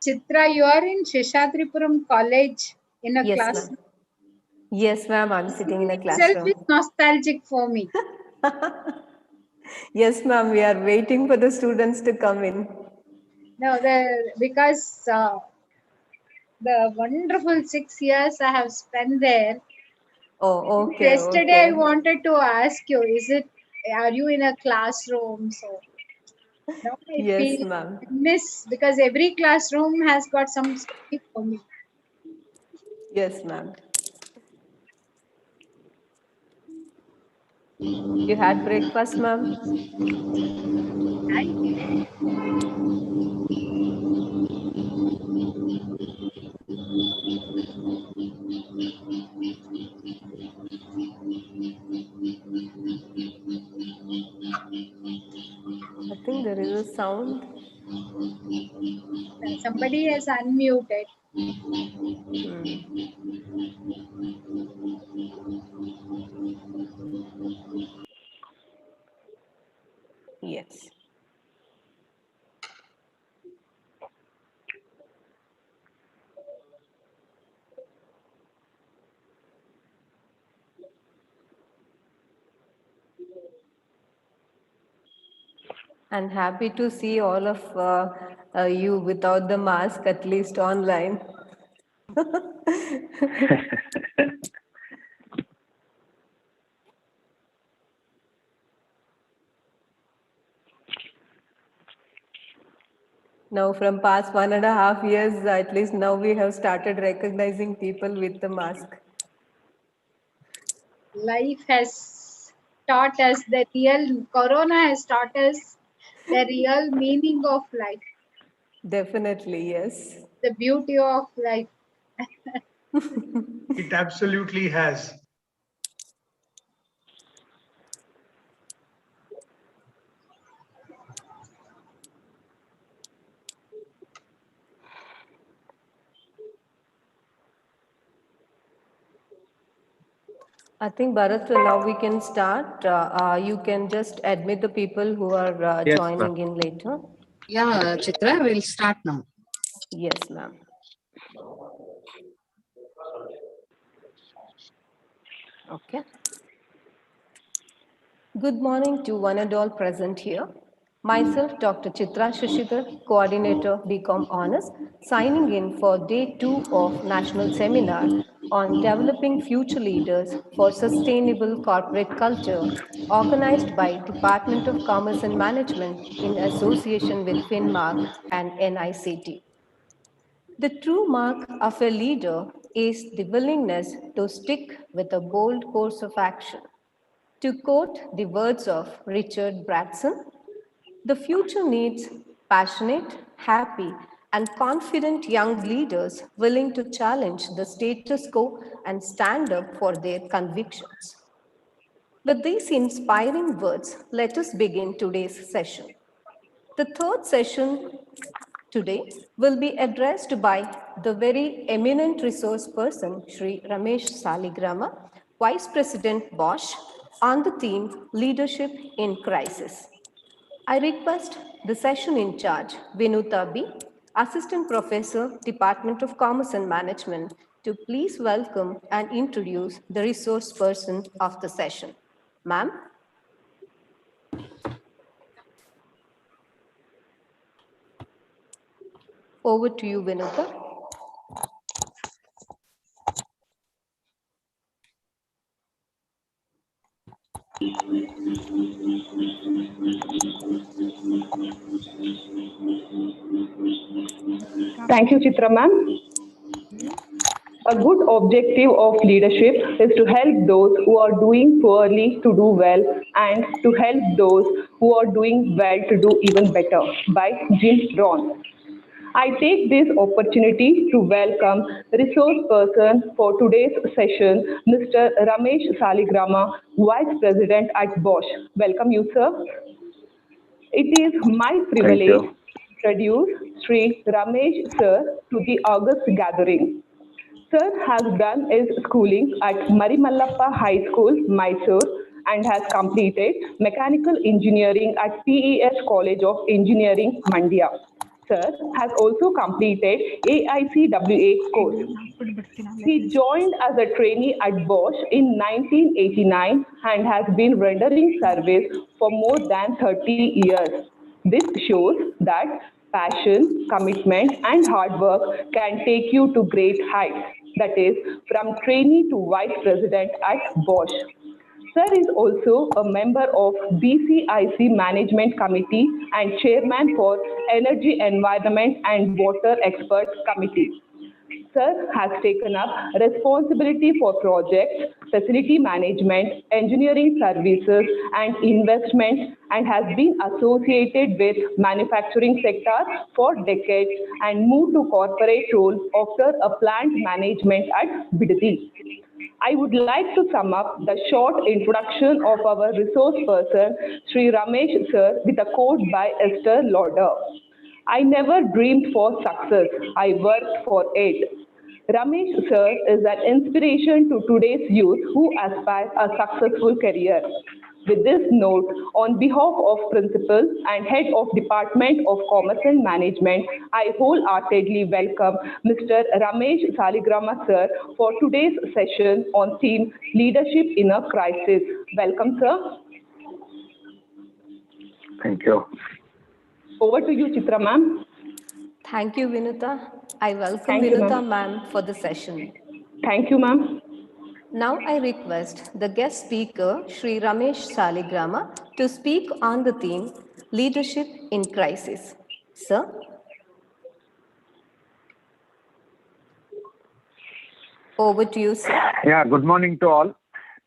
Chitra, you are in Sheshatripuram College in a Yes, class. ma'am. Yes, ma'am. I'm sitting in a Itself classroom. is nostalgic for me. Yes, ma'am. We are waiting for the students to come in. No, because the wonderful 6 years I have spent there. Oh, okay, Yesterday I okay. wanted to ask you, are you in a classroom? So now I Yes, feel ma'am. I miss, because every classroom has got some story for me. Yes, ma'am. You had breakfast, ma'am? I think there is a sound. Somebody has unmuted. Yes. And happy to see all of you without the mask, at least online. Now, from past 1.5 years, at least now we have started recognizing people with the mask. Life has taught us Corona has taught us the real meaning of life, Definitely, yes. the beauty of life. It absolutely has. I think, Bharat, now we can start. You can just admit the people who are Yes, joining in later. Yeah, Chitra, we'll start now. Yes, ma'am. Okay. Good morning to one and all present here. Myself, Dr. Chitra Shashidhar, Coordinator BCom Honors, signing in for Day 2 of National Seminar on Developing Future Leaders for Sustainable Corporate Culture, organized by Department of Commerce and Management in association with FinMark and NICT. The true mark of a leader is the willingness to stick with a bold course of action. To quote the words of Richard Branson, the future needs passionate, happy, and confident young leaders willing to challenge the status quo and stand up for their convictions. With these inspiring words, let us begin today's session. The third session today will be addressed by the very eminent resource person, Sri Ramesh Saligrama, Vice President Bosch, on the theme Leadership in Crisis. I request the session in charge, Vinuta B., Assistant Professor, Department of Commerce and Management, to please welcome and introduce the resource person of the session. Ma'am. Over to you, Vinuta. Thank you, Chitra ma'am. A good objective of leadership is to help those who are doing poorly to do well and to help those who are doing well to do even better by Jim Rohn. I take this opportunity to welcome resource person for today's session, Mr. Ramesh Saligrama, Vice President at Bosch. Welcome you, sir. It is my Thank privilege you. to introduce Sri Ramesh sir to the August gathering. Sir has done his schooling at Marimallappa High School, Mysore, and has completed mechanical engineering at PES College of Engineering, Mandya. Sir has also completed AICWA course. He joined as a trainee at Bosch in 1989 and has been rendering service for more than 30 years. This shows that passion, commitment, and hard work can take you to great heights. That is, from trainee to vice president at Bosch. Sir is also a member of BCIC Management Committee and chairman for Energy, Environment and Water Experts Committee. Sir has taken up responsibility for projects, facility management, engineering services, and investments, and has been associated with manufacturing sector for decades and moved to corporate role after a plant management at Bidadi. I would like to sum up the short introduction of our resource person, Sri Ramesh sir, with a quote by Esther Lauder. I never dreamed for success, I worked for it. Ramesh sir is an inspiration to today's youth who aspire a successful career. With this note, on behalf of Principal and Head of Department of Commerce and Management, I wholeheartedly welcome Mr. Ramesh Saligrama sir for today's session on theme Leadership in a Crisis. Welcome, sir. Thank you. Over to you, Chitra ma'am. Thank you, Vinuta. I welcome Thank you, Vinuta ma'am. ma'am for the session. Thank you, ma'am. Now I request the guest speaker, Sri Ramesh Saligrama, to speak on the theme Leadership in Crisis. Sir? Over to you, sir. Yeah, good morning to all.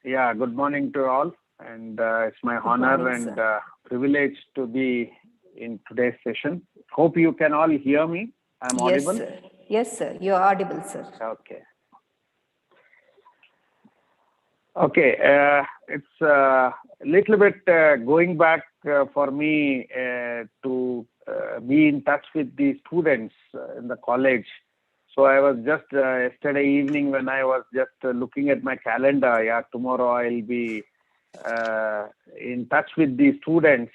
Good morning to all. And it's my honor morning, and privilege to be in today's session. Hope you can all hear me. I'm Yes, audible? sir. Yes, sir. You're audible, sir. Okay. Okay, it's a little bit going back for me to be in touch with the students in the college. So I was just yesterday evening when I was just looking at my calendar, tomorrow I'll be in touch with the students.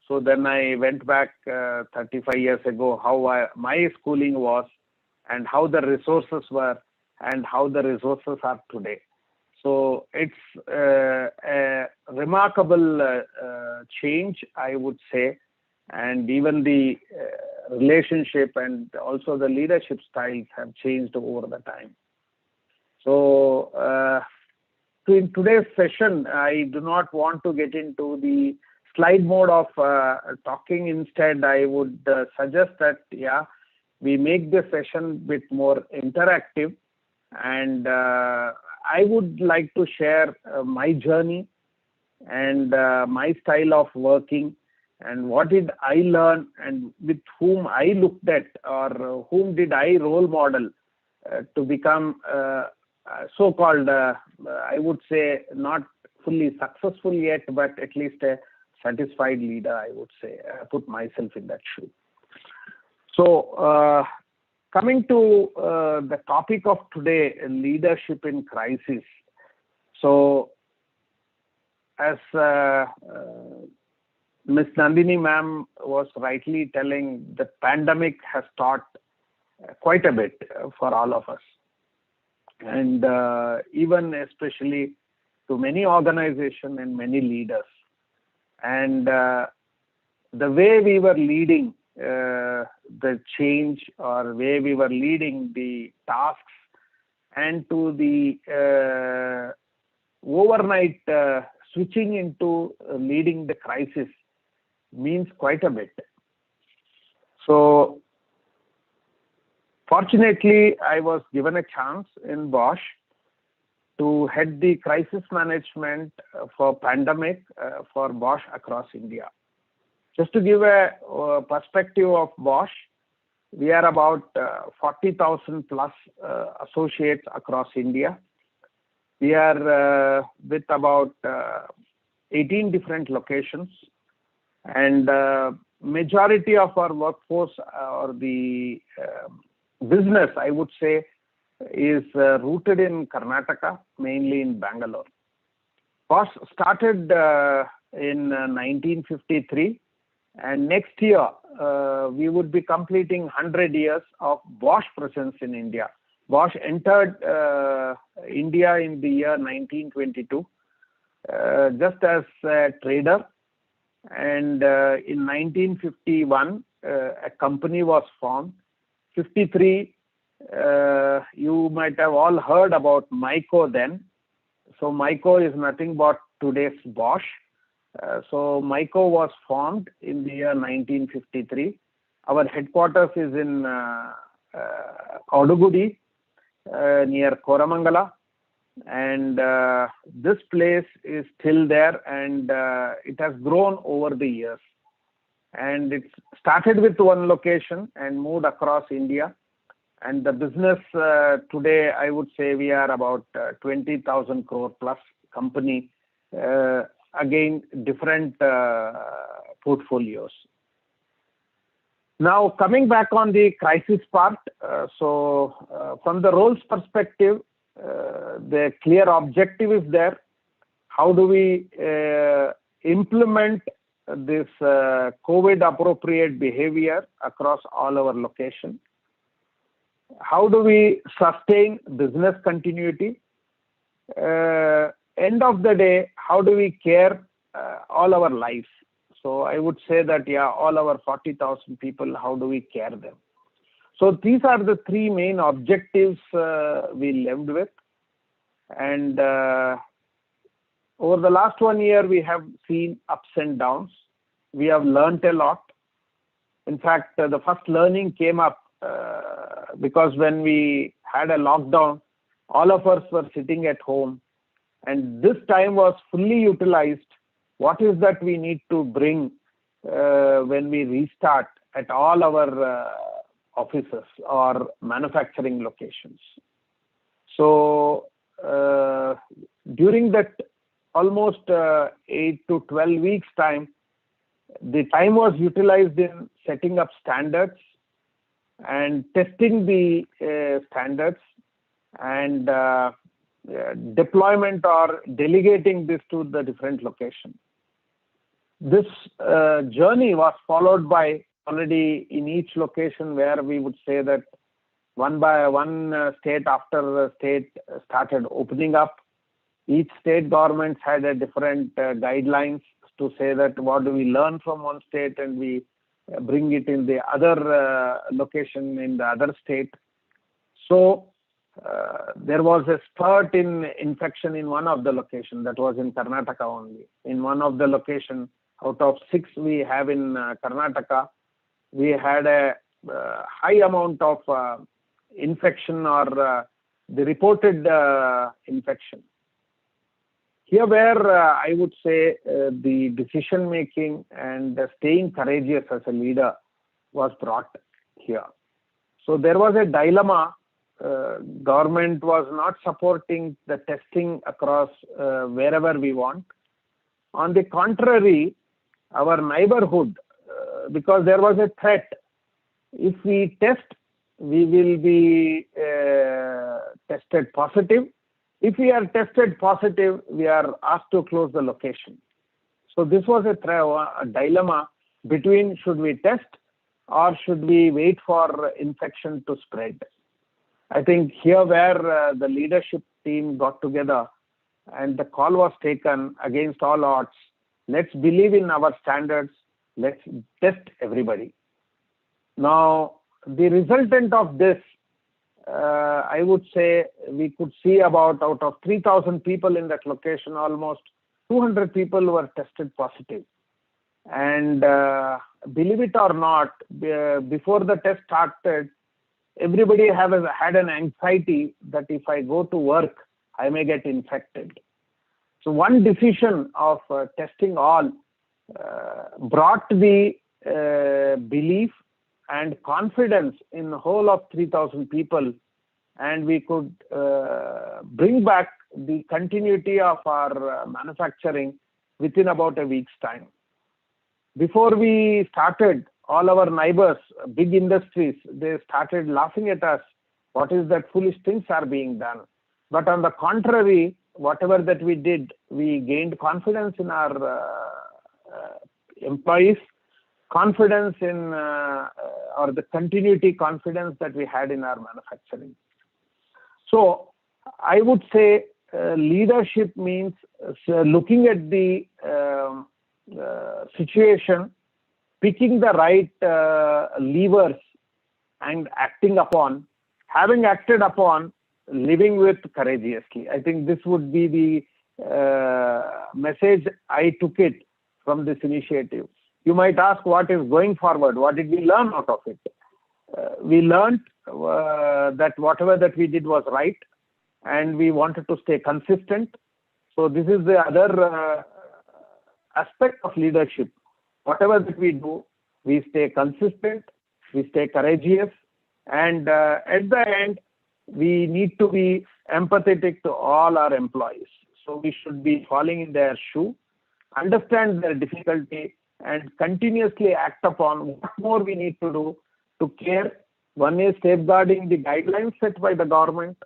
So then I went back 35 years ago, how my schooling was and how the resources were and how the resources are today. So it's a remarkable change, I would say, and even the relationship and also the leadership styles have changed over the time. So in today's session, I do not want to get into the slide mode of talking. Instead, I would suggest that, we make the session a bit more interactive, and I would like to share my journey and my style of working and what did I learn and with whom I looked at or whom did I role model to become so-called, I would say, not fully successful yet, but at least a satisfied leader, I would say. I put myself in that shoe. So, coming to the topic of today, leadership in crisis. So, as Ms. Nandini ma'am was rightly telling, the pandemic has taught quite a bit for all of us. And even especially to many organizations and many leaders. And the way we were leading the change or way we were leading the tasks and to the overnight switching into leading the crisis means quite a bit. So fortunately, I was given a chance in Bosch to head the crisis management for pandemic for Bosch across India. Just to give a perspective of Bosch, we are about 40,000 plus associates across India. We are with about 18 different locations, and majority of our workforce or the business, I would say, is rooted in Karnataka, mainly in Bangalore. Bosch started in 1953, and next year, we would be completing 100 years of Bosch presence in India. Bosch entered India in the year 1922 just as a trader, and in 1951 a company was formed. 53, you might have all heard about Myco then. So Myco is nothing but today's Bosch. So Myco was formed in the year 1953. Our headquarters is in Kodugudi, near Koramangala, and this place is still there, and it has grown over the years. And it started with one location and moved across India. And the business today, I would say we are about 20,000 crore plus company. Again, different portfolios. Now, coming back on the crisis part, from the roles perspective, the clear objective is there. How do we implement this COVID appropriate behavior across all our locations? How do we sustain business continuity? End of the day, how do we care all our lives? So I would say that, yeah, all our 40,000 people, how do we care them? So these are the three main objectives we lived with. And over the last 1 year, we have seen ups and downs. We have learned a lot. In fact, the first learning came up because when we had a lockdown, all of us were sitting at home. And this time was fully utilized. What is that we need to bring when we restart at all our offices or manufacturing locations? So during that almost 8 to 12 weeks time, the time was utilized in setting up standards and testing the standards and deployment or delegating this to the different locations. This journey was followed by already in each location where we would say that one by one state after state started opening up. Each state governments had a different guidelines to say that what do we learn from one state and we bring it in the other location in the other state. So there was a spurt in infection in one of the locations, that was in Karnataka only. In one of the locations, out of 6 we have in Karnataka, we had a high amount of infection or the reported infection. Here where I would say the decision making and staying courageous as a leader was brought here. So there was a dilemma. Government was not supporting the testing across wherever we want. On the contrary, our neighborhood, because there was a threat, if we test, we will be tested positive. If we are tested positive, we are asked to close the location. So this was a dilemma between should we test or should we wait for infection to spread. I think here where the leadership team got together and the call was taken against all odds, let's believe in our standards, let's test everybody. Now, the resultant of this, I would say we could see about out of 3,000 people in that location, almost 200 people were tested positive. And believe it or not, before the test started, everybody had an anxiety that if I go to work, I may get infected. So one decision of testing all brought the belief and confidence in the whole of 3,000 people, and we could bring back the continuity of our manufacturing within about a week's time. Before we started, all our neighbors, big industries, they started laughing at us. What is that foolish things are being done? But on the contrary, whatever that we did, we gained confidence in our employees. confidence in or the continuity confidence that we had in our manufacturing. So I would say leadership means looking at the situation, picking the right levers and acting upon, having acted upon, living with courageously. I think this would be the message I took it from this initiative. You might ask, what is going forward? What did we learn out of it? We learned that whatever that we did was right, and we wanted to stay consistent. So this is the other aspect of leadership. Whatever that we do, we stay consistent, we stay courageous, and at the end, we need to be empathetic to all our employees. So we should be falling in their shoe, understand their difficulty, and continuously act upon what more we need to do to care. One is safeguarding the guidelines set by the government.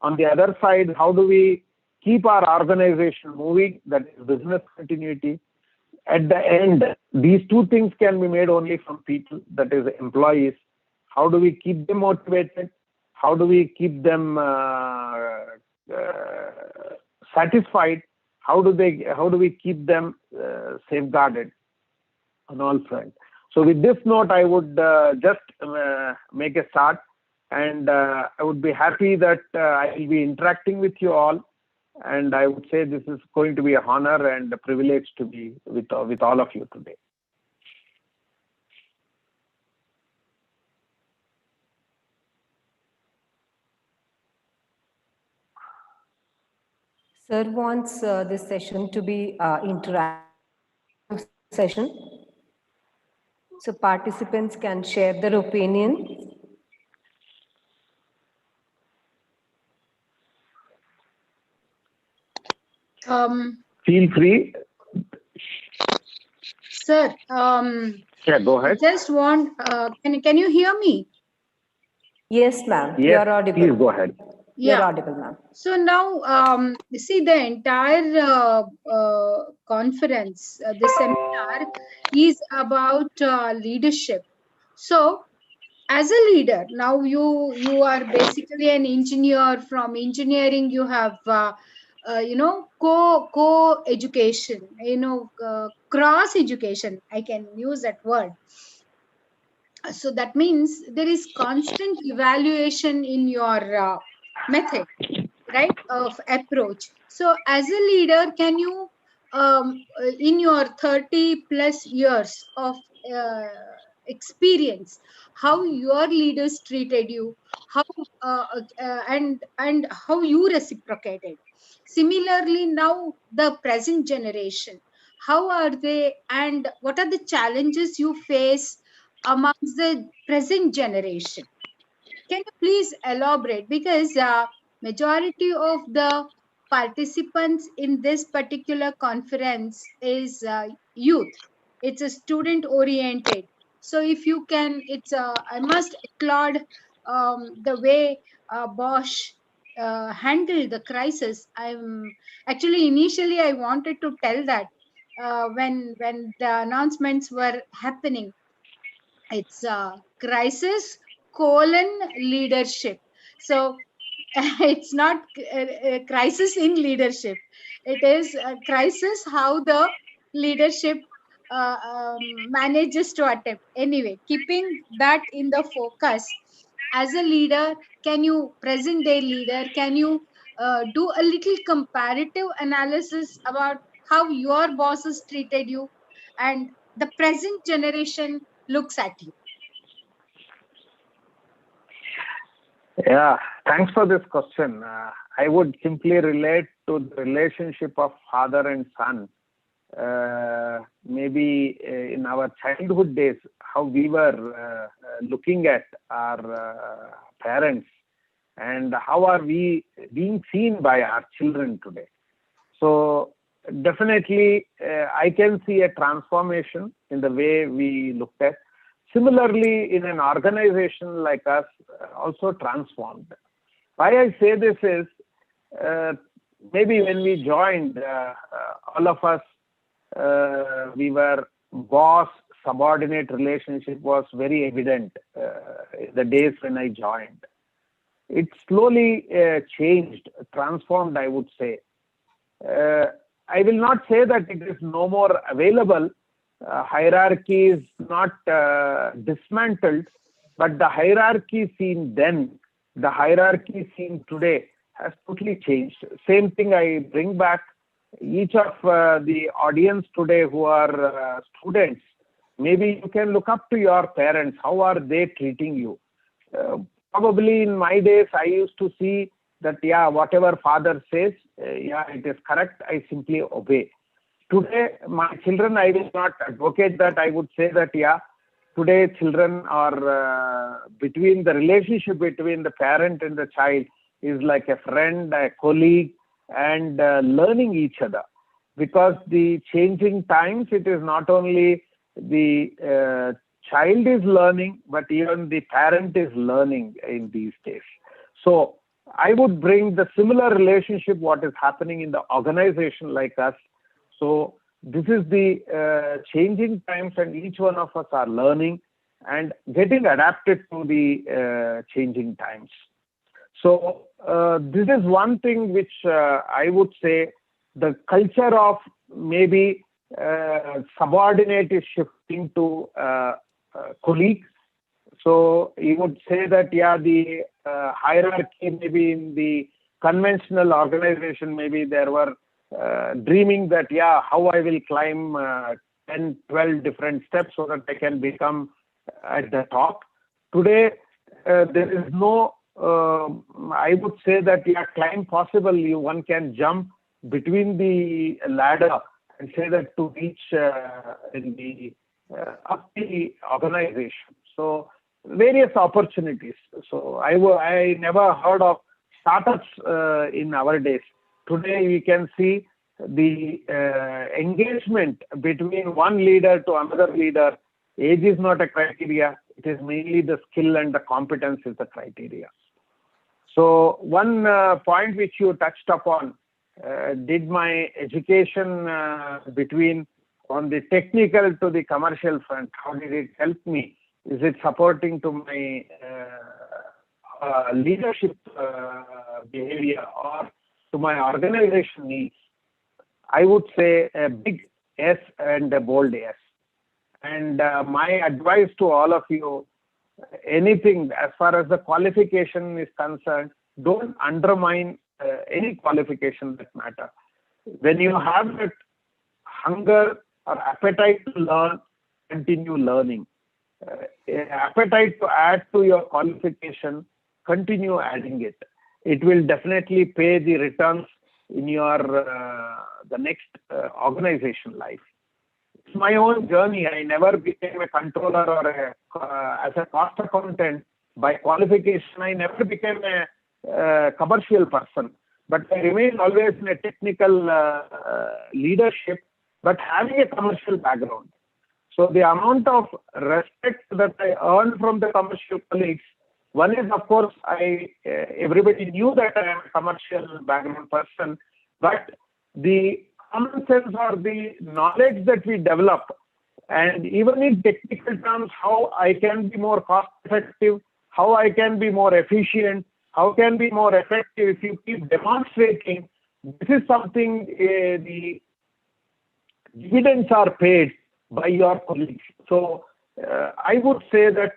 On the other side, how do we keep our organization moving? That is business continuity. At the end, these two things can be made only from people, that is employees. How do we keep them motivated? How do we keep them satisfied? How do we keep them safeguarded on all fronts? So with this note, I would just make a start, and I would be happy that I will be interacting with you all. And I would say this is going to be an honor and a privilege to be with all of you today. Sir wants this session to be interactive session. So participants can share their opinion. Feel free. Sir, Yeah, go ahead. just want, can you hear me? Yes, ma'am. Yes, You're audible. please go ahead. You're audible, ma'am. So now, see, the entire conference, the seminar is about leadership. So as a leader, now you are basically an engineer. From engineering, you have co education, cross education. I can use that word. So that means there is constant evaluation in your method, right, of approach. So as a leader, can you in your 30 plus years of uh, experience, how your leaders treated you, how and how you reciprocated? Similarly, now the present generation, how are they, and what are the challenges you face amongst the present generation? Can you please elaborate? Because majority of the participants in this particular conference is youth. It's a student oriented. So if you can, I must applaud the way Bosch handled the crisis. I'm actually initially I wanted to tell that when the announcements were happening, it's a crisis colon leadership. So it's not a crisis in leadership, it is a crisis how the leadership manages to attempt. Anyway, keeping that in the focus, as a leader, can you, present day leader, can you do a little comparative analysis about how your bosses treated you and the present generation looks at you? Yeah, thanks for this question. I would simply relate to the relationship of father and son. Maybe in our childhood days, how we were looking at our parents, and how are we being seen by our children today. So definitely, I can see a transformation in the way we look at. Similarly, in an organization like us, also transformed. Why I say this is, maybe when we joined, all of us, we were boss subordinate relationship was very evident in the days when I joined. It slowly changed, transformed, I would say. I will not say that it is no more available. Hierarchy is not dismantled, but the hierarchy seen then, the hierarchy seen today has totally changed. Same thing I bring back. Each of the audience today who are students, maybe you can look up to your parents. How are they treating you? Probably in my days, I used to see that, yeah, whatever father says, yeah, it is correct. I simply obey. Today, my children, I will not advocate that. I would say that, yeah, today children are between the relationship between the parent and the child is like a friend, a colleague, and learning each other. Because the changing times, it is not only the child is learning, but even the parent is learning in these days. So I would bring the similar relationship what is happening in the organization like us. So this is the changing times, and each one of us are learning and getting adapted to the changing times. So this is one thing which I would say the culture of maybe subordinate is shifting to colleagues. So you would say that, yeah, the hierarchy maybe in the conventional organization, maybe there were dreaming that, yeah, how I will climb 10, 12 different steps so that I can become at the top. Today, there is no, I would say that, yeah, climb possible. One can jump between the ladder and say that to reach in the up the organization. So various opportunities. So I never heard of startups in our days. Today we can see the engagement between one leader to another leader. Age is not a criteria. It is mainly the skill and the competence is the criteria. So one point which you touched upon, did my education between on the technical to the commercial front, how did it help me? Is it supporting to my leadership behavior or to my organization needs? I would say a big yes and a bold yes. And my advice to all of you, anything as far as the qualification is concerned, don't undermine any qualification that matter. When you have that hunger or appetite to learn, continue learning. Appetite to add to your qualification, continue adding it. It will definitely pay the returns in your the next organization life. It's my own journey. I never became a controller or as a cost accountant by qualification. I never became a commercial person, but I remained always in a technical leadership, but having a commercial background. So the amount of respect that I earned from the commercial colleagues, one is, of course, everybody knew that I am a commercial background person, but the common sense or the knowledge that we develop, and even in technical terms, how I can be more cost effective, how I can be more efficient, how can be more effective if you keep demonstrating, this is something the dividends are paid by your colleagues. So I would say that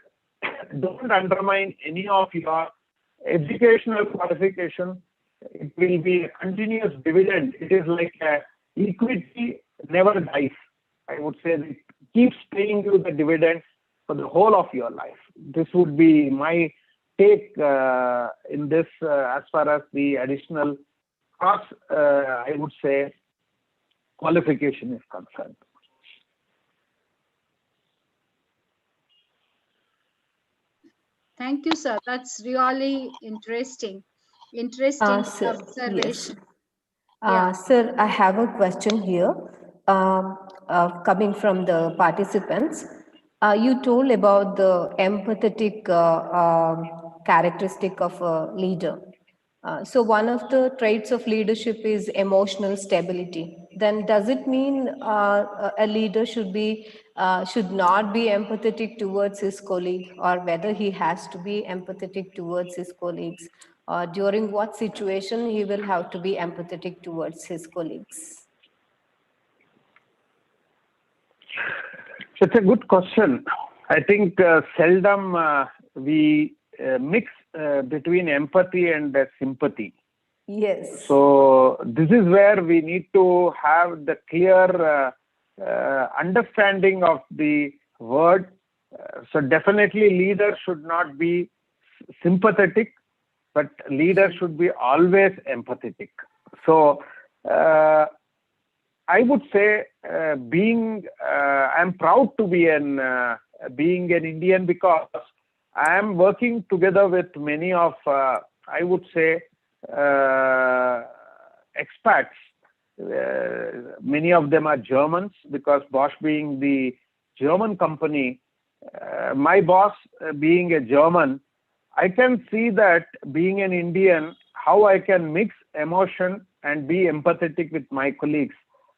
don't undermine any of your educational qualification. It will be a continuous dividend. It is like equity never dies. I would say it keeps paying you the dividend for the whole of your life. This would be my take in this as far as the additional cross, I would say, qualification is concerned. Thank you, sir. That's really interesting. Interesting Sir, yes. observation. Yeah. Sir, I have a question here coming from the participants. You told about the empathetic characteristic of a leader. So one of the traits of leadership is emotional stability. Then does it mean a leader should be should not be empathetic towards his colleague, or whether he has to be empathetic towards his colleagues, or during what situation he will have to be empathetic towards his colleagues? It's a good question. I think seldom we mix between empathy and sympathy. Yes. So this is where we need to have the clear understanding of the word. So definitely leader should not be sympathetic, but leader should be always empathetic. So I would say I'm proud to be being an Indian, because I am working together with many of, I would say, expats. Many of them are Germans, because Bosch being the German company, my boss being a German, I can see that being an Indian, how I can mix emotion and be empathetic with my colleagues,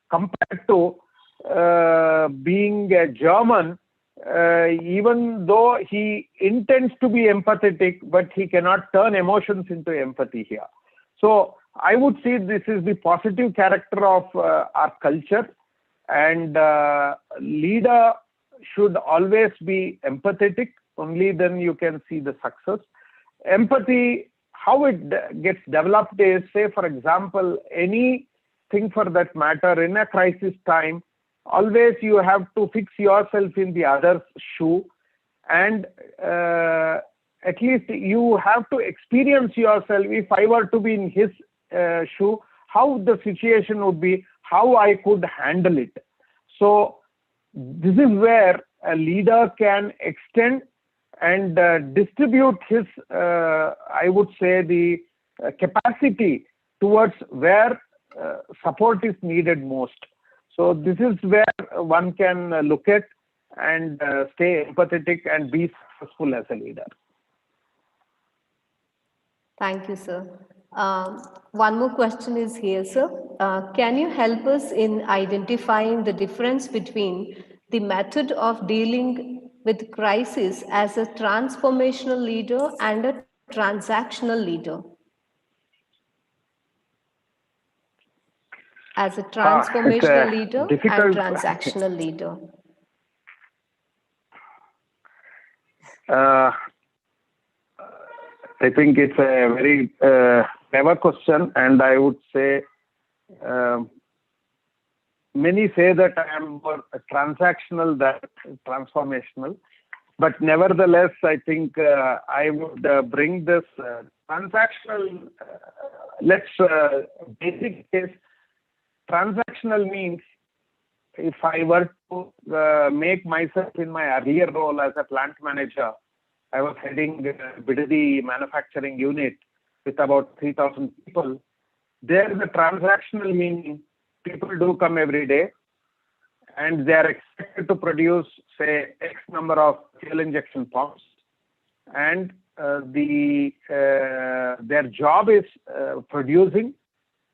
compared to being a German, even though he intends to be empathetic, but he cannot turn emotions into empathy here. So I would say this is the positive character of our culture, and leader should always be empathetic. Only then you can see the success. Empathy, how it gets developed is, say for example, anything for that matter, in a crisis time, always you have to fix yourself in the other's shoe, and at least you have to experience yourself. If I were to be in his shoe, how the situation would be, how I could handle it. So this is where a leader can extend and distribute his, I would say, the capacity towards where support is needed most. So this is where one can look at and stay empathetic and be successful as a leader. Thank you, sir. One more question is here, sir. Can you help us in identifying the difference between the method of dealing with crisis as a transformational leader and a transactional leader? As a transformational leader and transactional leader. I think it's a very clever question, and I would say many say that I am more transactional than transformational, but nevertheless, I think I would bring this transactional. Basic case. Transactional means, if I were to make myself in my earlier role as a plant manager, I was heading Bidadi manufacturing unit with about 3,000 people. There, the transactional meaning, people do come every day and they are expected to produce, say, X number of fuel injection pumps, and their job is producing,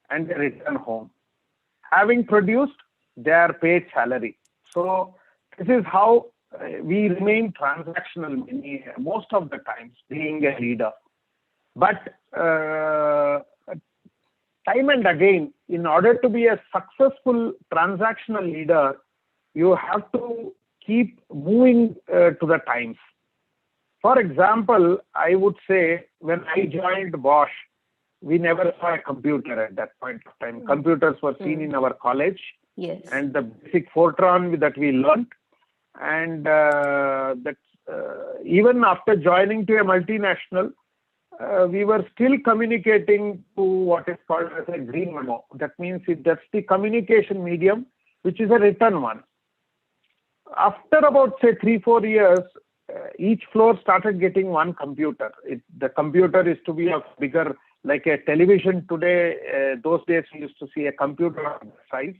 and they return home. Having produced, they are paid salary. So this is how we remain transactional most of the times, being a leader. But time and again, in order to be a successful transactional leader, you have to keep moving to the times. For example, I would say when I joined Bosch, we never saw a computer at that point of time. Computers were seen in our college, yes, and the basic Fortran that we learned. And even after joining to a multinational, we were still communicating to what is called as a green memo. That means that's the communication medium, which is a written one. After about, say, 3-4 years, each floor started getting one computer. The computer is to be of bigger, like a television today. Those days we used to see a computer of that size.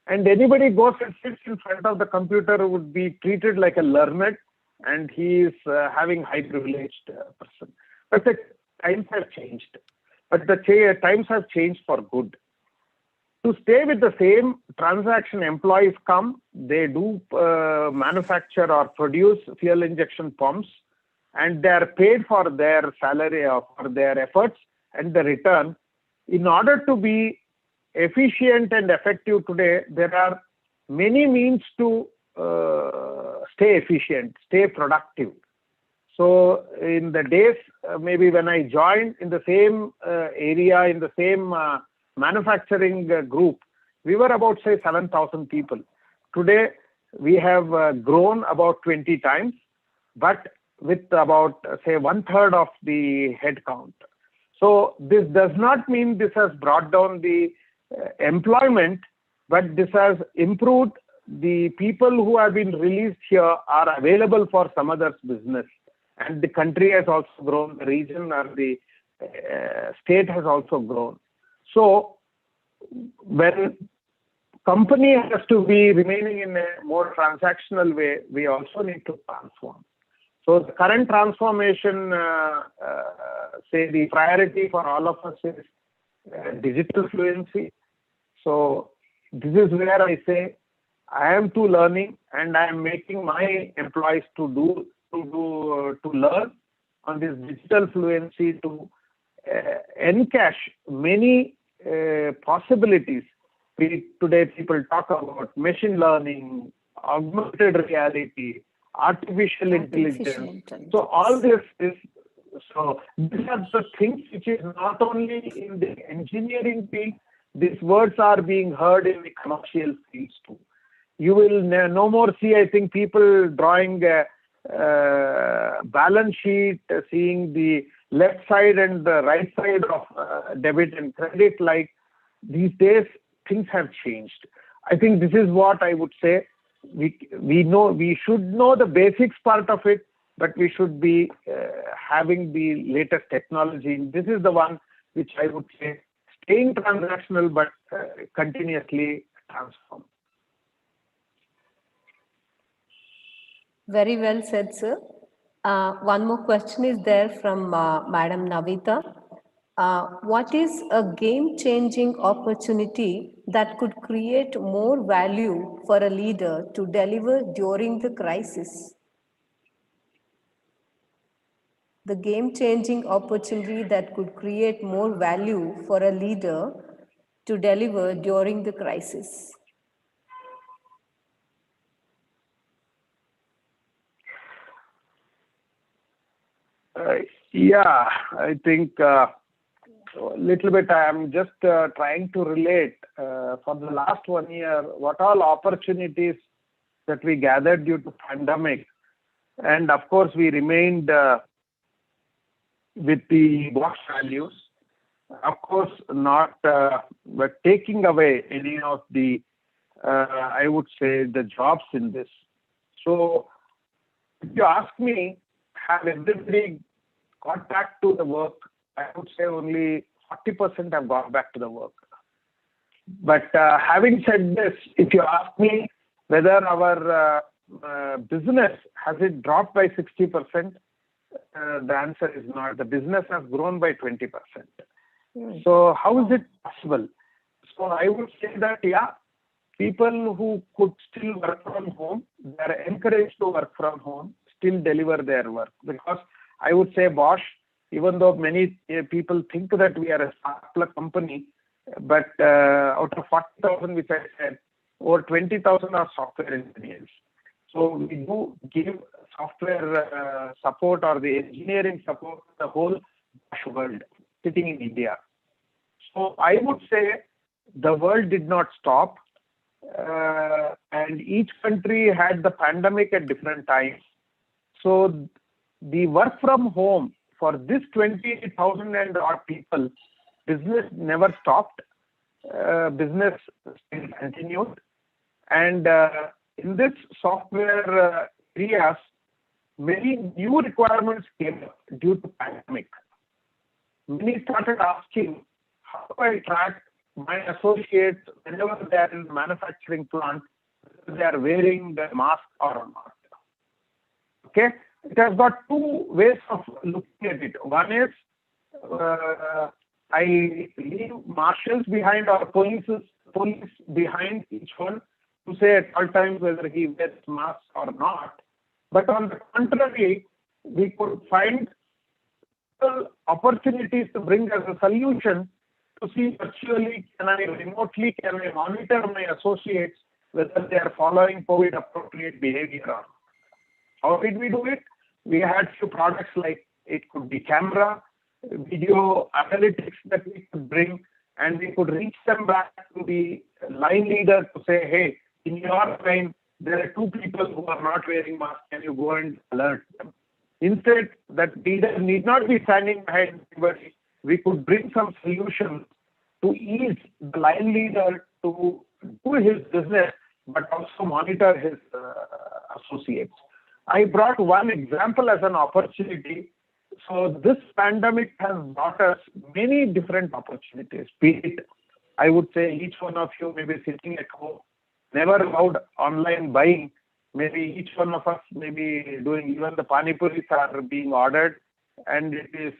And anybody goes and sits in front of the computer would be treated like a learned, and he is having high privileged person. But the times have changed. But the times have changed for good. To stay with the same transaction, employees come, they do manufacture or produce fuel injection pumps, and they are paid for their salary or for their efforts and the return. In order to be efficient and effective today, there are many means to stay efficient, stay productive. So in the days, maybe when I joined in the same area, in the same manufacturing group, we were about, say, 7,000 people. Today, we have grown about 20 times, but with about, say, 1/3 of the headcount. So this does not mean this has brought down the employment, but this has improved. The people who have been released here are available for some other's business. And the country has also grown, the region or the state has also grown. So when company has to be remaining in a more transactional way, we also need to transform. So the current transformation, say the priority for all of us is digital fluency. So this is where I say I am too learning, and I am making my employees to learn on this digital fluency to encash many possibilities. Today people talk about machine learning, augmented reality, artificial intelligence. So all this is, so these are the things which is not only in the engineering field, these words are being heard in the commercial fields too. You will no more see, I think, people drawing balance sheet, seeing the left side and the right side of debit and credit. Like these days, things have changed. I think this is what I would say. We should know the basics part of it, but we should be having the latest technology. This is the one which I would say staying transactional, but continuously transform. Very well said, sir. One more question is there from Madam Navita. What is a game-changing opportunity that could create more value for a leader to deliver during the crisis? The game-changing opportunity that could create more value for a leader to deliver during the crisis. Yeah, I think a little bit I am just trying to relate for the last 1 year, what all opportunities that we gathered due to pandemic. And of course, we remained with the Bosch values. Of course, not but taking away any of the, I would say, the jobs in this. So if you ask me, have everybody got back to the work? I would say only 40% have gone back to the work. But having said this, if you ask me whether our business, has it dropped by 60%? The answer is not. The business has grown by 20%. So how is it possible? So I would say that, yeah, people who could still work from home, they are encouraged to work from home, still deliver their work. Because I would say Bosch, even though many people think that we are a startup company, but out of 40,000, which I said, over 20,000 are software engineers. So we do give software support or the engineering support to the whole Bosch world sitting in India. So I would say the world did not stop, and each country had the pandemic at different times. So the work from home for this 20,000 and odd people, business never stopped. Business still continued. And in this software areas, many new requirements came up due to pandemic. Many started asking, how do I track my associates whenever they are in the manufacturing plant, they are wearing the mask or not? Okay, it has got two ways of looking at it. One is I leave marshals behind or police police behind each one to say at all times whether he wears mask or not. But on the contrary, we could find opportunities to bring as a solution to see virtually, can I monitor my associates whether they are following COVID appropriate behavior or not. How did we do it? We had few products like it could be camera, video analytics that we could bring, and we could reach them back to the line leader to say, hey, in your line, there are 2 people who are not wearing masks. Can you go and alert them? Instead, that leader need not be standing behind anybody. We could bring some solutions to ease the line leader to do his business, but also monitor his associates. I brought one example as an opportunity. So this pandemic has brought us many different opportunities. Be it, I would say each one of you may be sitting at home, never allowed online buying. Maybe each one of us may be doing, even the panipuris are being ordered. And it is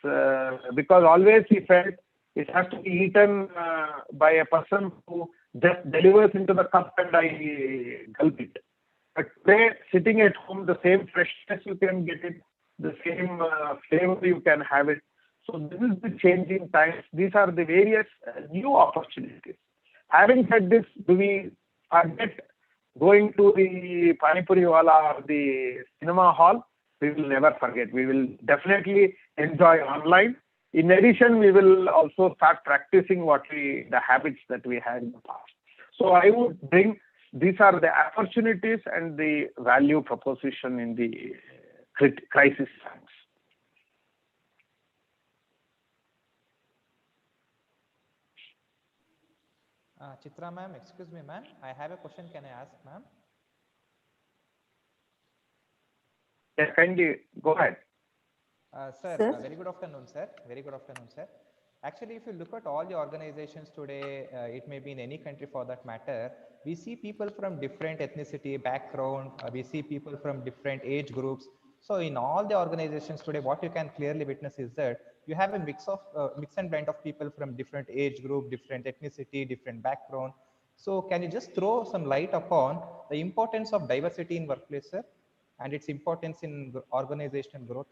because always we felt it has to be eaten by a person who just delivers into the cup and I gulp it. But today, sitting at home, the same freshness you can get it, the same flavor you can have it. So this is the changing times. These are the various new opportunities. Having said this, do we forget going to the Panipuri Wala or the cinema hall? We will never forget. We will definitely enjoy online. In addition, we will also start practicing the habits that we had in the past. So I would bring, these are the opportunities and the value proposition in the crisis times. Chitra ma'am, excuse me ma'am, I have a question. Can I ask ma'am? Yes, kindly go ahead. Sir, very good afternoon, sir. Very good afternoon, sir. Actually, if you look at all the organizations today, it may be in any country for that matter, we see people from different ethnicity, background, we see people from different age groups. So in all the organizations today, what you can clearly witness is that you have a mix and blend of people from different age group, different ethnicity, different background. So can you just throw some light upon the importance of diversity in workplace, sir, and its importance in organizational growth?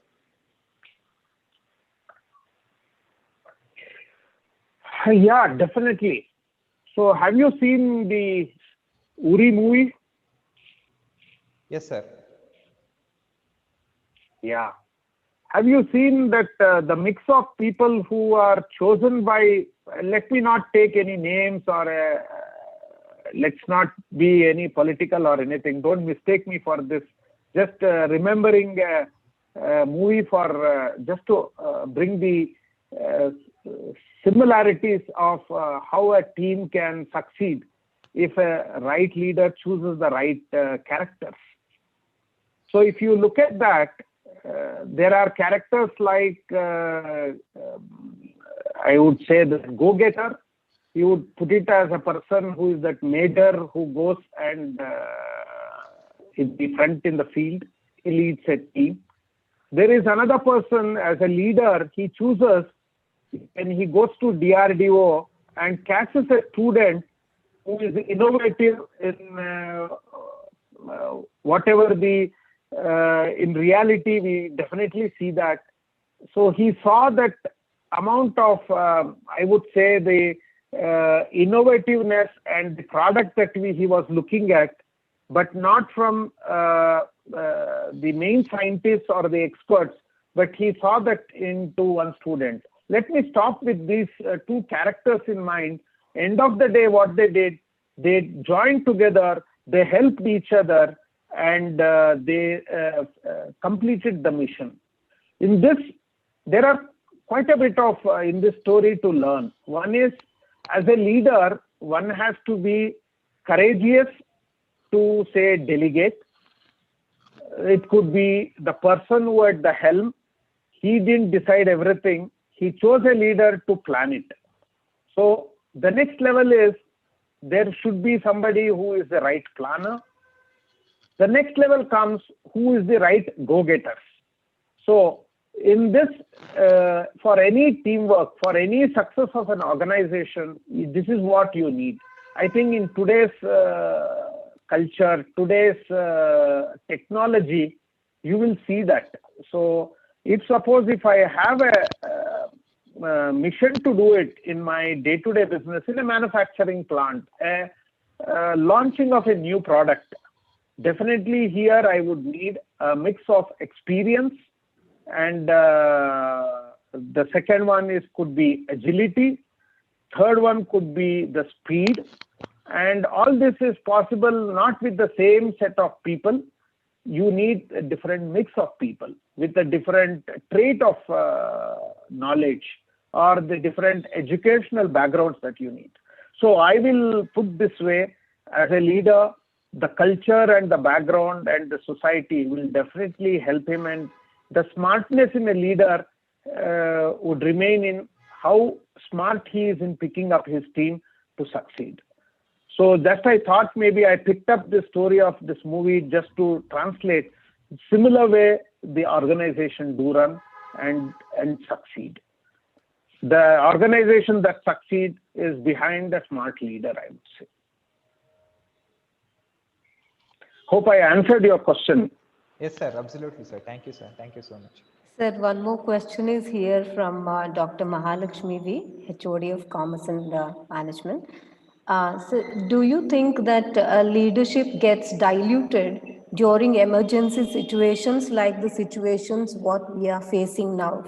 Yeah, definitely. So have you seen the Uri movie? Yes, sir. Yeah. Have you seen that the mix of people who are chosen by, let me not take any names or let's not be any political or anything. Don't mistake me for this. Just remembering a movie for just to bring the similarities of how a team can succeed if a right leader chooses the right characters. So if you look at that, there are characters like, I would say, the go-getter. You would put it as a person who is that major who goes and is the front in the field. He leads a team. There is another person as a leader, he chooses when he goes to DRDO and catches a student who is innovative in whatever the, in reality, we definitely see that. So he saw that amount of, I would say, the innovativeness and the product that he was looking at, but not from the main scientists or the experts, but he saw that into one student. Let me stop with these two characters in mind. End of the day, what they did, they joined together, they helped each other, and they completed the mission. In this, there are quite a bit of in this story to learn. One is, as a leader, one has to be courageous to say delegate. It could be the person who at the helm, he didn't decide everything. He chose a leader to plan it. So the next level is there should be somebody who is the right planner. The next level comes who is the right go-getters. So in this, for any teamwork, for any success of an organization, this is what you need. I think in today's culture, today's technology, you will see that. So if suppose if I have a mission to do it in my day-to-day business, in a manufacturing plant, launching of a new product, definitely here I would need a mix of experience, and the second one is could be agility, third one could be the speed, and all this is possible not with the same set of people. You need a different mix of people with a different trait of knowledge or the different educational backgrounds that you need. So I will put this way, as a leader, the culture and the background and the society will definitely help him, and the smartness in a leader would remain in how smart he is in picking up his team to succeed. So just I thought maybe I picked up the story of this movie just to translate similar way the organization do run and succeed. The organization that succeed is behind a smart leader, I would say. Hope I answered your question. Yes, sir. Absolutely, sir. Thank you, sir. Thank you so much. Sir, one more question is here from Dr. Mahalakshmi V, HOD of Commerce and Management. So do you think that leadership gets diluted during emergency situations like the situations what we are facing now?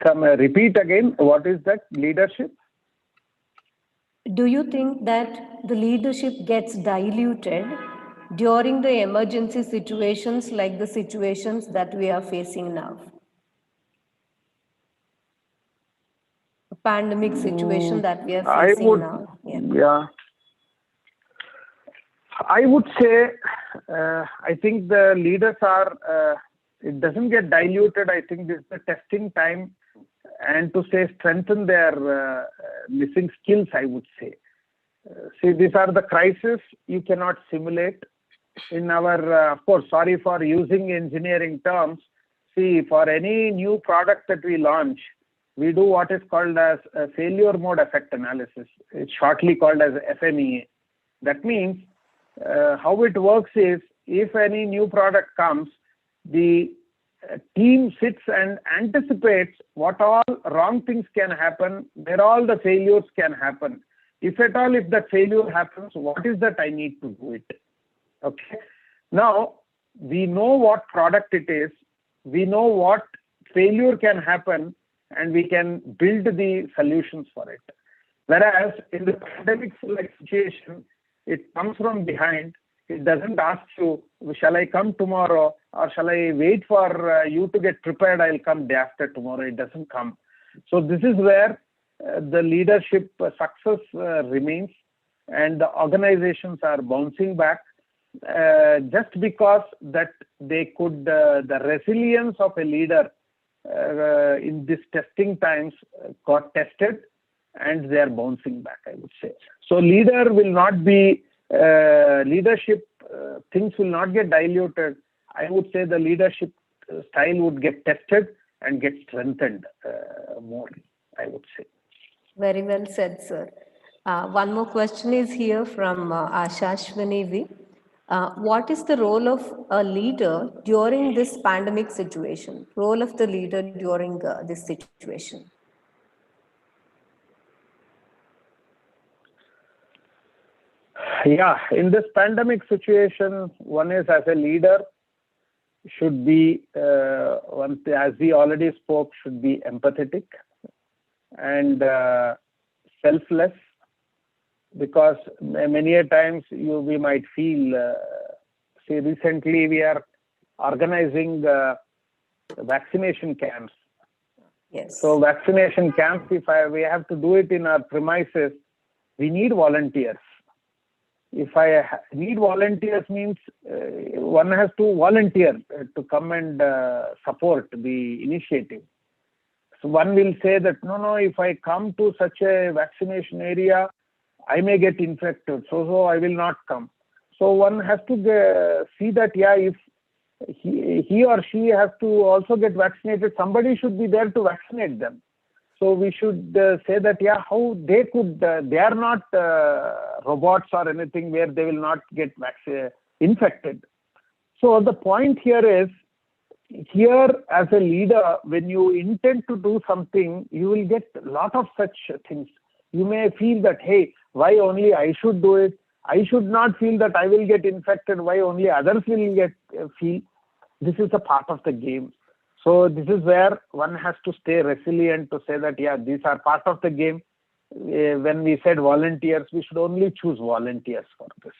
Repeat again. What is that leadership? Do you think that the leadership gets diluted during the emergency situations like the situations that we are facing now? A pandemic situation that we are facing now. Yeah. I would say, I think the leaders are, it doesn't get diluted. I think this is the testing time, and to say strengthen their missing skills, I would say. See, these are the crises you cannot simulate. In our, of course, sorry for using engineering terms. See, for any new product that we launch, we do what is called as a failure mode effect analysis. It's shortly called as FMEA. That means how it works is, if any new product comes, the team sits and anticipates what all wrong things can happen, where all the failures can happen. If at all, if that failure happens, what is that I need to do it? Okay. Now, we know what product it is, we know what failure can happen, and we can build the solutions for it. Whereas in the pandemic situation, it comes from behind. It doesn't ask you, shall I come tomorrow, or shall I wait for you to get prepared, I'll come day after tomorrow. It doesn't come. So this is where the leadership success remains, and the organizations are bouncing back just because that they could, the resilience of a leader in this testing times got tested, and they are bouncing back, I would say. So leader will not be, leadership things will not get diluted. I would say the leadership style would get tested and get strengthened more, I would say. Very well said, sir. One more question is here from Ashashwini V. What is the role of a leader during this pandemic situation? Role of the leader during this situation? Yeah, in this pandemic situation, one is, as a leader, should be, as we already spoke, should be empathetic and selfless, because many a times we might feel, say recently we are organizing vaccination camps. Yes. So vaccination camps, if we have to do it in our premises, we need volunteers. If I need volunteers means one has to volunteer to come and support the initiative. So one will say that, no, if I come to such a vaccination area, I may get infected, so I will not come. So one has to see that, yeah, if he or she has to also get vaccinated, somebody should be there to vaccinate them. So we should say that, yeah, how they could, they are not, say that, yeah, how they could, they are not robots or anything where they will not get infected. So the point here is, here as a leader, when you intend to do something, you will get a lot of such things. You may feel that, hey, why only I should do it? I should not feel that I will get infected. Why only others will get feel? This is a part of the game. So this is where one has to stay resilient to say that, yeah, these are part of the game. When we said volunteers, we should only choose volunteers for this.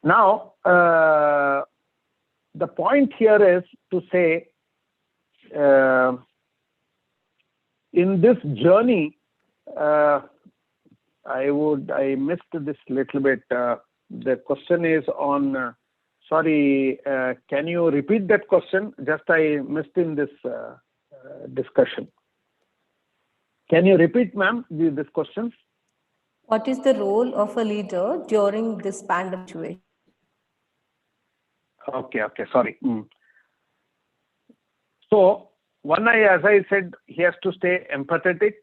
Now, the point here is to say, in this journey, I missed this little bit. The question is on, sorry, can you repeat that question? Just I missed in this discussion. Can you repeat, ma'am, this question? What is the role of a leader during this pandemic situation? Okay, sorry. So, one, as I said, he has to stay empathetic.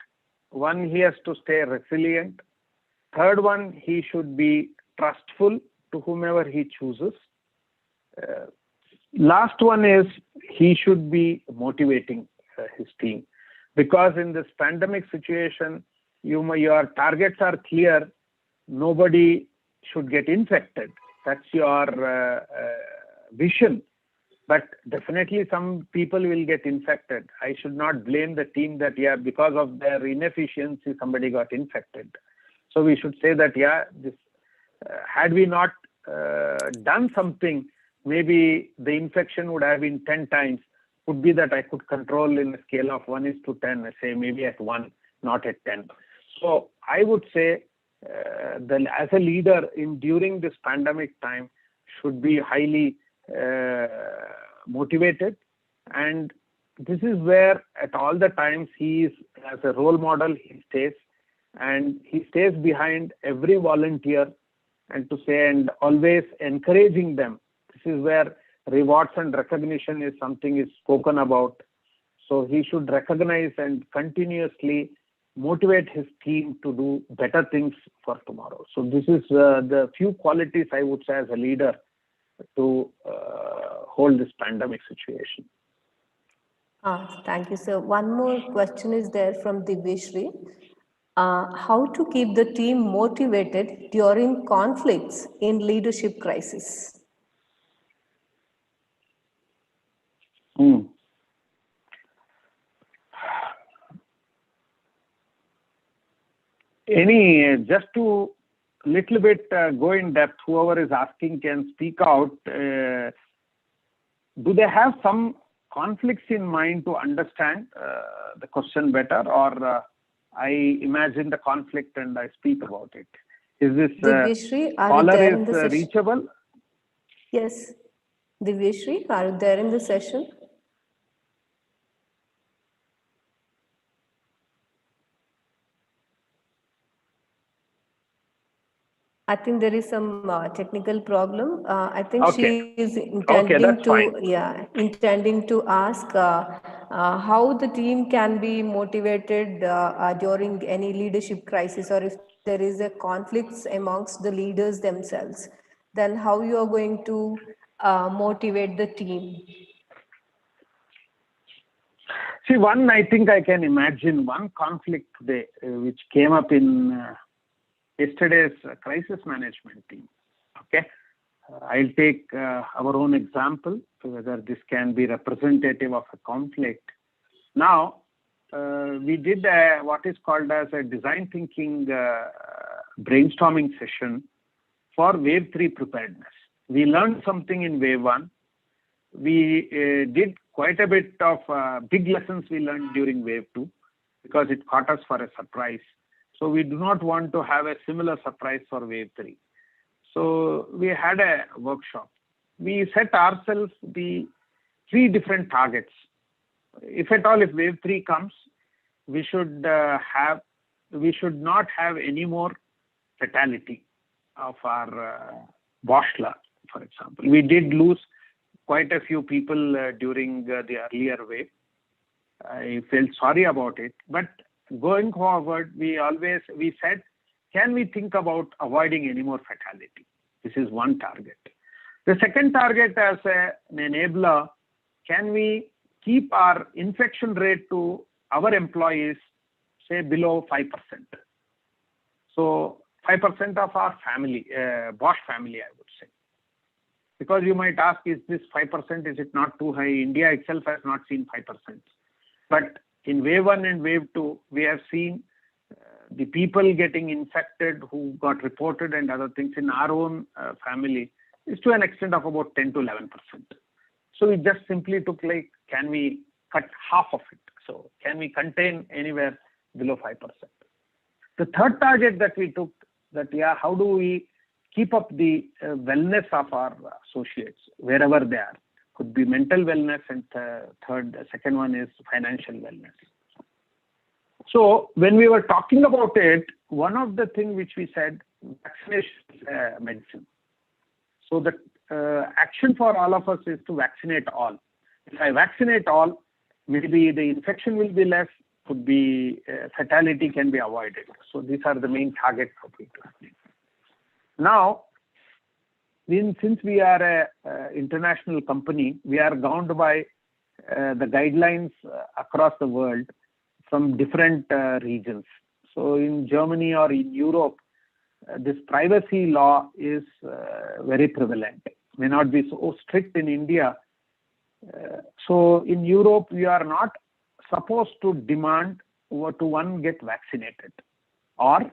One, he has to stay resilient. Third one, he should be trustful to whomever he chooses. Last one is he should be motivating his team, because in this pandemic situation, your targets are clear. Nobody should get infected. That's your vision. But definitely some people will get infected. I should not blame the team that, yeah, because of their inefficiency, somebody got infected. So we should say that, yeah, this, had we not done something, maybe the infection would have been 10 times. Could be that I could control in a scale of 1:10, say maybe at 1, not at 10. So I would say as a leader during this pandemic time should be highly motivated, and this is where at all the times he is as a role model. He stays, and he stays behind every volunteer, and to say, and always encouraging them. This is where rewards and recognition is something is spoken about. So he should recognize and continuously motivate his team to do better things for tomorrow. So this is the few qualities I would say as a leader to hold this pandemic situation. Thank you, sir. One more question is there from Divyashri. How to keep the team motivated during conflicts in leadership crisis? Just to little bit go in depth, whoever is asking can speak out. Do they have some conflicts in mind to understand the question better, or I imagine the conflict and I speak about it? Is this Divyashri, caller is reachable? Yes. Divyashri, are you there in the session? I think there is some technical problem. I think she is intending to ask how the team can be motivated during any leadership crisis, or if there is a conflicts amongst the leaders themselves, then how you are going to motivate the team. See, one, I think I can imagine one conflict today which came up in yesterday's crisis management team. Okay, I'll take our own example, whether this can be representative of a conflict. Now, we did what is called as a design thinking brainstorming session for wave 3 preparedness. We learned something in wave 1. We did quite a bit of big lessons we learned during wave 2, because it caught us for a surprise. So we do not want to have a similar surprise for wave 3. So we had a workshop. We set ourselves the 3 different targets. If at all, if wave 3 comes, we should not have any more fatality of our Boschler, for example. We did lose quite a few people during the earlier wave. I felt sorry about it, but going forward, we said, can we think about avoiding any more fatality? This is one target. The second target as an enabler, can we keep our infection rate to our employees, say, below 5%? So 5% of our family, Bosch family, I would say. Because you might ask, is this 5%, is it not too high? India itself has not seen 5%. But in wave 1 and wave 2, we have seen the people getting infected who got reported and other things in our own family is to an extent of about 10 to 11%. So we just simply took like, can we cut half of it? So can we contain anywhere below 5%? The third target that we took, that how do we keep up the wellness of our associates wherever they are? Could be mental wellness, and second one is financial wellness. So when we were talking about it, one of the things which we said, vaccination is medicine. So the action for all of us is to vaccinate all. If I vaccinate all, maybe the infection will be less, could be fatality can be avoided. So these are the main targets for people. Now, since we are an international company, we are bound by the guidelines across the world from different regions. So in Germany or in Europe, this privacy law is very prevalent. May not be so strict in India. So in Europe, we are not supposed to demand to one get vaccinated, or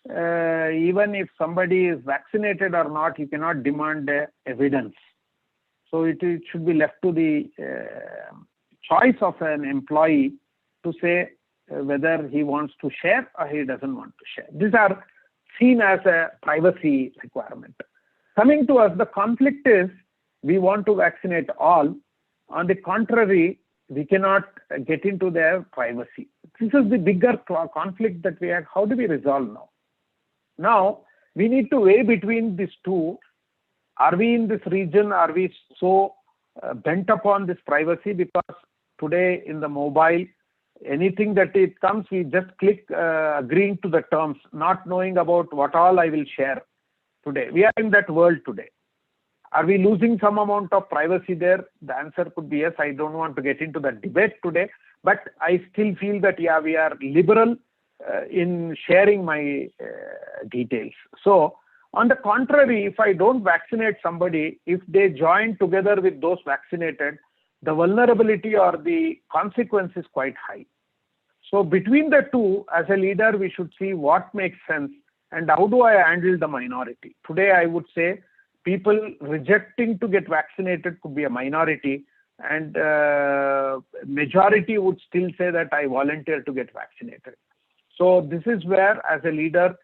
even if somebody is vaccinated or not, you cannot demand evidence. So it should be left to the choice of an employee to say whether he wants to share or he doesn't want to share. These are seen as a privacy requirement. Coming to us, the conflict is we want to vaccinate all. On the contrary, we cannot get into their privacy. This is the bigger conflict that we have. How do we resolve now? Now, we need to weigh between these two. Are we in this region? Are we so bent upon this privacy? Because today in the mobile, anything that it comes, we just click agreeing to the terms, not knowing about what all I will share today. We are in that world today. Are we losing some amount of privacy there? The answer could be yes. I don't want to get into that debate today, but I still feel that, yeah, we are liberal in sharing my details. So on the contrary, if I don't vaccinate somebody, if they join together with those vaccinated, the vulnerability or the consequence is quite high. So between the two, as a leader, we should see what makes sense and how do I handle the minority. Today, I would say people rejecting to get vaccinated could be a minority, and majority would still say that I volunteer to get vaccinated. So this is where, as a leader,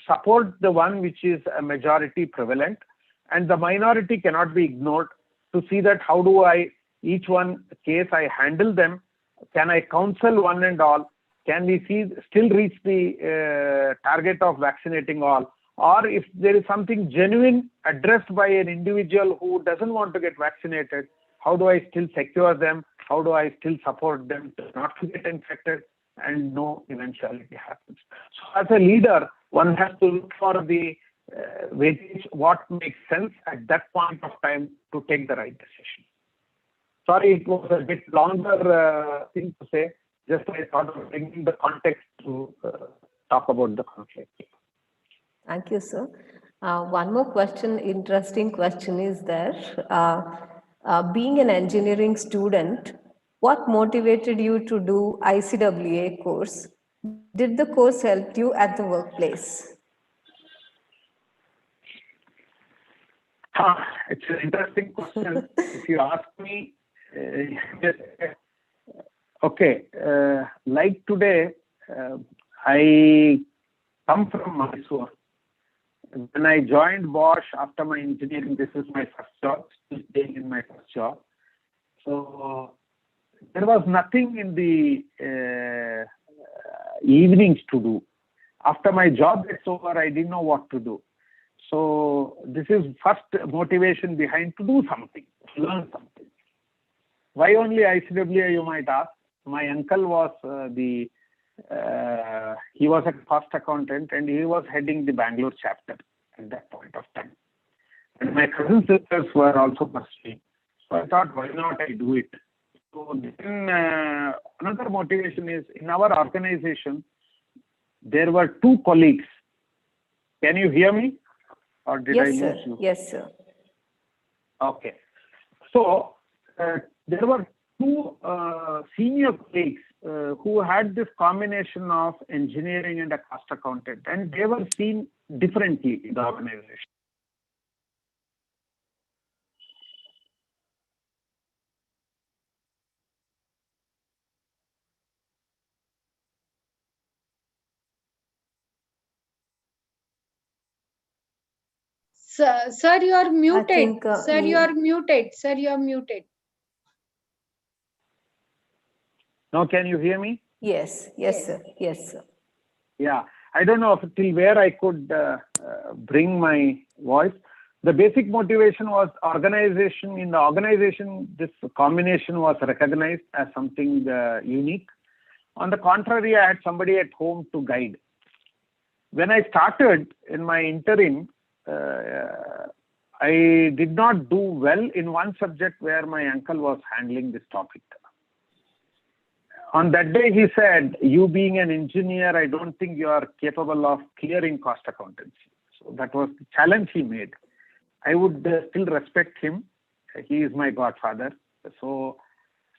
support the one which is a majority prevalent, and the minority cannot be ignored, to see that how do I, each one case I handle them, can I counsel one and all, can we still reach the target of vaccinating all, or if there is something genuine addressed by an individual who doesn't want to get vaccinated, how do I still secure them, how do I still support them to not to get infected and no eventuality happens. So as a leader, one has to look for the weightage, what makes sense at that point of time to take the right decision. Sorry, it was a bit longer thing to say. Just I thought of bringing the context to talk about the conflict. Thank you, sir. One more question, interesting question is there. Being an engineering student, what motivated you to do ICWA course? Did the course help you at the workplace? It's an interesting question. If you ask me, okay, like today, I come from Mysore. When I joined Bosch after my engineering, this is my first job, still staying in my first job. So there was nothing in the evenings to do. After my job gets over, I didn't know what to do. So this is first motivation behind to do something, to learn something. Why only ICWA, you might ask? My uncle was the He was a cost accountant and he was heading the Bangalore chapter at that point of time. And my cousin sisters were also pursuing. So I thought, why not I do it? So then another motivation is in our organization, there were two colleagues. Can you hear me? Or did I lose you? Yes, sir. Okay. So there were two senior colleagues who had this combination of engineering and a cost accountant, and they were seen differently in the organization. Sir, you are muted. think, Sir, you are muted. Sir, you are muted. Now, can you hear me? Yes, sir. Yes, sir. Yeah, I don't know till where I could bring my voice. The basic motivation was organization. In the organization, this combination was recognized as something unique. On the contrary, I had somebody at home to guide. When I started in my interim, I did not do well in one subject where my uncle was handling this topic. On that day, he said, you being an engineer, I don't think you are capable of clearing cost accountancy. So that was the challenge he made. I would still respect him. He is my godfather. So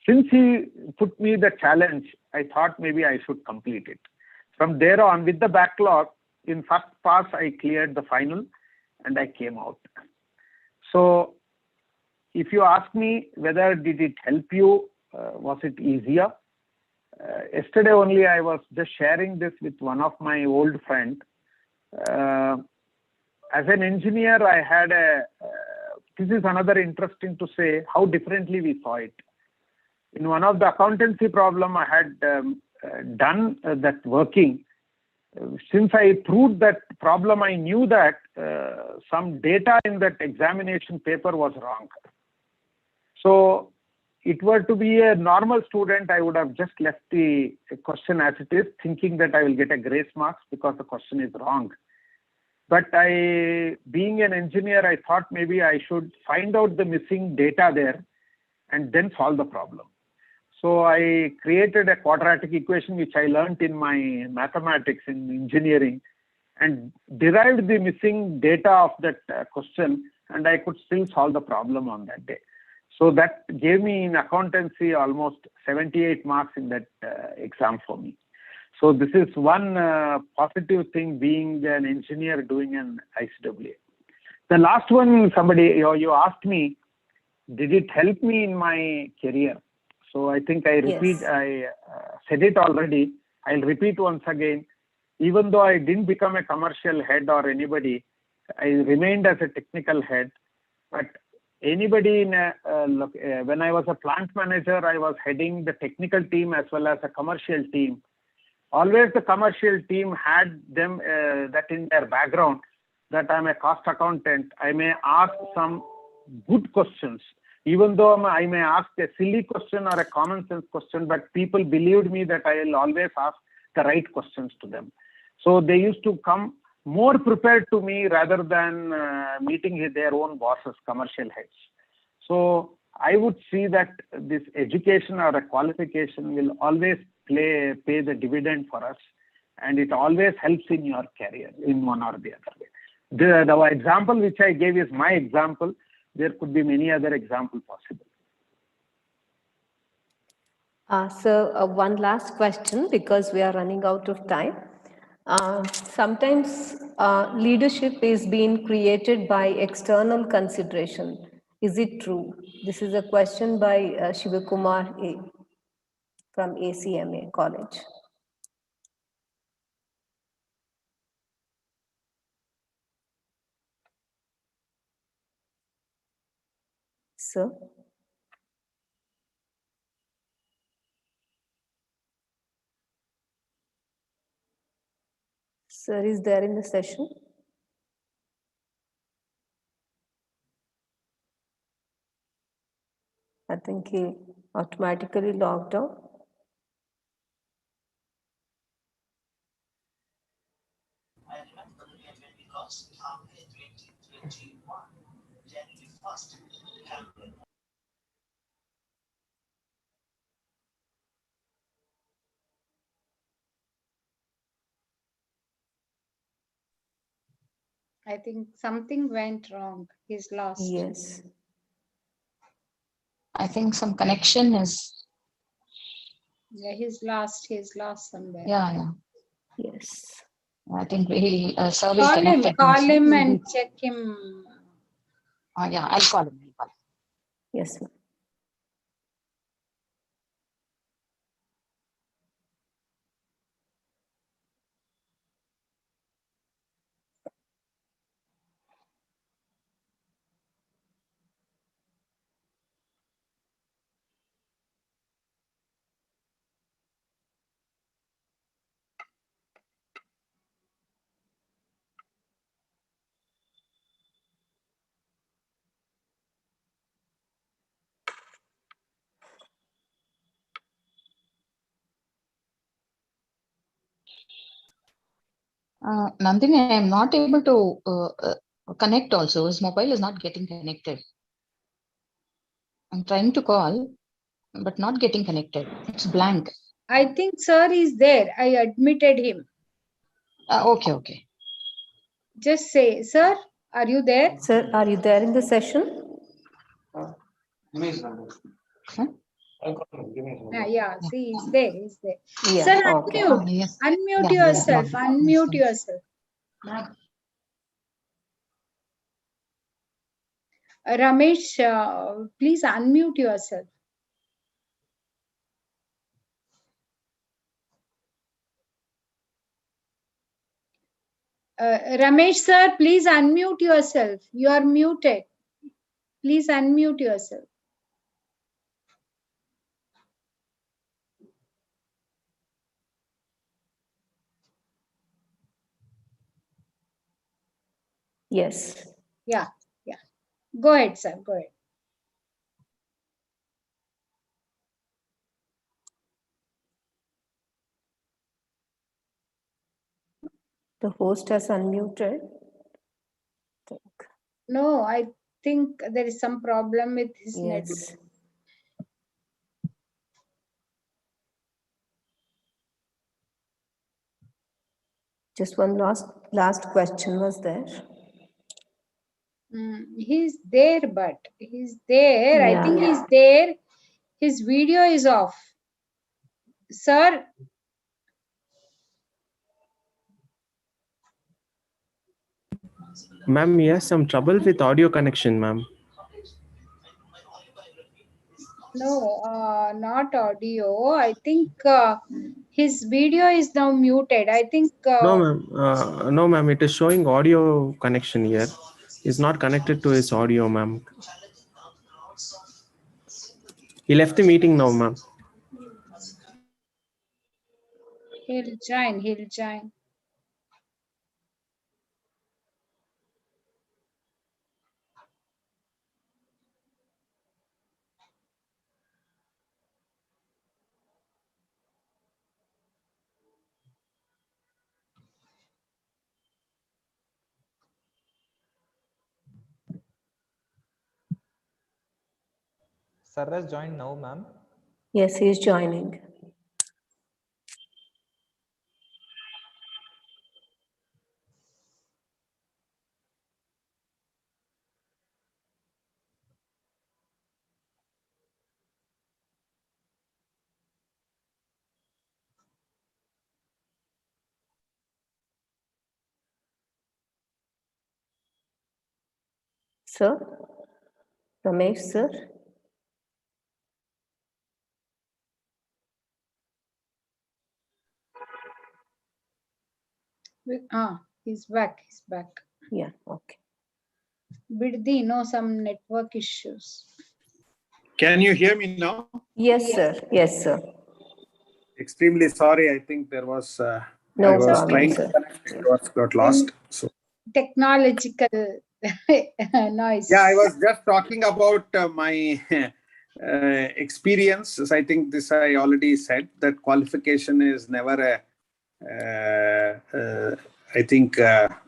since he put me the challenge, I thought maybe I should complete it. From there on, with the backlog, in first pass, I cleared the final and I came out. So if you ask me whether did it help you, was it easier? Yesterday only I was just sharing this with one of my old friends. As an engineer, I had this is another interesting to say how differently we saw it. In one of the accountancy problem I had done that working. Since I proved that problem, I knew that some data in that examination paper was wrong. So it were to be a normal student, I would have just left the question as it is, thinking that I will get a grace marks because the question is wrong. But being an engineer, I thought maybe I should find out the missing data there and then solve the problem. So I created a quadratic equation which I learned in my mathematics in engineering and derived the missing data of that question, and I could still solve the problem on that day. So that gave me in accountancy almost 78 marks in that exam for me. So this is one positive thing being an engineer doing an ICWA. The last one, somebody, you asked me, did it help me in my career? So I think I repeat, Yes. I said it already. I'll repeat once again. Even though I didn't become a commercial head or anybody, I remained as a technical head. But anybody when I was a plant manager, I was heading the technical team as well as a commercial team. Always the commercial team had them that in their background that I'm a cost accountant. I may ask some good questions, even though I may ask a silly question or a common sense question, but people believed me that I will always ask the right questions to them. So they used to come more prepared to me rather than meeting their own bosses, commercial heads. So I would see that this education or a qualification will always pay the dividend for us, and it always helps in your career in one or the other way. The example which I gave is my example. There could be many other examples possible. So one last question, because we are running out of time. Sometimes leadership is being created by external consideration. Is it true? This is a question by Shivakumar A. from ACMA College. Sir? Sir is there in the session? I think he automatically logged out. I think something went wrong. He's lost. Yes. I think some connection is. Yeah, he's lost. He's lost somewhere. Yeah. Yes. I think we sir will Call him. connect. Call him and check him. Yeah, I'll call him. Yes, ma'am. Nandini, I am not able to connect also. His mobile is not getting connected. I'm trying to call, but not getting connected. It's blank. I think sir is there. I admitted him. Okay. Just say, sir, are you there? Sir, are you there in the session? Huh? Yeah, see, he's there. He's there. Yeah, Sir, okay. unmute. Yes. Unmute Yeah, yourself. yeah. Unmute yourself. Ramesh, please unmute yourself. Ramesh sir, please unmute yourself. You are muted. Please unmute yourself. Yes. Yeah. Go ahead, sir. Go ahead. The host has unmuted. No, I think there is some problem with his network. Yes. Just one last question was there. He's there, but he's there. Yeah. I think he's there. His video is off. Sir, Ma'am, yes, some trouble with audio connection, ma'am. no, not audio. I think his video is now muted. I think. No, ma'am. It is showing audio connection here. It's not connected to his audio, ma'am. He left the meeting now, ma'am. He'll join. Sir has joined now, ma'am. Yes, he is joining. Sir? Ramesh, sir? He's back. Yeah, okay. Biddi, some network issues. Can you hear me now? Yes, sir. Yes, sir. Extremely sorry. I think there was. No I was problem, trying sir. to connect. It got lost. So. Technological noise. Yeah, I was just talking about my experience. I think this I already said that qualification is never a. I think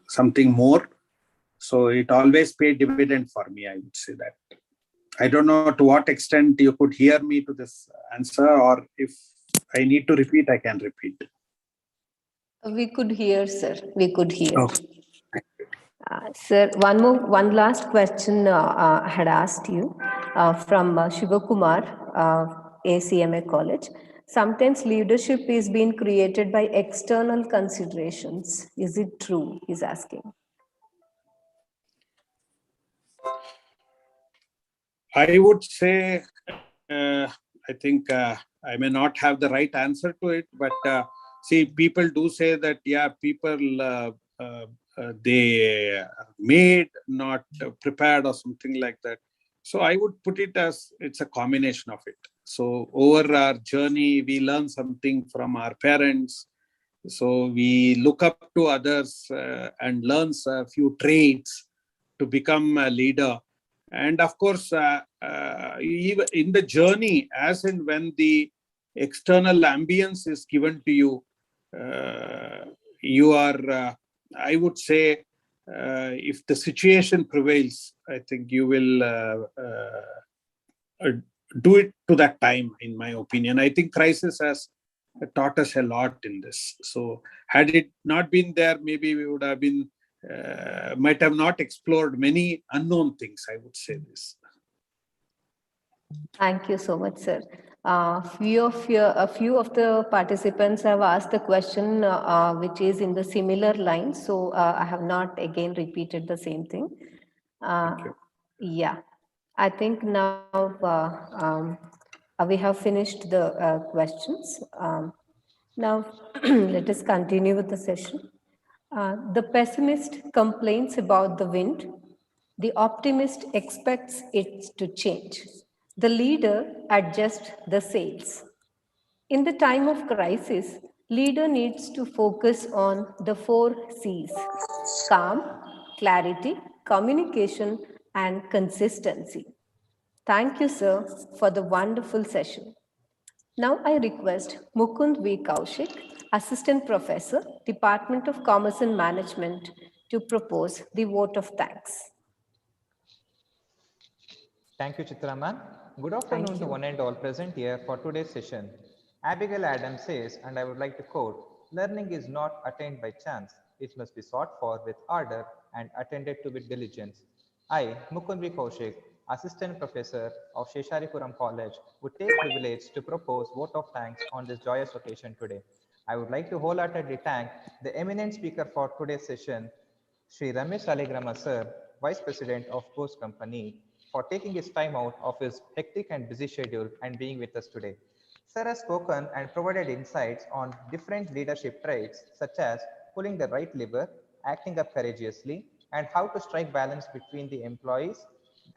something more. So it always paid dividend for me, I would say that. I don't know to what extent you could hear me to this answer, or if I need to repeat, I can repeat. We could hear, sir. We could hear. Okay. Sir, one last question I had asked you from Shivakumar, ACMA College. Sometimes leadership is being created by external considerations. Is it true? He's asking. I would say, I think I may not have the right answer to it, but see, people do say that, yeah, people they made, not prepared, or something like that. So I would put it as it's a combination of it. So over our journey, we learn something from our parents. So we look up to others and learn a few traits to become a leader. And of course, even in the journey, as and when the external ambience is given to you, you are, I would say, if the situation prevails, I think you will do it to that time, in my opinion. I think crisis has taught us a lot in this. So had it not been there, maybe we would have been, might have not explored many unknown things, I would say this. Thank you so much, sir. A few of the participants have asked the question which is in the similar line. So I have not again repeated the same thing. Thank you. Yeah, I think now we have finished the questions. Now let us continue with the session. The pessimist complains about the wind. The optimist expects it to change. The leader adjusts the sails. In the time of crisis, leader needs to focus on the 4 C's: calm, clarity, communication, and consistency. Thank you, sir, for the wonderful session. Now I request Mukund V. Kaushik, Assistant Professor, Department of Commerce and Management, to propose the vote of thanks. Thank you, Chitraman. Good afternoon to one and all present here for today's session. Abigail Adams says, and I would like to quote, "Learning is not attained by chance. It must be sought for with ardor and attended to with diligence." I, Mukund V. Kaushik, Assistant Professor of Shesharipuram College, would take privilege to propose vote of thanks on this joyous occasion today. I would like to wholeheartedly thank the eminent speaker for today's session, Sri Ramesh Aligrama sir, Vice President of Post Company, for taking his time out of his hectic and busy schedule and being with us today. Sir has spoken and provided insights on different leadership traits such as pulling the right lever, acting up courageously, and how to strike balance between the employees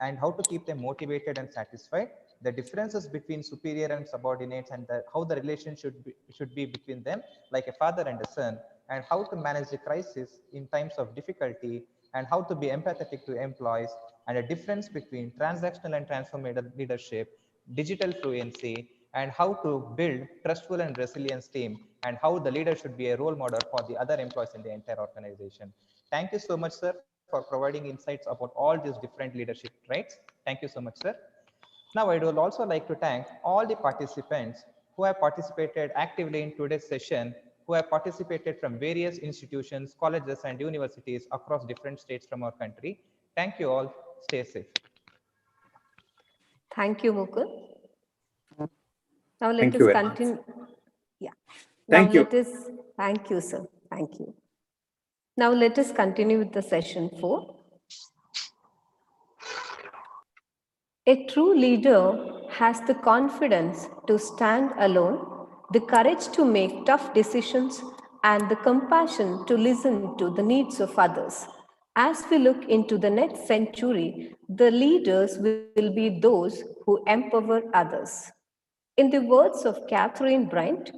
and how to keep them motivated and satisfied, the differences between superior and subordinates, and how the relation should be between them, like a father and a son, and how to manage the crisis in times of difficulty, and how to be empathetic to employees, and a difference between transactional and transformational leadership, digital fluency, and how to build trustful and resilient team, and how the leader should be a role model for the other employees in the entire organization. Thank you so much, sir, for providing insights about all these different leadership traits. Thank you so much, sir. Now, I would also like to thank all the participants who have participated actively in today's session, who have participated from various institutions, colleges, and universities across different states from our country. Thank you all. Stay safe. Thank you, Mukul. Now let Thank us you very much. continue. Yeah. Thank you. Thank you, sir. Thank you. Now let us continue with the session 4. A true leader has the confidence to stand alone, the courage to make tough decisions, and the compassion to listen to the needs of others. As we look into the next century, the leaders will be those who empower others. In the words of Catherine Bryant,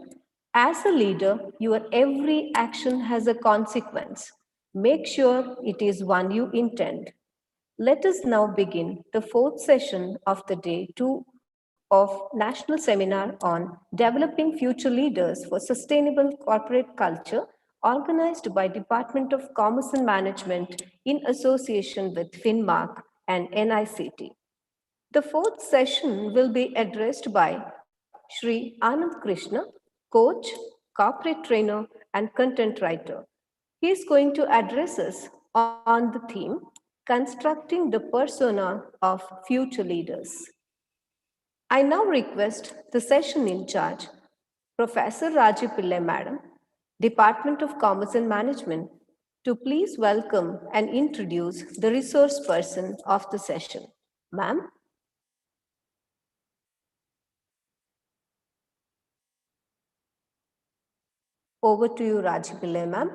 as a leader, your every action has a consequence. Make sure it is one you intend. Let us now begin the 4th session of the day 2 of National Seminar on Developing Future Leaders for Sustainable Corporate Culture organized by Department of Commerce and Management in association with FinMark and NICT. The fourth session will be addressed by Shri Anand Krishna, coach, corporate trainer, and content writer. He is going to address us on the theme, Constructing the Persona of Future Leaders. I now request the session in charge, Professor Raji Pillai Madam, Department of Commerce and Management, to please welcome and introduce the resource person of the session. Ma'am. Over to you, Raji Pillai, ma'am.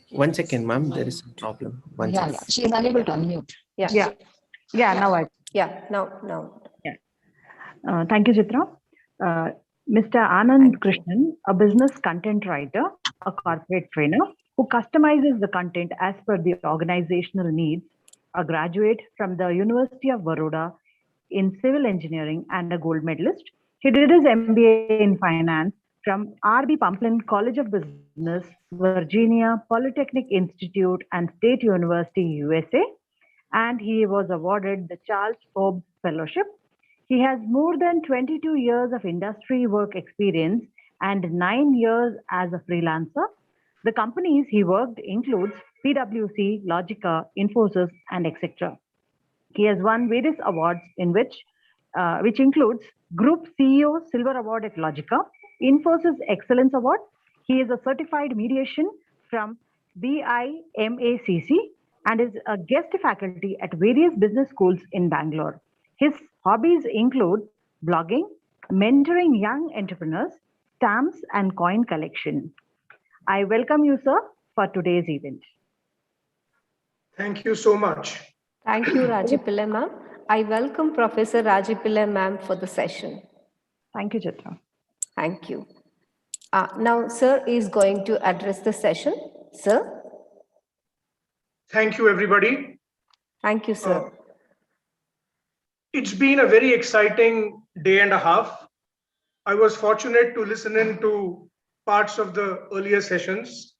One second, ma'am. There is a problem. One Yeah, second. yeah. She is unable to unmute. Yeah. Now I. Yeah, now. Thank you, Chitra. Mr. Anand Krishnan, a business content writer, a corporate trainer who customizes the content as per the organizational needs, a graduate from the University of Baroda in civil engineering and a gold medalist. He did his MBA in finance from R.B. Pamplin College of Business, Virginia Polytechnic Institute and State University, USA, and he was awarded the Charles Forbes Fellowship. He has more than 22 years of industry work experience and 9 years as a freelancer. The companies he worked includes PwC, Logica, Infosys, and etc. He has won various awards in which includes Group CEO Silver Award at Logica, Infosys Excellence Award. He is a certified mediation from BIMACC and is a guest faculty at various business schools in Bangalore. His hobbies include blogging, mentoring young entrepreneurs, stamps, and coin collection. I welcome you, sir, for today's event. Thank you so much. Thank you, Raji Pillai, ma'am. I welcome Professor Raji Pillai, ma'am, for the session. Thank you, Chitra. Thank you. Now, sir is going to address the session. Sir? Thank you, everybody. Thank you, sir. It's been a very exciting day and a half. I was fortunate to listen in to parts of the earlier sessions,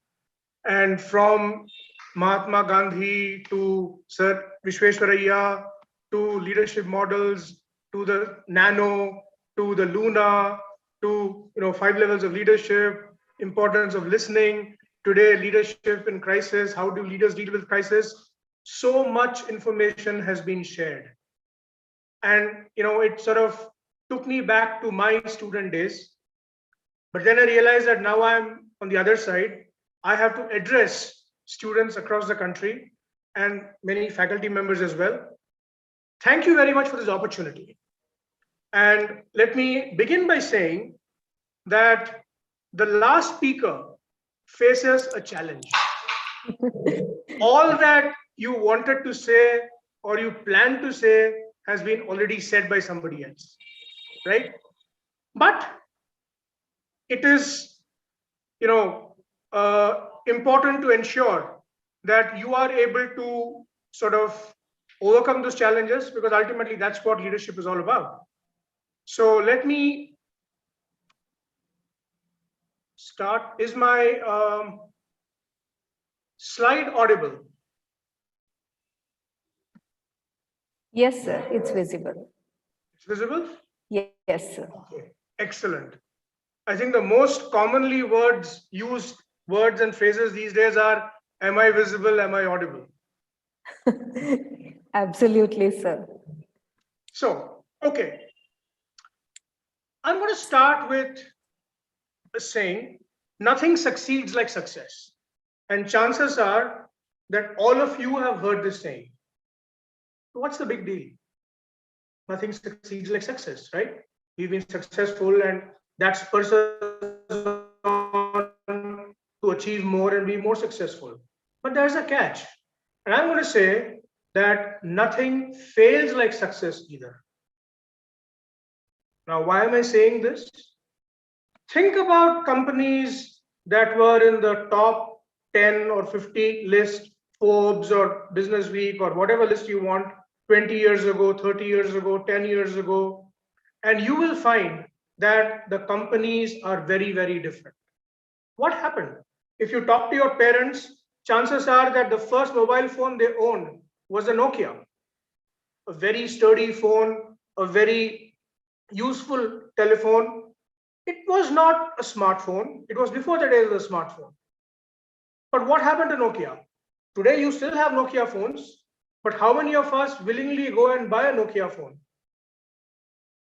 and from Mahatma Gandhi to Sir Vishweswaraya to leadership models to the Nano to the Luna to 5 levels of leadership, importance of listening. Today, leadership in crisis. How do leaders deal with crisis? So much information has been shared. And it sort of took me back to my student days. But then I realized that now I'm on the other side. I have to address students across the country and many faculty members as well. Thank you very much for this opportunity. And let me begin by saying that the last speaker faces a challenge. All that you wanted to say or you planned to say has been already said by somebody else, right? But it is, important to ensure that you are able to sort of overcome those challenges, because ultimately that's what leadership is all about. So let me start. Is my slide audible? Yes, sir. It's visible. It's visible? Yes, sir. Okay, excellent. I think the most commonly used words and phrases these days are, am I visible, am I audible? Absolutely, sir. So, okay. I'm going to start with saying, nothing succeeds like success. And chances are that all of you have heard this saying. So what's the big deal? Nothing succeeds like success, right? We've been successful, and that's person to achieve more and be more successful. But there's a catch. And I'm going to say that nothing fails like success either. Now, why am I saying this? Think about companies that were in the top 10 or 50 list, Forbes or Business Week or whatever list you want, 20 years ago, 30 years ago, 10 years ago, and you will find that the companies are very, very different. What happened? If you talk to your parents, chances are that the first mobile phone they owned was a Nokia, a very sturdy phone, a very useful telephone. It was not a smartphone. It was before the days of the smartphone. But what happened to Nokia? Today, you still have Nokia phones, but how many of us willingly go and buy a Nokia phone?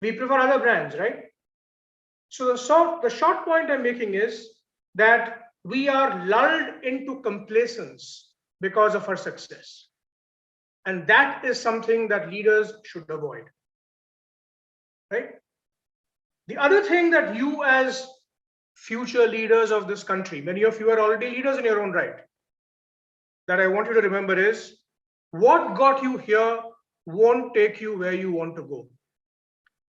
We prefer other brands, right? So the short point I'm making is that we are lulled into complacence because of our success. And that is something that leaders should avoid, right? The other thing that you as future leaders of this country, many of you are already leaders in your own right, that I want you to remember is what got you here won't take you where you want to go.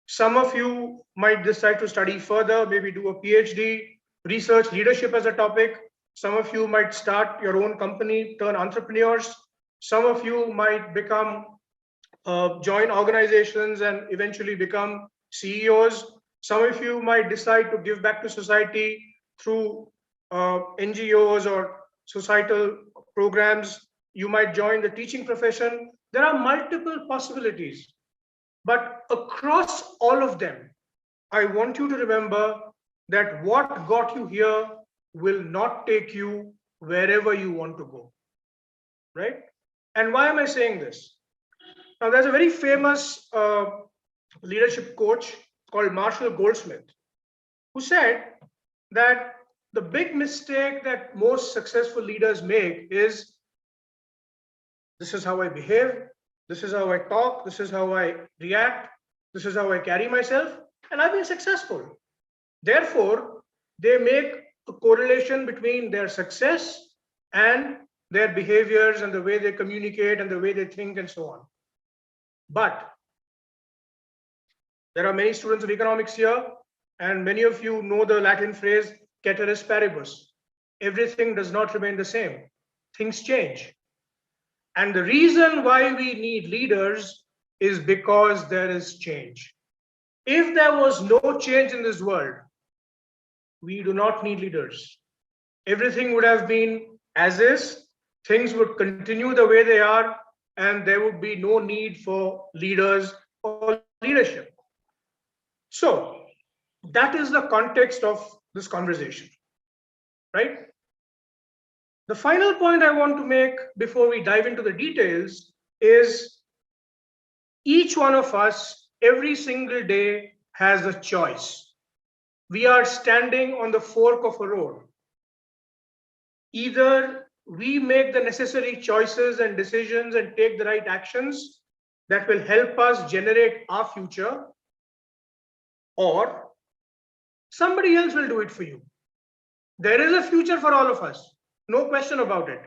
Some of you might decide to study further, maybe do a PhD, research leadership as a topic. Some of you might start your own company, turn entrepreneurs. Some of you might become, join organizations and eventually become CEOs. Some of you might decide to give back to society through NGOs or societal programs. You might join the teaching profession. There are multiple possibilities. But across all of them, I want you to remember that what got you here will not take you wherever you want to go, right? And why am I saying this? Now, there's a very famous leadership coach called Marshall Goldsmith, who said that the big mistake that most successful leaders make is, this is how I behave, this is how I talk, this is how I react, this is how I carry myself, and I've been successful. Therefore, they make a correlation between their success and their behaviors and the way they communicate and the way they think and so on. But there are many students of economics here, and many of you know the Latin phrase, ceteris paribus. Everything does not remain the same. Things change. And the reason why we need leaders is because there is change. If there was no change in this world, we do not need leaders. Everything would have been as is, things would continue the way they are, and there would be no need for leaders or leadership. So that is the context of this conversation, right? The final point I want to make before we dive into the details is each one of us, every single day, has a choice. We are standing on the fork of a road. Either we make the necessary choices and decisions and take the right actions that will help us generate our future, or somebody else will do it for you. There is a future for all of us. No question about it.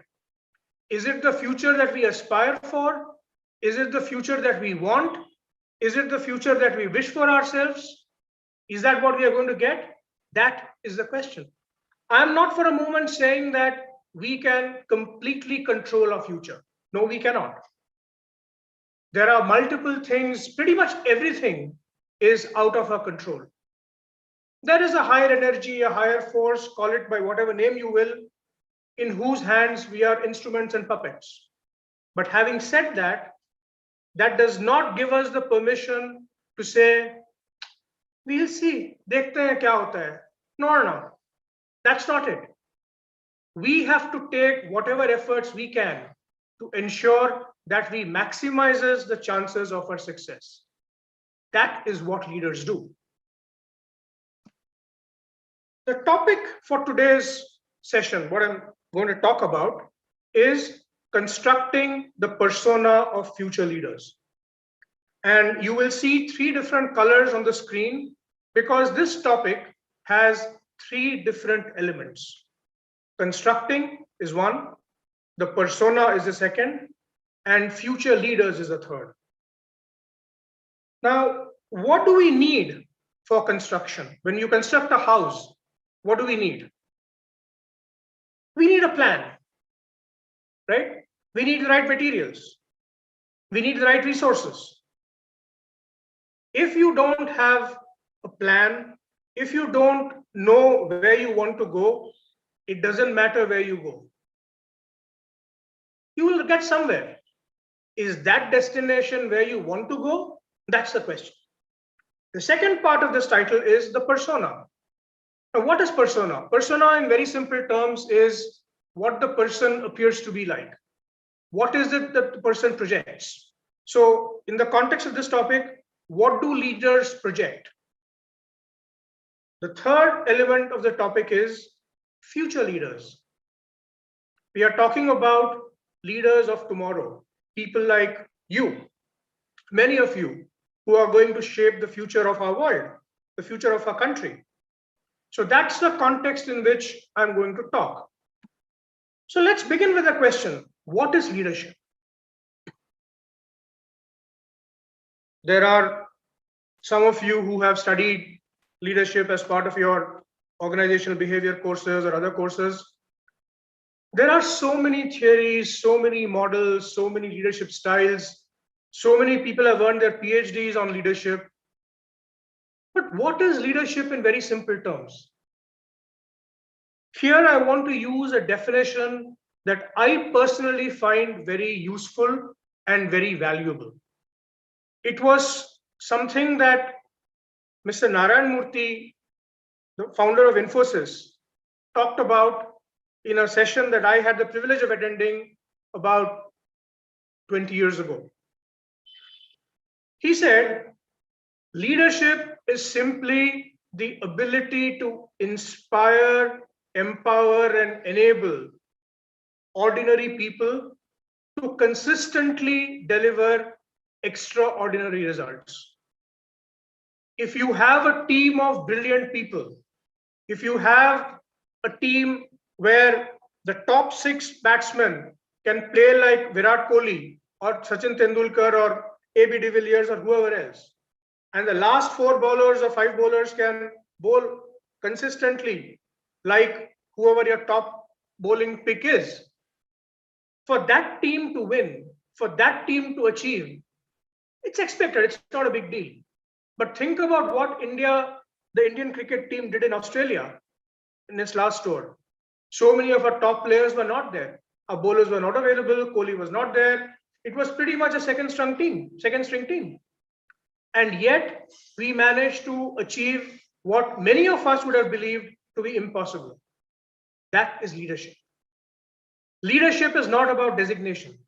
Is it the future that we aspire for? Is it the future that we want? Is it the future that we wish for ourselves? Is that what we are going to get? That is the question. I'm not for a moment saying that we can completely control our future. No, we cannot. There are multiple things, pretty much everything is out of our control. There is a higher energy, a higher force, call it by whatever name you will, in whose hands we are instruments and puppets. But having said that, that does not give us the permission to say, we'll see, dekhte hain kya hota hai. No. That's not it. We have to take whatever efforts we can to ensure that we maximizes the chances of our success. That is what leaders do. The topic for today's session, what I'm going to talk about, is constructing the persona of future leaders. And you will see 3 different colors on the screen because this topic has 3 different elements. Constructing is one, the persona is the second, and future leaders is the third. Now, what do we need for construction? When you construct a house, what do we need? We need a plan. right? We need the right materials. We need the right resources. If you don't have a plan, if you don't know where you want to go, it doesn't matter where you go. You will get somewhere. Is that destination where you want to go? That's the question. The second part of this title is the persona. Now, what is persona? Persona, in very simple terms, is what the person appears to be like. What is it that the person projects? So, in the context of this topic, what do leaders project? The third element of the topic is future leaders. We are talking about leaders of tomorrow, people like you, many of you, who are going to shape the future of our world, the future of our country. So that's the context in which I'm going to talk. So let's begin with a question. What is leadership? There are some of you who have studied leadership as part of your organizational behavior courses or other courses. There are so many theories, so many models, so many leadership styles. So many people have earned their PhDs on leadership. But what is leadership in very simple terms? Here I want to use a definition that I personally find very useful and very valuable. It was something that Mr. Narayan Murthy, the founder of Infosys, talked about in a session that I had the privilege of attending about 20 years ago. He said, leadership is simply the ability to inspire, empower, and enable ordinary people to consistently deliver extraordinary results. If you have a team of brilliant people, if you have a team where the top 6 batsmen can play like Virat Kohli or Sachin Tendulkar or AB de Villiers or whoever else, and the last 4 bowlers or 5 bowlers can bowl consistently like whoever your top bowling pick is, for that team to win, for that team to achieve, it's expected, it's not a big deal. But think about what the Indian cricket team did in Australia in its last tour. So many of our top players were not there. Our bowlers were not available. Kohli was not there. It was pretty much a second string team. And yet we managed to achieve what many of us would have believed to be impossible. That is leadership. Leadership is not about designation.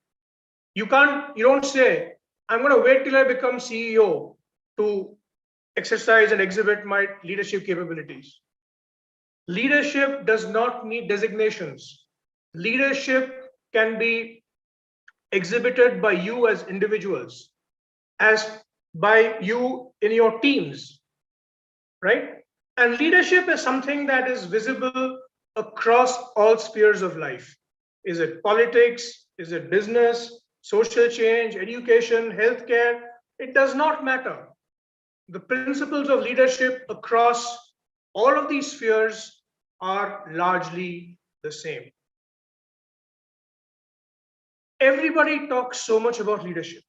You don't say, I'm going to wait till I become CEO to exercise and exhibit my leadership capabilities. Leadership does not need designations. Leadership can be exhibited by you as individuals, as by you in your teams, right? And leadership is something that is visible across all spheres of life. Is it politics? Is it business, social change, education, healthcare? It does not matter. The principles of leadership across all of these spheres are largely the same. Everybody talks so much about leadership.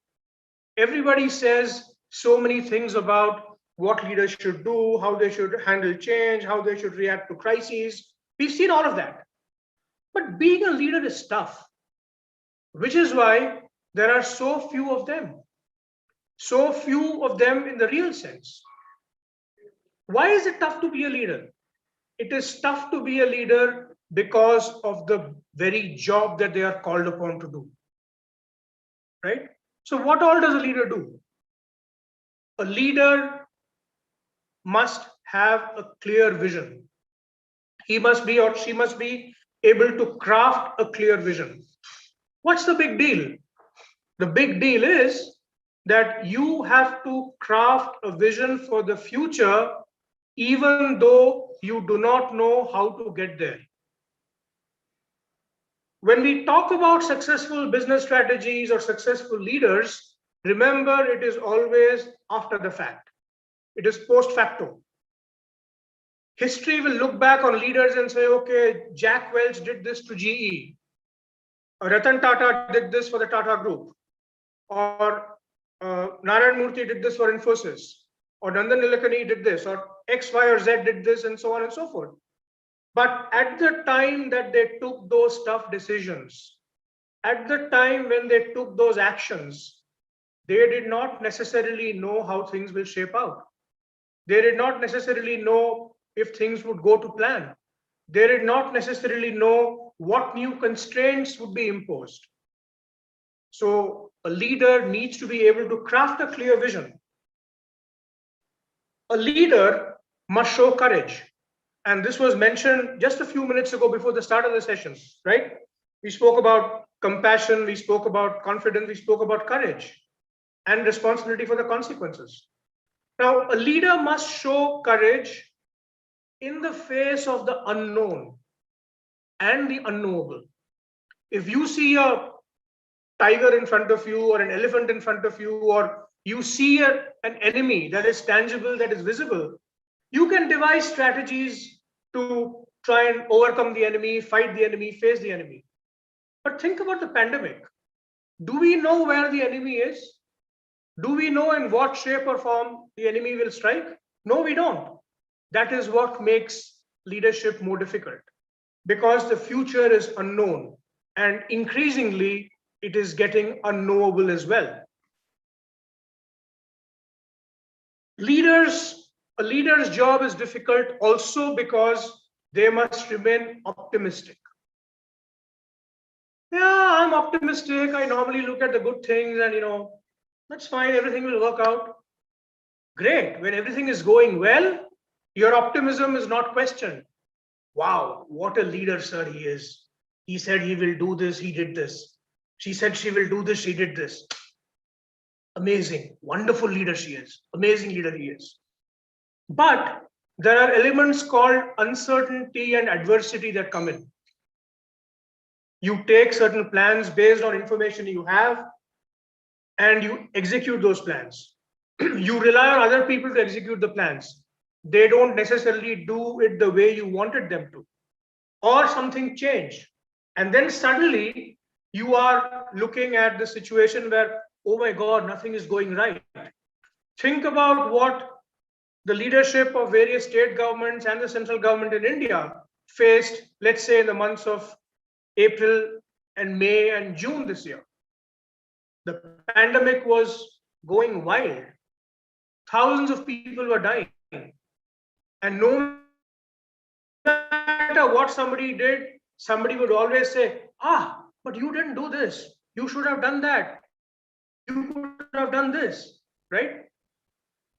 Everybody says so many things about what leaders should do, how they should handle change, how they should react to crises. We've seen all of that. But being a leader is tough, which is why there are so few of them. So few of them in the real sense. Why is it tough to be a leader? It is tough to be a leader because of the very job that they are called upon to do. Right? So what all does a leader do? A leader must have a clear vision. He must be or she must be able to craft a clear vision. What's the big deal? The big deal is that you have to craft a vision for the future, even though you do not know how to get there. When we talk about successful business strategies or successful leaders, remember it is always after the fact. It is post facto. History will look back on leaders and say, okay, Jack Welch did this to GE. Ratan Tata did this for the Tata Group, or Narayan Murthy did this for Infosys, or Nandan Nilekani did this, or X, Y, or Z did this, and so on and so forth. But at the time that they took those tough decisions, at the time when they took those actions, they did not necessarily know how things will shape out. They did not necessarily know if things would go to plan. They did not necessarily know what new constraints would be imposed. So a leader needs to be able to craft a clear vision. A leader must show courage. And this was mentioned just a few minutes ago before the start of the session, right? We spoke about compassion, we spoke about confidence, we spoke about courage and responsibility for the consequences. Now, a leader must show courage in the face of the unknown and the unknowable. If you see a tiger in front of you or an elephant in front of you, or you see an enemy that is tangible, that is visible, you can devise strategies to try and overcome the enemy, fight the enemy, face the enemy. But think about the pandemic. Do we know where the enemy is? Do we know in what shape or form the enemy will strike? No, we don't. That is what makes leadership more difficult, because the future is unknown, and increasingly it is getting unknowable as well. A leader's job is difficult also because they must remain optimistic. Yeah, I'm optimistic. I normally look at the good things and, that's fine. Everything will work out. Great. When everything is going well, your optimism is not questioned. Wow, what a leader, sir, he is. He said he will do this, he did this. She said she will do this, she did this. Amazing, wonderful leader she is. Amazing leader he is. But there are elements called uncertainty and adversity that come in. You take certain plans based on information you have, and you execute those plans. You rely on other people to execute the plans. They don't necessarily do it the way you wanted them to, or something changed. And then suddenly you are looking at the situation where, oh my God, nothing is going right. Think about what the leadership of various state governments and the central government in India faced, let's say, in the months of April and May and June this year. The pandemic was going wild. Thousands of people were dying. And no matter what somebody did, somebody would always say, but you didn't do this. You should have done that. You could have done this, right?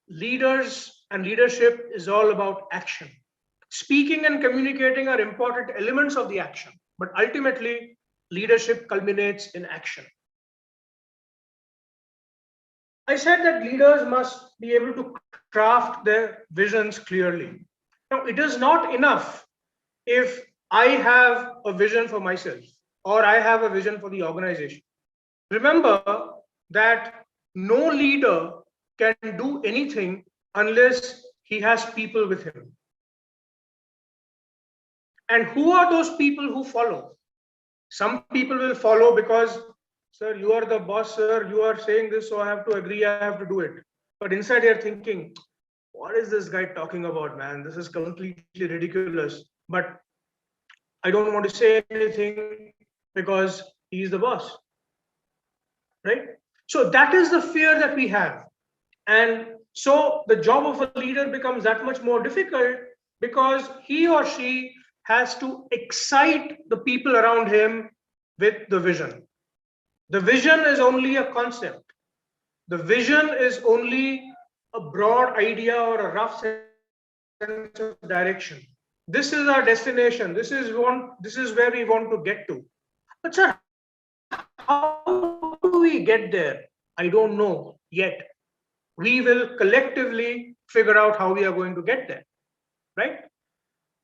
Leaders and leadership is all about action. Speaking and communicating are important elements of the action, but ultimately, leadership culminates in action. I said that leaders must be able to craft their visions clearly. Now, it is not enough if I have a vision for myself or I have a vision for the organization. Remember that no leader can do anything unless he has people with him. And who are those people who follow? Some people will follow because, sir, you are the boss, sir, you are saying this, so I have to agree, I have to do it. But inside you're thinking, what is this guy talking about, man? This is completely ridiculous. But I don't want to say anything because he's the boss, right? So that is the fear that we have. And so the job of a leader becomes that much more difficult because he or she has to excite the people around him with the vision. The vision is only a concept. The vision is only a broad idea or a rough sense of direction. This is our destination. This is where we want to get to. But sir, how do we get there? I don't know yet. We will collectively figure out how we are going to get there, right?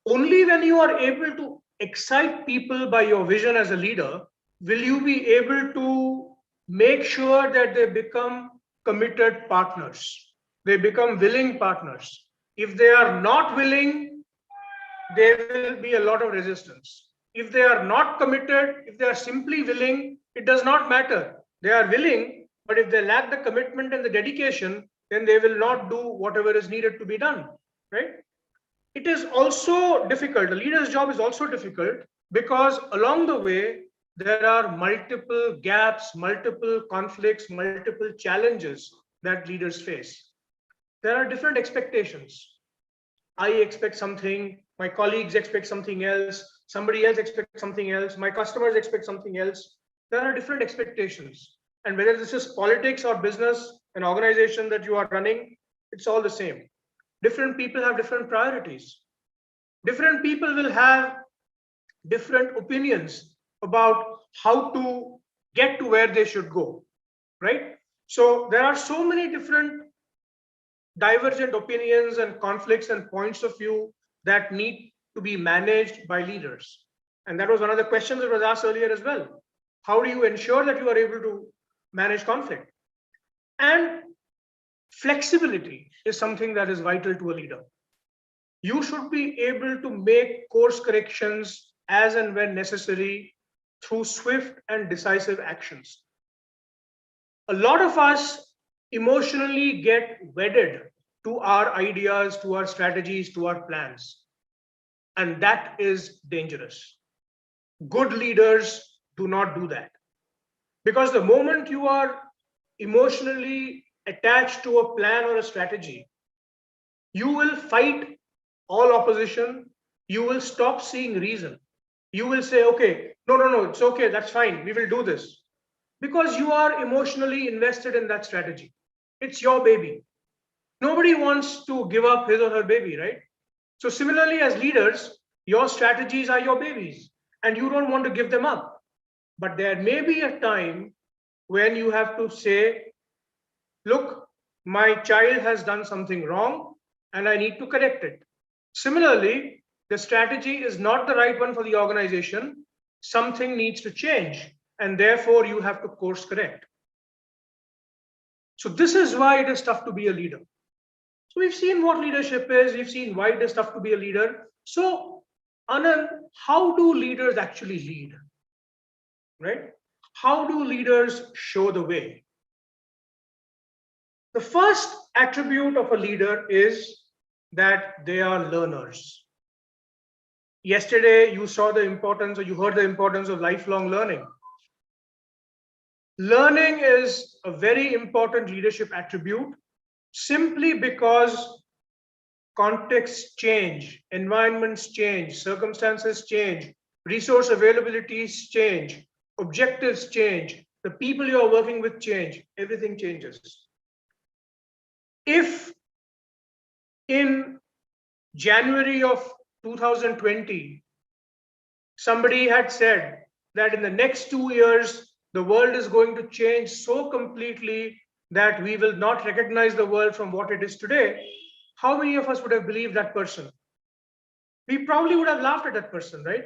Only when you are able to excite people by your vision as a leader, will you be able to make sure that they become committed partners. They become willing partners. If they are not willing, there will be a lot of resistance. If they are not committed, if they are simply willing, it does not matter. They are willing, but if they lack the commitment and the dedication, then they will not do whatever is needed to be done, right? It is also difficult. The leader's job is also difficult because along the way, there are multiple gaps, multiple conflicts, multiple challenges that leaders face. There are different expectations. I expect something, my colleagues expect something else, somebody else expects something else, my customers expect something else. There are different expectations. And whether this is politics or business, an organization that you are running, it's all the same. Different people have different priorities. Different people will have different opinions about how to get to where they should go, right? So there are so many different divergent opinions and conflicts and points of view that need to be managed by leaders. And that was one of the questions that was asked earlier as well. How do you ensure that you are able to manage conflict? And flexibility is something that is vital to a leader. You should be able to make course corrections as and when necessary through swift and decisive actions. A lot of us emotionally get wedded to our ideas, to our strategies, to our plans. And that is dangerous. Good leaders do not do that. Because the moment you are emotionally attached to a plan or a strategy, you will fight all opposition. You will stop seeing reason. You will say, okay, no, it's okay, that's fine, we will do this. Because you are emotionally invested in that strategy. It's your baby. Nobody wants to give up his or her baby, right? So similarly, as leaders, your strategies are your babies and you don't want to give them up. But there may be a time when you have to say, look, my child has done something wrong and I need to correct it. Similarly, the strategy is not the right one for the organization. Something needs to change and therefore you have to course correct. So this is why it is tough to be a leader. So we've seen what leadership is, we've seen why it is tough to be a leader. So Anand, how do leaders actually lead? Right? How do leaders show the way? The first attribute of a leader is that they are learners. Yesterday, you saw the importance, or you heard the importance of lifelong learning. Learning is a very important leadership attribute simply because contexts change, environments change, circumstances change, resource availabilities change, objectives change, the people you are working with change, everything changes. If in January of 2020, somebody had said that in the next 2 years, the world is going to change so completely that we will not recognize the world from what it is today, how many of us would have believed that person? We probably would have laughed at that person, right?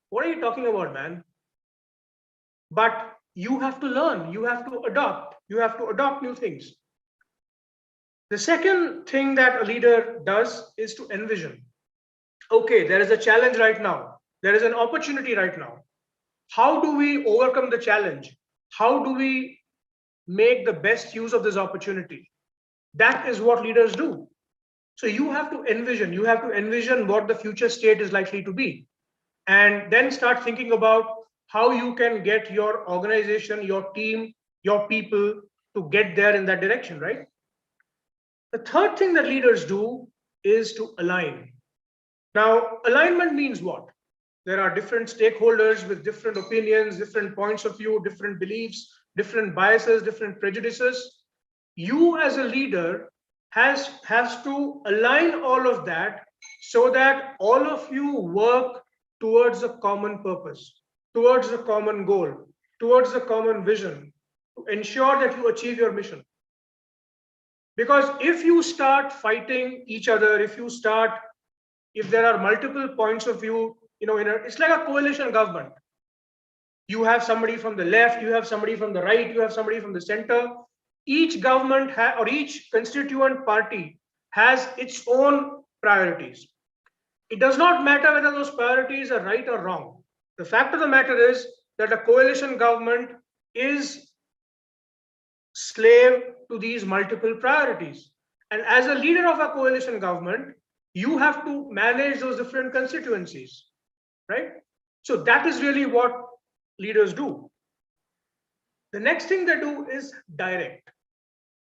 What are you talking about, man? But you have to learn, you have to adopt new things. The second thing that a leader does is to envision. Okay, there is a challenge right now. There is an opportunity right now. How do we overcome the challenge? How do we make the best use of this opportunity? That is what leaders do. So you have to envision what the future state is likely to be, and then start thinking about how you can get your organization, your team, your people to get there in that direction, right? The third thing that leaders do is to align. Now, alignment means what? There are different stakeholders with different opinions, different points of view, different beliefs, different biases, different prejudices. You as a leader has to align all of that so that all of you work towards a common purpose, towards a common goal, towards a common vision, to ensure that you achieve your mission. Because if you start fighting each other, if there are multiple points of view, it's like a coalition government. You have somebody from the left, you have somebody from the right, you have somebody from the center. Each government or each constituent party has its own priorities. It does not matter whether those priorities are right or wrong. The fact of the matter is that a coalition government is slave to these multiple priorities. And as a leader of a coalition government, you have to manage those different constituencies, right? So that is really what leaders do. The next thing they do is direct.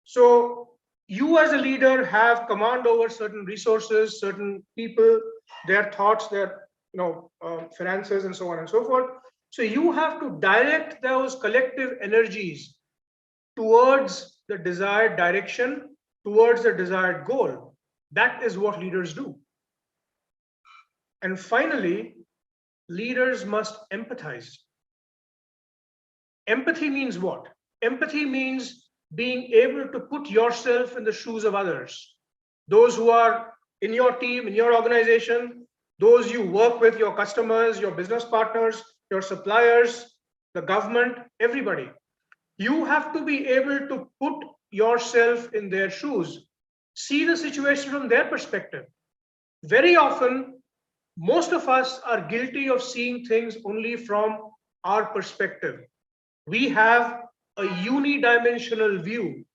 So you as a leader have command over certain resources, certain people, their thoughts, their finances, and so on and so forth. So you have to direct those collective energies towards the desired direction, towards the desired goal. That is what leaders do. And finally, leaders must empathize. Empathy means what? Empathy means being able to put yourself in the shoes of others. Those who are in your team, in your organization, those you work with, your customers, your business partners, your suppliers, the government, everybody. You have to be able to put yourself in their shoes, see the situation from their perspective. Very often, most of us are guilty of seeing things only from our perspective. We have a unidimensional view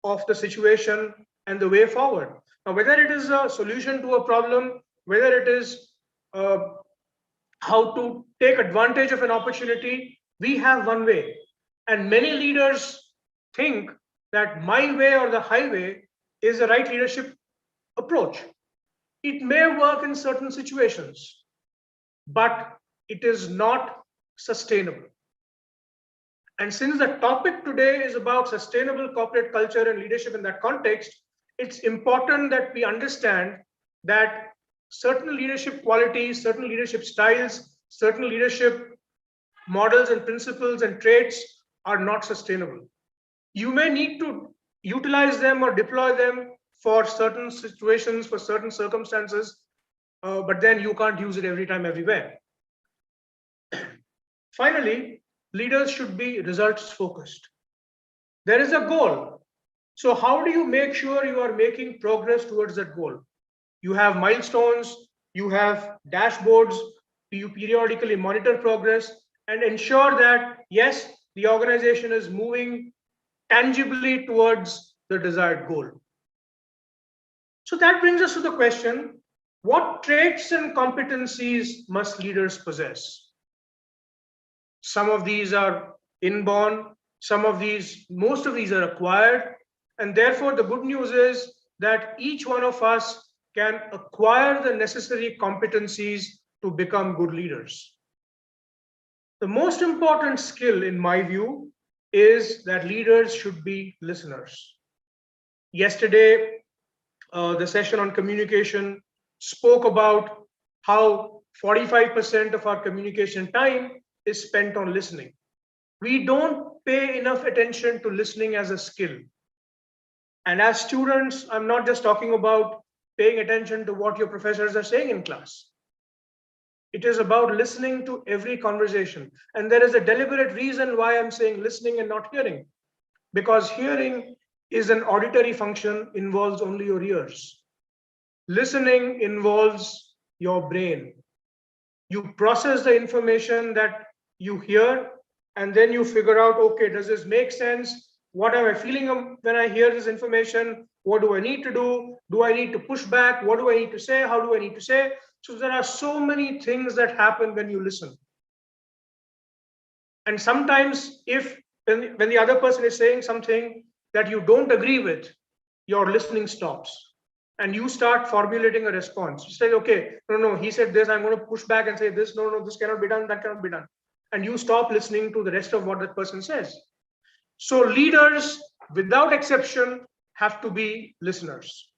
of the situation and the way forward. Now, whether it is a solution to a problem, whether it is how to take advantage of an opportunity, we have one way. And many leaders think that my way or the highway is the right leadership approach. It may work in certain situations, but it is not sustainable. And since the topic today is about sustainable corporate culture and leadership in that context, it's important that we understand that certain leadership qualities, certain leadership styles, certain leadership models and principles and traits are not sustainable. You may need to utilize them or deploy them for certain situations, for certain circumstances, but then you can't use it every time, everywhere. Finally, leaders should be results focused. There is a goal. So how do you make sure you are making progress towards that goal? You have milestones, you have dashboards, you periodically monitor progress and ensure that, yes, the organization is moving tangibly towards the desired goal. So that brings us to the question, what traits and competencies must leaders possess? Some of these are inborn, most of these are acquired. And therefore, the good news is that each one of us can acquire the necessary competencies to become good leaders. The most important skill, in my view, is that leaders should be listeners. Yesterday, the session on communication spoke about how 45% of our communication time is spent on listening. We don't pay enough attention to listening as a skill. And as students, I'm not just talking about paying attention to what your professors are saying in class. It is about listening to every conversation. And there is a deliberate reason why I'm saying listening and not hearing. Because hearing is an auditory function, involves only your ears. Listening involves your brain. You process the information that you hear, and then you figure out, okay, does this make sense? What am I feeling when I hear this information? What do I need to do? Do I need to push back? What do I need to say? How do I need to say? So there are so many things that happen when you listen. And sometimes when the other person is saying something that you don't agree with, your listening stops. And you start formulating a response. You say, okay, no, he said this, I'm going to push back and say this, no, this cannot be done, that cannot be done. And you stop listening to the rest of what that person says. So leaders, without exception, have to be listeners.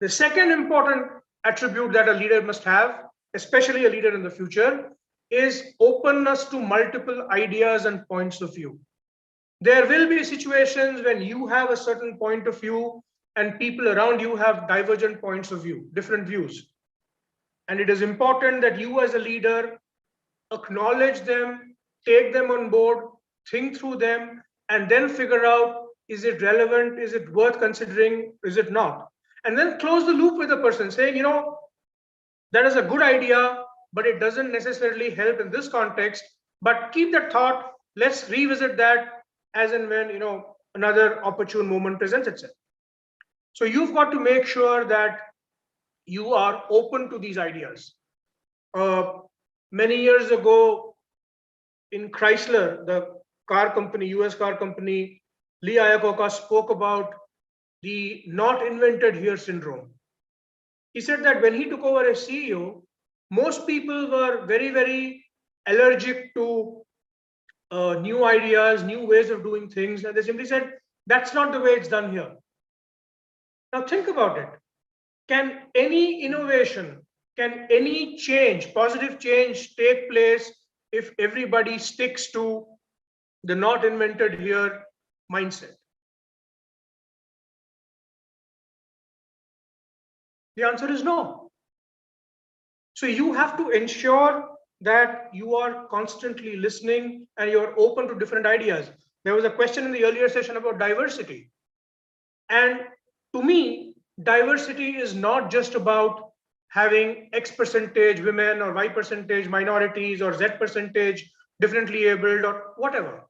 The second important attribute that a leader must have, especially a leader in the future, is openness to multiple ideas and points of view. There will be situations when you have a certain point of view and people around you have divergent points of view, different views. And it is important that you as a leader acknowledge them, take them on board, think through them, and then figure out, is it relevant? Is it worth considering? Is it not? And then close the loop with the person saying, That is a good idea, but it doesn't necessarily help in this context. But keep that thought. Let's revisit that as and when another opportune moment presents itself. So you've got to make sure that you are open to these ideas. Many years ago, in Chrysler, the car company, US car company, Lee Iacocca spoke about the not invented here syndrome. He said that when he took over as CEO, most people were very, very allergic to new ideas, new ways of doing things. And they simply said, that's not the way it's done here. Now think about it. Can any innovation, can any change, positive change take place if everybody sticks to the not invented here mindset? The answer is no. So you have to ensure that you are constantly listening and you're open to different ideas. There was a question in the earlier session about diversity. And to me, diversity is not just about having X percentage women or Y percentage minorities or Z percentage differently abled or whatever.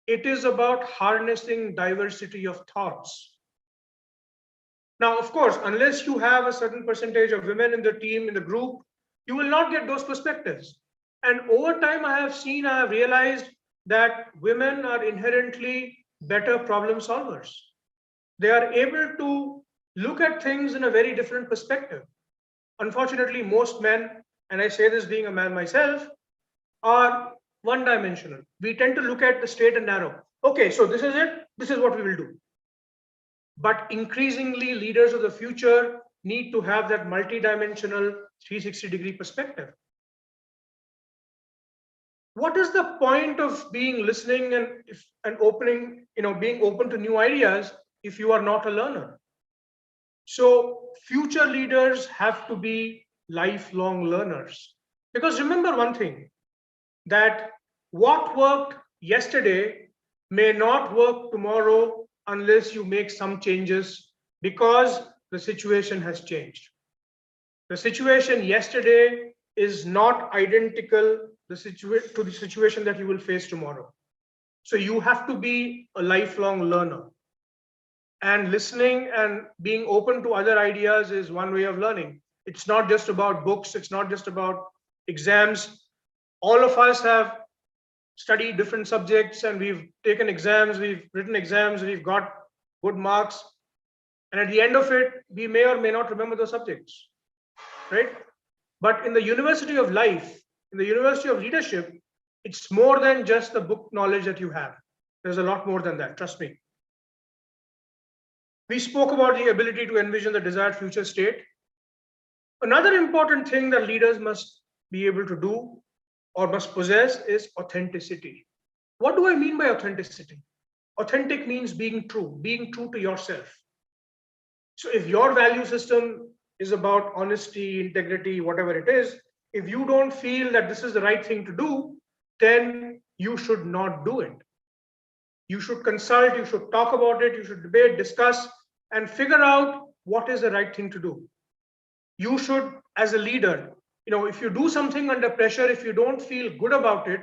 It is about harnessing diversity of thoughts. Now, of course, unless you have a certain percentage of women in the team, in the group, you will not get those perspectives. And over time, I have realized that women are inherently better problem solvers. They are able to look at things in a very different perspective. Unfortunately, most men, and I say this being a man myself, are one-dimensional. We tend to look at the straight and narrow. Okay, so this is it. This is what we will do. But increasingly, leaders of the future need to have that multi-dimensional 360-degree perspective. What is the point of being listening and opening, being open to new ideas if you are not a learner? So future leaders have to be lifelong learners. Because remember one thing, that what worked yesterday may not work tomorrow unless you make some changes because the situation has changed. The situation yesterday is not identical to the situation that you will face tomorrow. So you have to be a lifelong learner. And listening and being open to other ideas is one way of learning. It's not just about books. It's not just about exams. All of us have studied different subjects and we've taken exams, we've written exams, we've got good marks. And at the end of it, we may or may not remember those subjects, right? But in the University of Life, in the University of Leadership, it's more than just the book knowledge that you have. There's a lot more than that, trust me. We spoke about the ability to envision the desired future state. Another important thing that leaders must be able to do or must possess is authenticity. What do I mean by authenticity? Authentic means being true to yourself. So if your value system is about honesty, integrity, whatever it is, if you don't feel that this is the right thing to do, then you should not do it. You should consult, you should talk about it, you should debate, discuss, and figure out what is the right thing to do. You should, as a leader, if you do something under pressure, if you don't feel good about it,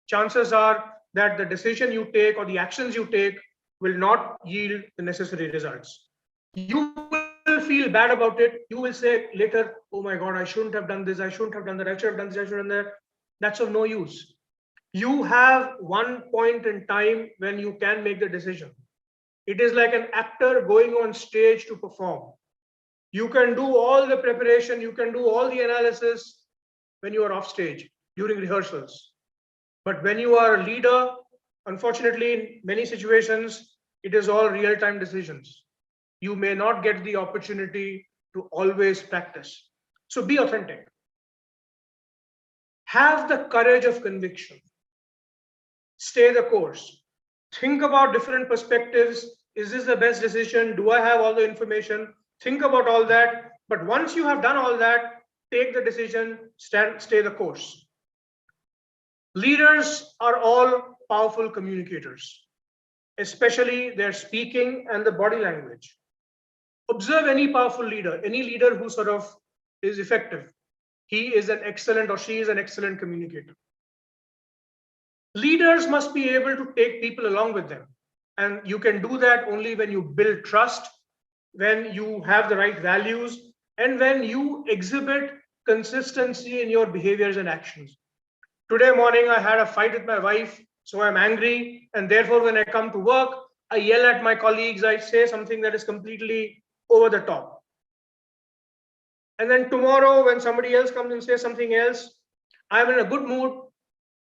chances are that the decision you take or the actions you take will not yield the necessary results. You will feel bad about it. You will say later, oh my God, I shouldn't have done this. I shouldn't have done that. I should have done this. I should have done that. That's of no use. You have one point in time when you can make the decision. It is like an actor going on stage to perform. You can do all the preparation, you can do all the analysis when you are off stage during rehearsals. But when you are a leader, unfortunately, in many situations, it is all real-time decisions. You may not get the opportunity to always practice. So be authentic. Have the courage of conviction. Stay the course. Think about different perspectives. Is this the best decision? Do I have all the information? Think about all that. But once you have done all that, take the decision, stay the course. Leaders are all powerful communicators, especially their speaking and the body language. Observe any powerful leader, any leader who sort of is effective. he is an excellent or she is an excellent communicator. Leaders must be able to take people along with them. And you can do that only when you build trust, when you have the right values, and when you exhibit consistency in your behaviors and actions. Today morning, I had a fight with my wife, so I'm angry. And therefore, when I come to work, I yell at my colleagues, I say something that is completely over the top. And then tomorrow, when somebody else comes and says something else, I'm in a good mood.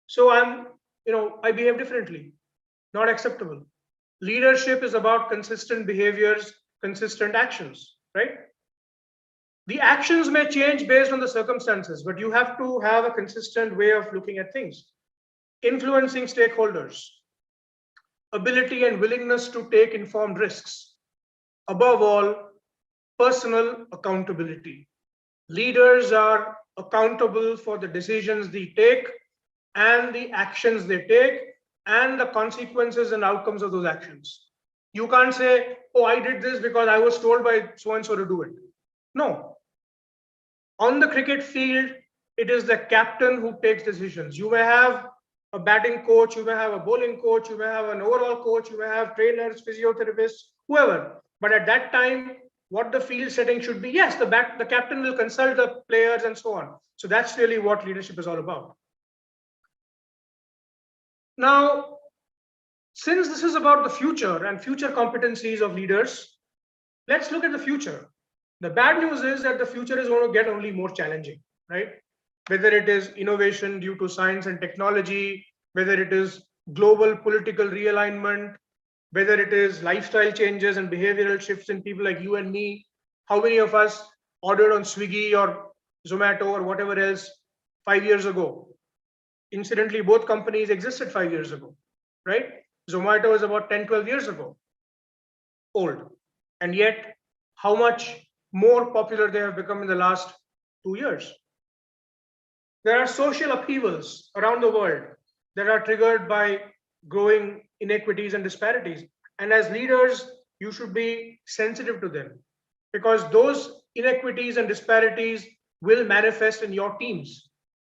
So I behave differently. Not acceptable. Leadership is about consistent behaviors, consistent actions, right? The actions may change based on the circumstances, but you have to have a consistent way of looking at things. Influencing stakeholders, ability and willingness to take informed risks. Above all, personal accountability. Leaders are accountable for the decisions they take and the actions they take and the consequences and outcomes of those actions. You can't say, oh, I did this because I was told by so-and-so to do it. No. On the cricket field, it is the captain who takes decisions. You may have a batting coach, you may have a bowling coach, you may have an overall coach, you may have trainers, physiotherapists, whoever. But at that time, what the field setting should be, yes, the captain will consult the players and so on. So that's really what leadership is all about. Now, since this is about the future and future competencies of leaders, let's look at the future. The bad news is that the future is going to get only more challenging, right? Whether it is innovation due to science and technology, whether it is global political realignment, whether it is lifestyle changes and behavioral shifts in people like you and me. How many of us ordered on Swiggy or Zomato or whatever else 5 years ago? Incidentally, both companies existed 5 years ago, right? Zomato is about 10, 12 years ago old. And yet, how much more popular they have become in the last 2 years. There are social upheavals around the world that are triggered by growing inequities and disparities. And as leaders, you should be sensitive to them because those inequities and disparities will manifest in your teams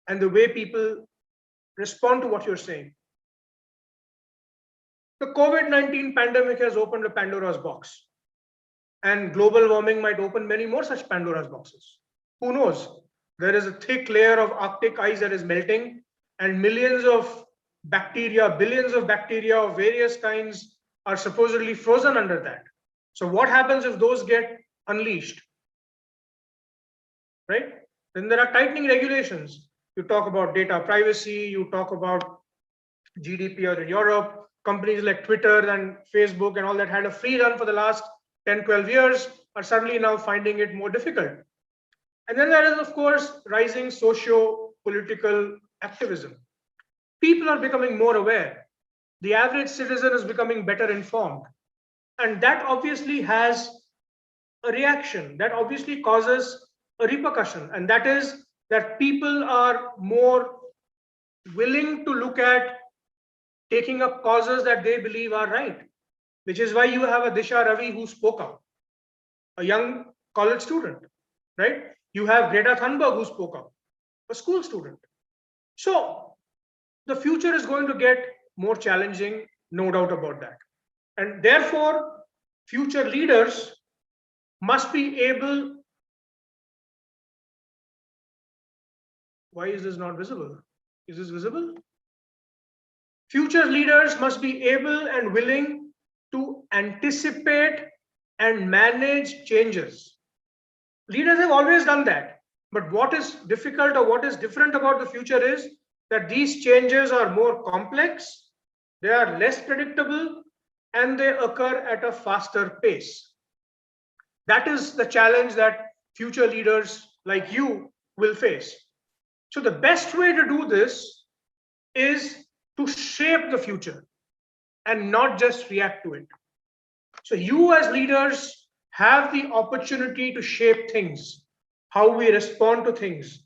and the way people respond to what you're saying. The COVID-19 pandemic has opened a Pandora's box, and global warming might open many more such Pandora's boxes. Who knows? There is a thick layer of Arctic ice that is melting, and millions of bacteria, billions of bacteria of various kinds are supposedly frozen under that. So what happens if those get unleashed? Right? Then there are tightening regulations. You talk about data privacy, you talk about GDPR in Europe, companies like Twitter and Facebook and all that had a free run for the last 10, 12 years are suddenly now finding it more difficult. And then there is, of course, rising socio-political activism. People are becoming more aware. The average citizen is becoming better informed. And that obviously has a reaction. That obviously causes a repercussion. And that is that people are more willing to look at taking up causes that they believe are right, which is why you have a Disha Ravi who spoke out, a young college student, right? You have Greta Thunberg who spoke out, a school student. So the future is going to get more challenging, no doubt about that. And therefore, future leaders must be able. Why is this not visible? Is this visible? Future leaders must be able and willing to anticipate and manage changes. Leaders have always done that. But what is difficult or what is different about the future is that these changes are more complex, they are less predictable, and they occur at a faster pace. That is the challenge that future leaders like you will face. So the best way to do this is to shape the future and not just react to it. So you as leaders have the opportunity to shape things, how we respond to things.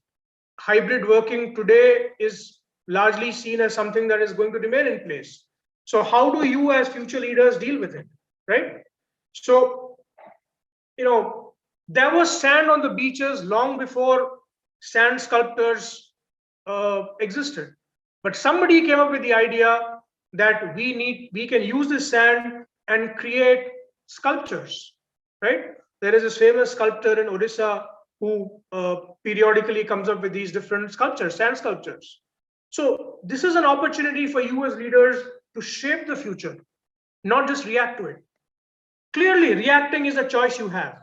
Hybrid working today is largely seen as something that is going to remain in place. So how do you as future leaders deal with it, right? So, there was sand on the beaches long before sand sculptors existed, but somebody came up with the idea that we can use this sand and create sculptures, right? There is this famous sculptor in Odisha who periodically comes up with these different sculptures, sand sculptures. So this is an opportunity for you as leaders to shape the future, not just react to it. Clearly, reacting is a choice you have,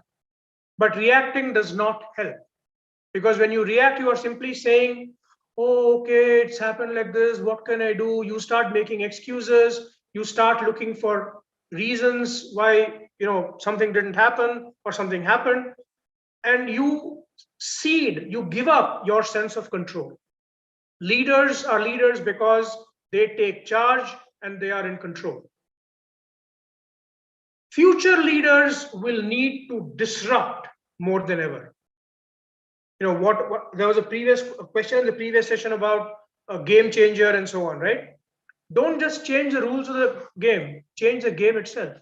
but reacting does not help. Because when you react, you are simply saying, oh, okay, it's happened like this. What can I do? You start making excuses. You start looking for reasons why something didn't happen or something happened. And you give up your sense of control. Leaders are leaders because they take charge and they are in control. Future leaders will need to disrupt more than ever. There was a previous question in the previous session about a game changer and so on, right? Don't just change the rules of the game, change the game itself.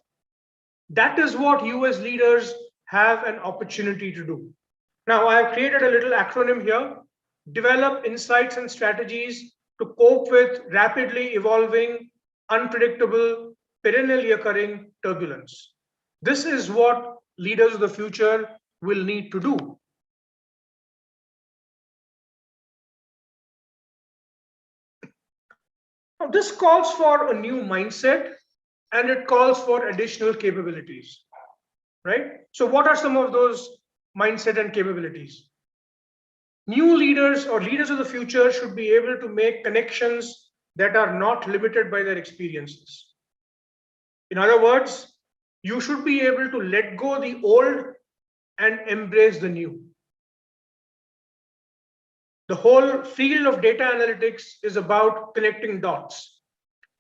That is what you as leaders have an opportunity to do. Now, I have created a little acronym here: develop insights and strategies to cope with rapidly evolving, unpredictable, perennially occurring turbulence. This is what leaders of the future will need to do. Now, this calls for a new mindset and it calls for additional capabilities, right? So what are some of those mindset and capabilities? New leaders or leaders of the future should be able to make connections that are not limited by their experiences. In other words, you should be able to let go the old and embrace the new. The whole field of data analytics is about connecting dots,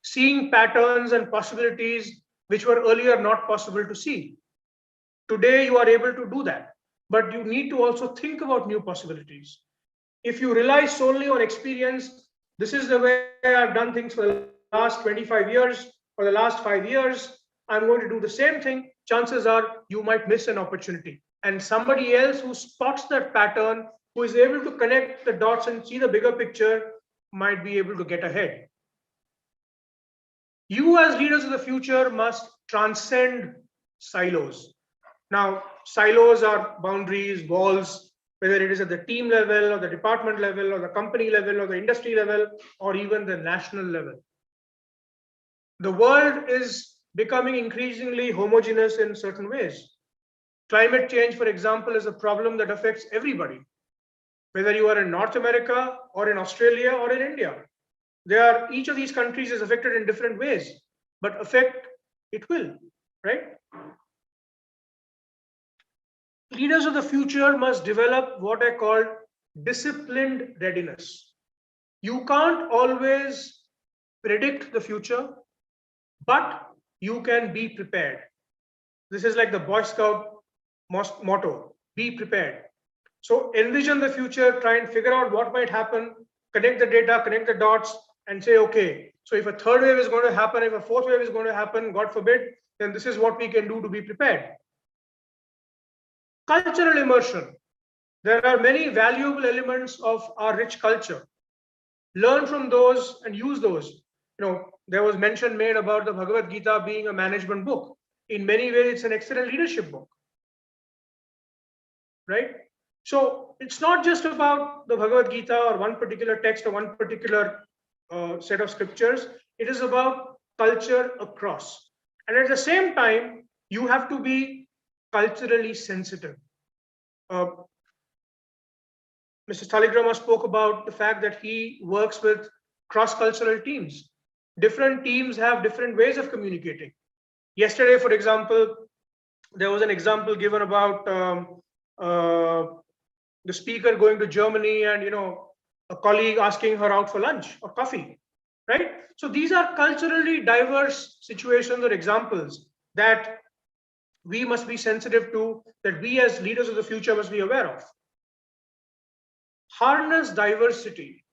seeing patterns and possibilities which were earlier not possible to see. Today, you are able to do that, but you need to also think about new possibilities. If you rely solely on experience, this is the way I've done things for the last 25 years or the last 5 years, I'm going to do the same thing, chances are you might miss an opportunity. And somebody else who spots that pattern, who is able to connect the dots and see the bigger picture, might be able to get ahead. You as leaders of the future must transcend silos. Now, silos are boundaries, walls, whether it is at the team level or the department level or the company level or the industry level or even the national level. The world is becoming increasingly homogeneous in certain ways. Climate change, for example, is a problem that affects everybody, whether you are in North America or in Australia or in India. Each of these countries is affected in different ways, but affect it will, right? Leaders of the future must develop what I call disciplined readiness. You can't always predict the future, but you can be prepared. This is like the Boy Scout motto, be prepared. So envision the future, try and figure out what might happen, connect the data, connect the dots, and say, okay, so if a third wave is going to happen, if a fourth wave is going to happen, God forbid, then this is what we can do to be prepared. Cultural immersion. There are many valuable elements of our rich culture. Learn from those and use those. There was mention made about the Bhagavad Gita being a management book. In many ways, it's an excellent leadership book, right? So it's not just about the Bhagavad Gita or one particular text or one particular set of scriptures. It is about culture across. And at the same time, you have to be culturally sensitive. Mr. Saligrama spoke about the fact that he works with cross-cultural teams. Different teams have different ways of communicating. Yesterday, for example, there was an example given about the speaker going to Germany and a colleague asking her out for lunch or coffee, right? So these are culturally diverse situations or examples that we must be sensitive to, that we as leaders of the future must be aware of. Harness diversity,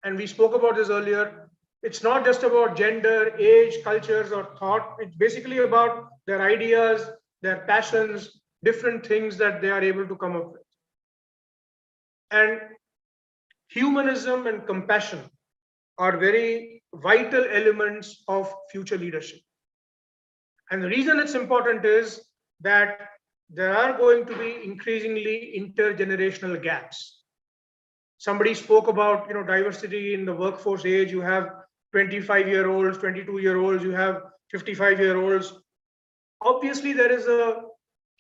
and we spoke about this earlier. It's not just about gender, age, cultures, or thought. It's basically about their ideas, their passions, different things that they are able to come up with. And humanism and compassion are very vital elements of future leadership. And the reason it's important is that there are going to be increasingly intergenerational gaps. Somebody spoke about diversity in the workforce age. You have 25-year-olds, 22-year-olds, you have 55-year-olds. Obviously, there is a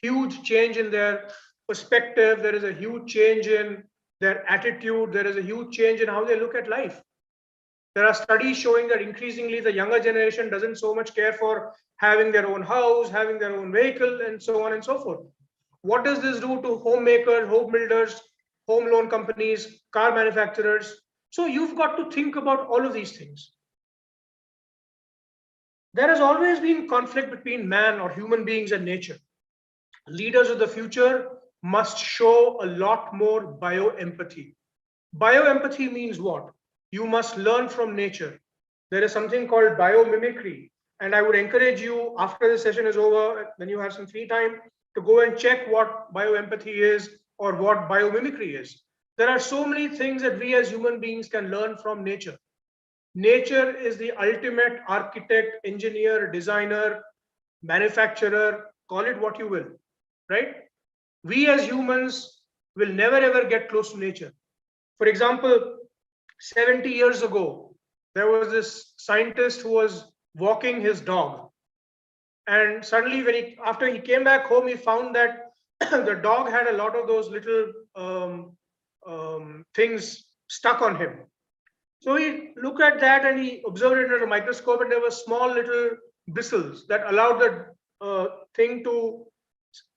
huge change in their perspective. There is a huge change in their attitude. There is a huge change in how they look at life. There are studies showing that increasingly the younger generation doesn't so much care for having their own house, having their own vehicle, and so on and so forth. What does this do to homemakers, home builders, home loan companies, car manufacturers? So you've got to think about all of these things. There has always been conflict between man or human beings and nature. Leaders of the future must show a lot more bioempathy. Bioempathy means what? You must learn from nature. There is something called biomimicry. And I would encourage you, after the session is over, when you have some free time, to go and check what bioempathy is or what biomimicry is. There are so many things that we as human beings can learn from nature. Nature is the ultimate architect, engineer, designer, manufacturer, call it what you will, right? We as humans will never ever get close to nature. For example, 70 years ago, there was this scientist who was walking his dog. And suddenly, after he came back home, he found that the dog had a lot of those little things stuck on him. So he looked at that and he observed it under a microscope, and there were small little bristles that allowed the thing to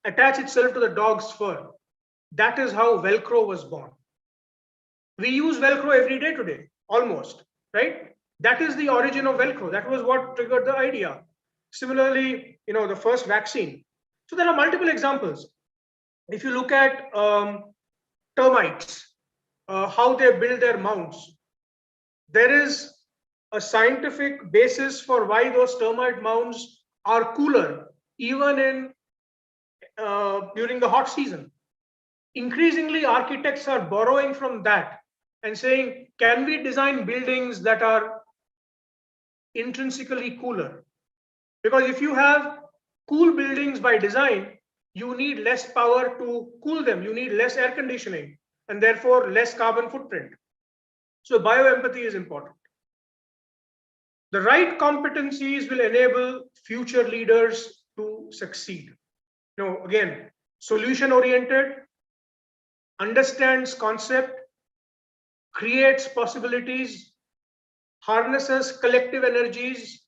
attach itself to the dog's fur. That is how Velcro was born. We use Velcro every day today, almost, right? That is the origin of Velcro. That was what triggered the idea. Similarly, the first vaccine. So there are multiple examples. If you look at termites, how they build their mounds, there is a scientific basis for why those termite mounds are cooler, even in during the hot season. Increasingly, architects are borrowing from that and saying, can we design buildings that are intrinsically cooler? Because if you have cool buildings by design, you need less power to cool them. You need less air conditioning and therefore less carbon footprint. So bioempathy is important. The right competencies will enable future leaders to succeed. Again, solution oriented, understands concept, creates possibilities, harnesses collective energies,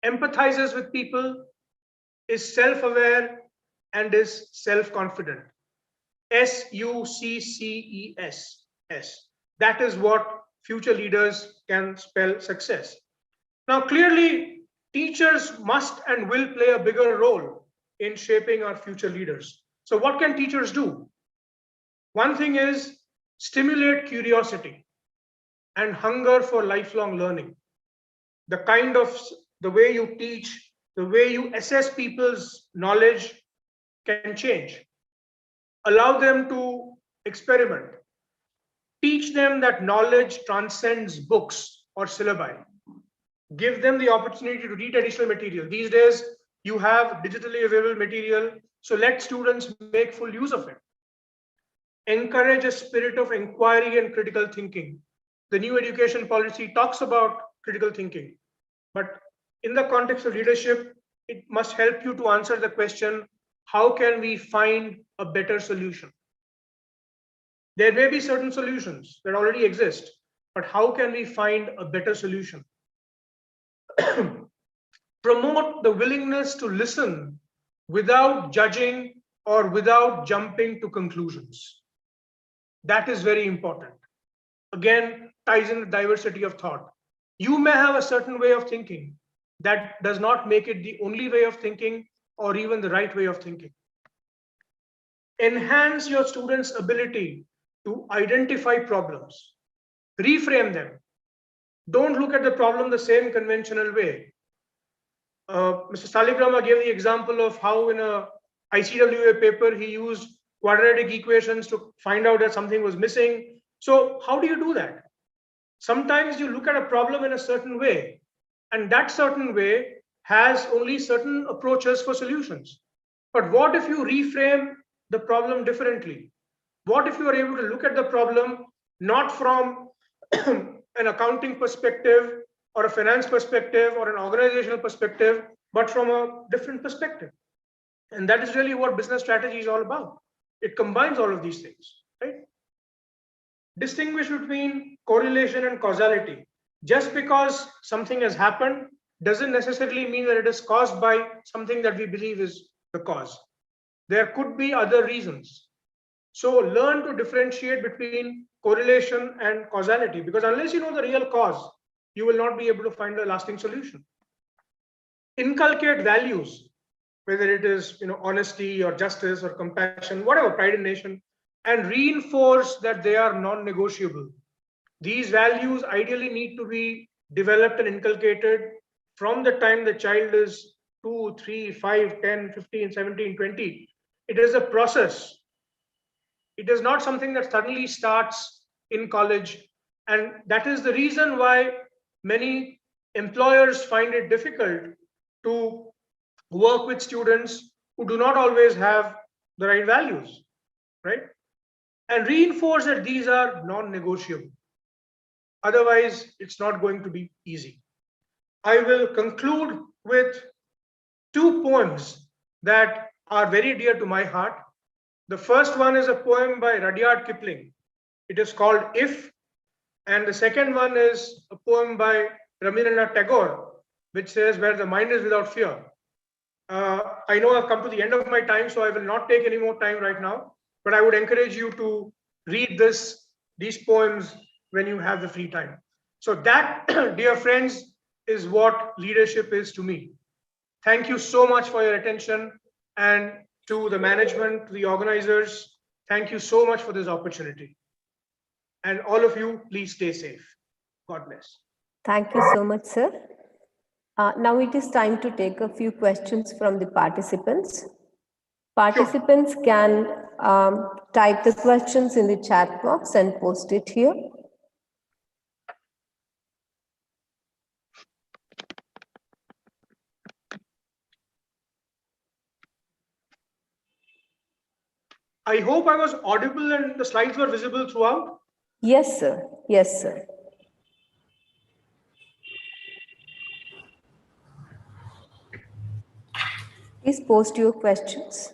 empathizes with people, is self-aware, and is self-confident. SUCCES. That is what future leaders can spell success. Now, clearly, teachers must and will play a bigger role in shaping our future leaders. So what can teachers do? One thing is stimulate curiosity and hunger for lifelong learning. The way you teach, the way you assess people's knowledge can change. Allow them to experiment. Teach them that knowledge transcends books or syllabi. Give them the opportunity to read additional material. These days, you have digitally available material, so let students make full use of it. Encourage a spirit of inquiry and critical thinking. The new education policy talks about critical thinking, but in the context of leadership, it must help you to answer the question, how can we find a better solution? There may be certain solutions that already exist, but how can we find a better solution? Promote the willingness to listen without judging or without jumping to conclusions. That is very important. Again, ties in the diversity of thought. You may have a certain way of thinking. That does not make it the only way of thinking or even the right way of thinking. Enhance your students' ability to identify problems. Reframe them. Don't look at the problem the same conventional way. Mr. Saligrama gave the example of how in a ICWA paper he used quadratic equations to find out that something was missing. So how do you do that? Sometimes you look at a problem in a certain way, and that certain way has only certain approaches for solutions. But what if you reframe the problem differently? What if you are able to look at the problem not from an accounting perspective or a finance perspective or an organizational perspective, but from a different perspective? And that is really what business strategy is all about. It combines all of these things, right? Distinguish between correlation and causality. Just because something has happened doesn't necessarily mean that it is caused by something that we believe is the cause. There could be other reasons. So learn to differentiate between correlation and causality, because unless you know the real cause, you will not be able to find a lasting solution. Inculcate values, whether it is honesty or justice or compassion, whatever, pride in nation, and reinforce that they are non-negotiable. These values ideally need to be developed and inculcated from the time the child is 2, 3, 5, 10, 15, 17, 20. It is a process. It is not something that suddenly starts in college. And that is the reason why many employers find it difficult to work with students who do not always have the right values, right? And reinforce that these are non-negotiable. Otherwise, it's not going to be easy. I will conclude with two poems that are very dear to my heart. The first one is a poem by Rudyard Kipling. It is called If. And the second one is a poem by Rabindranath Tagore, which says, Where the mind is without fear. I know I've come to the end of my time, so I will not take any more time right now, but I would encourage you to read these poems when you have the free time. So that, dear friends, is what leadership is to me. Thank you so much for your attention, and to the management, to the organizers, thank you so much for this opportunity. And all of you, please stay safe. God bless. Thank you so much, sir. Now it is time to take a few questions from the participants. Participants can type the questions in the chat box and post it here. I hope I was audible and the slides were visible throughout. Yes, sir. Yes, sir. Please post your questions.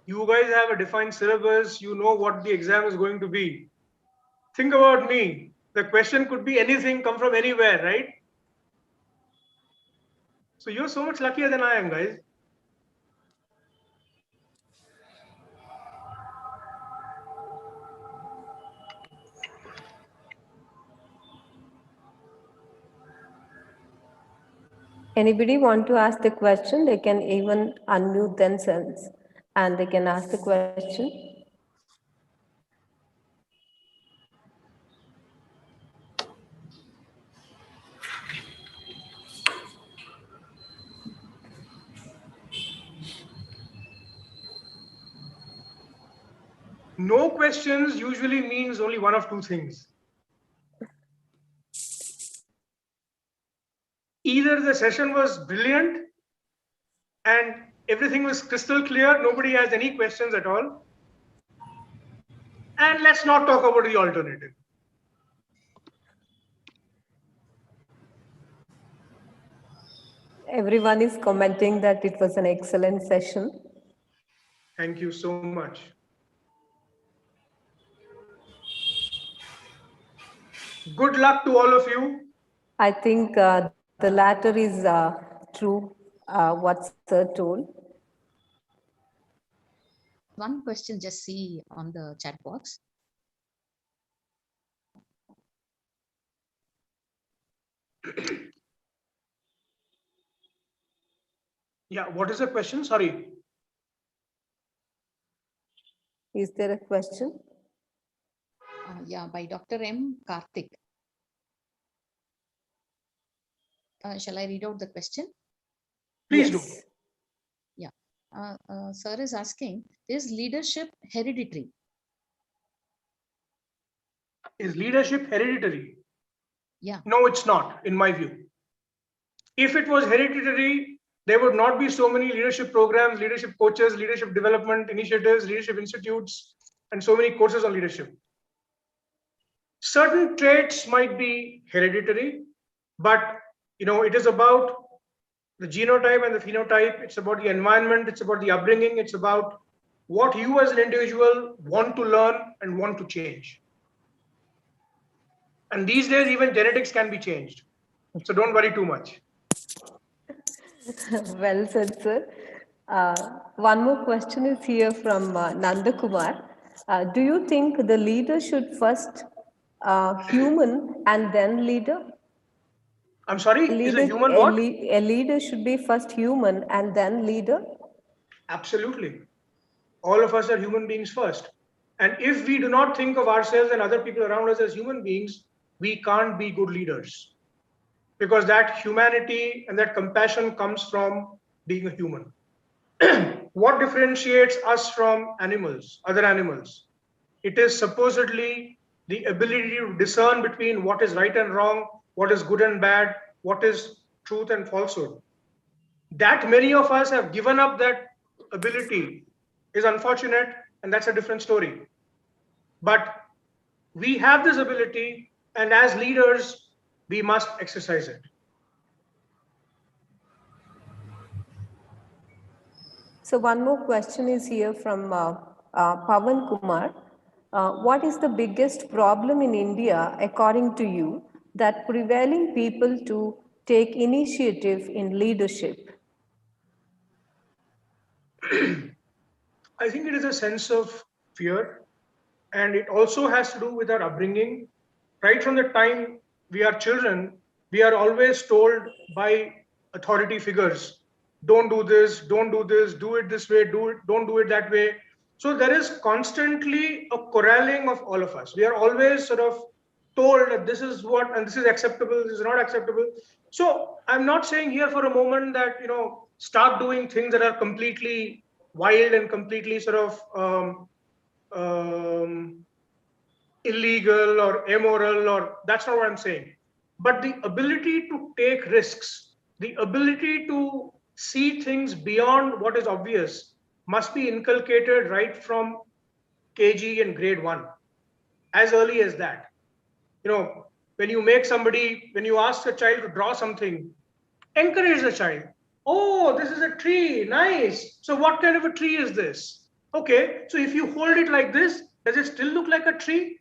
You guys have a defined syllabus. You know what the exam is going to be. Think about me. The question could be anything, come from anywhere, right? So you're so much luckier than I am, guys. Anybody want to ask the question? They can even unmute themselves and they can ask the question. No questions usually means only one of two things. Either the session was brilliant and everything was crystal clear, nobody has any questions at all. And let's not talk about the alternative. Everyone is commenting that it was an excellent session. Thank you so much. Good luck to all of you. I think the latter is true, what Sir told. One question, just see on the chat box. Yeah, what is the question? Sorry. Is there a question? Yeah, by Dr. M. Karthik. Shall I read out the question? Please do. Yeah. Sir is asking, is leadership hereditary? Is leadership hereditary? Yeah. No, it's not, in my view. If it was hereditary, there would not be so many leadership programs, leadership coaches, leadership development initiatives, leadership institutes, and so many courses on leadership. Certain traits might be hereditary, but it is about the genotype and the phenotype. It's about the environment. It's about the upbringing. It's about what you as an individual want to learn and want to change. And these days, even genetics can be changed. So don't worry too much. Well said, sir. One more question is here from Nanda Kumar. Do you think the leader should first human and then leader? I'm sorry, is a human what? A leader should be first human and then leader? Absolutely. All of us are human beings first. And if we do not think of ourselves and other people around us as human beings, we can't be good leaders. Because that humanity and that compassion comes from being a human. What differentiates us from animals, other animals? It is supposedly the ability to discern between what is right and wrong, what is good and bad, what is truth and falsehood. That many of us have given up that ability is unfortunate, and that's a different story. But we have this ability, and as leaders, we must exercise it. So one more question is here from Pavan Kumar. What is the biggest problem in India, according to you, that prevailing people to take initiative in leadership? I think it is a sense of fear, and it also has to do with our upbringing. Right from the time we are children, we are always told by authority figures, don't do this, do it this way, don't do it that way. So there is constantly a corralling of all of us. We are always sort of told that this is what, and this is acceptable, this is not acceptable. So I'm not saying here for a moment that, start doing things that are completely wild and completely sort of illegal or immoral, or that's not what I'm saying. But the ability to take risks, the ability to see things beyond what is obvious must be inculcated right from KG and grade 1, as early as that. When you ask a child to draw something, encourage the child. Oh, this is a tree, nice. So what kind of a tree is this? Okay, so if you hold it like this, does it still look like a tree?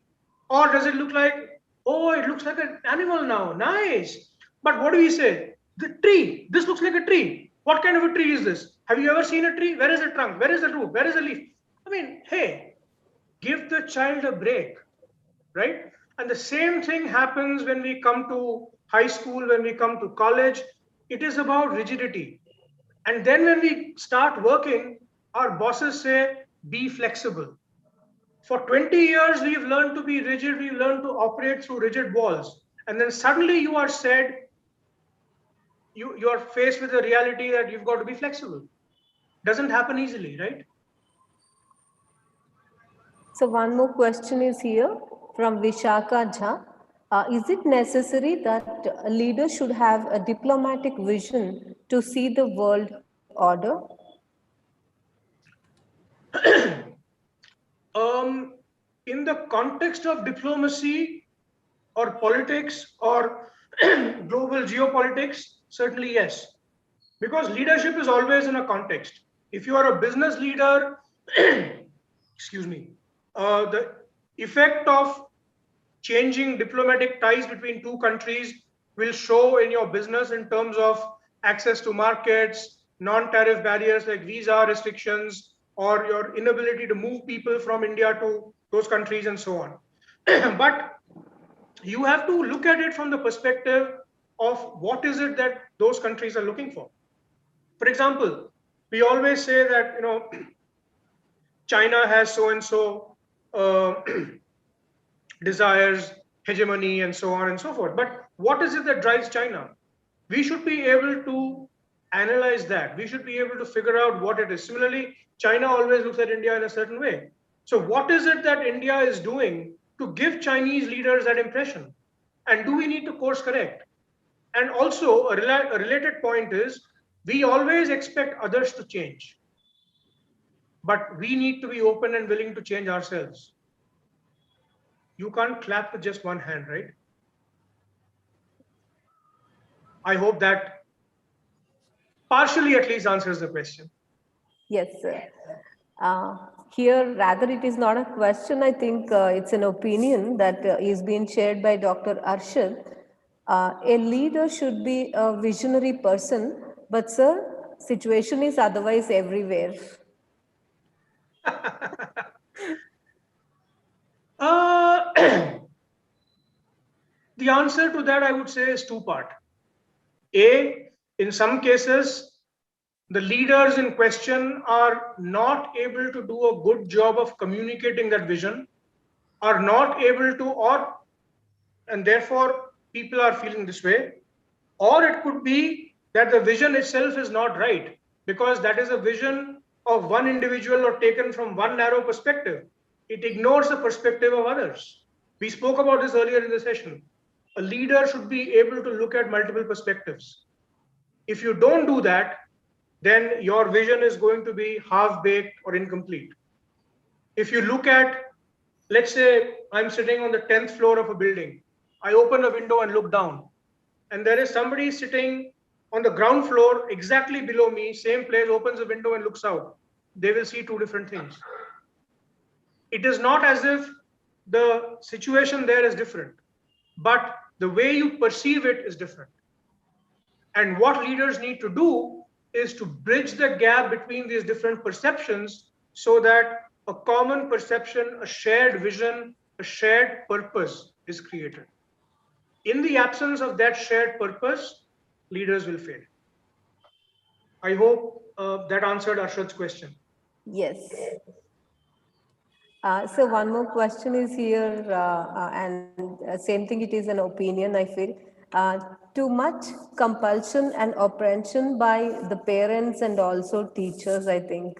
Or does it look like, oh, it looks like an animal now, nice. But what do we say? The tree, this looks like a tree. What kind of a tree is this? Have you ever seen a tree? Where is the trunk? Where is the root? Where is the leaf? I mean, hey, give the child a break, right? And the same thing happens when we come to high school, when we come to college. It is about rigidity. And then when we start working, our bosses say, be flexible. For 20 years, we've learned to be rigid, we've learned to operate through rigid walls. And then suddenly you are said, you are faced with the reality that you've got to be flexible. Doesn't happen easily, right? So one more question is here from Vishaka Jha. Is it necessary that a leader should have a diplomatic vision to see the world order? In the context of diplomacy or politics or global geopolitics, certainly yes. Because leadership is always in a context. If you are a business leader, excuse me, the effect of changing diplomatic ties between two countries will show in your business in terms of access to markets, non-tariff barriers like visa restrictions, or your inability to move people from India to those countries and so on. But you have to look at it from the perspective of what is it that those countries are looking for. For example, we always say that China has so and so desires, hegemony, and so on and so forth. But what is it that drives China? We should be able to analyze that. We should be able to figure out what it is. Similarly, China always looks at India in a certain way. So what is it that India is doing to give Chinese leaders that impression? And do we need to course correct? And also a related point is, we always expect others to change, but we need to be open and willing to change ourselves. You can't clap with just one hand, right? I hope that partially at least answers the question. Yes, sir. Here, rather, it is not a question. I think it's an opinion that is being shared by Dr. Arshad. A leader should be a visionary person, but sir, situation is otherwise everywhere. The answer to that, I would say, is two-part. A, in some cases, the leaders in question are not able to do a good job of communicating that vision, are not able to, and therefore people are feeling this way. Or it could be that the vision itself is not right, because that is a vision of one individual or taken from one narrow perspective. It ignores the perspective of others. We spoke about this earlier in the session. A leader should be able to look at multiple perspectives. If you don't do that, then your vision is going to be half-baked or incomplete. If you look at, let's say I'm sitting on the 10th floor of a building. I open a window and look down, and there is somebody sitting on the ground floor exactly below me, same place, opens a window and looks out. They will see two different things. It is not as if the situation there is different, but the way you perceive it is different. And what leaders need to do is to bridge the gap between these different perceptions so that a common perception, a shared vision, a shared purpose is created. In the absence of that shared purpose, leaders will fail. I hope that answered Arshad's question. Yes. So one more question is here, and same thing, it is an opinion, I feel. Too much compulsion and oppression by the parents and also teachers, I think.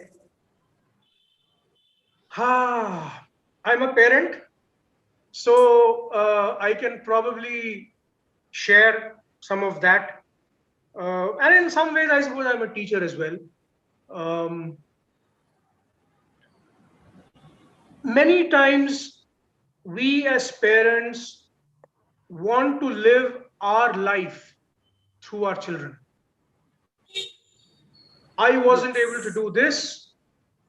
I'm a parent, so I can probably share some of that. And in some ways, I suppose I'm a teacher as well. Many times, we as parents want to live our life through our children. I wasn't able to do this,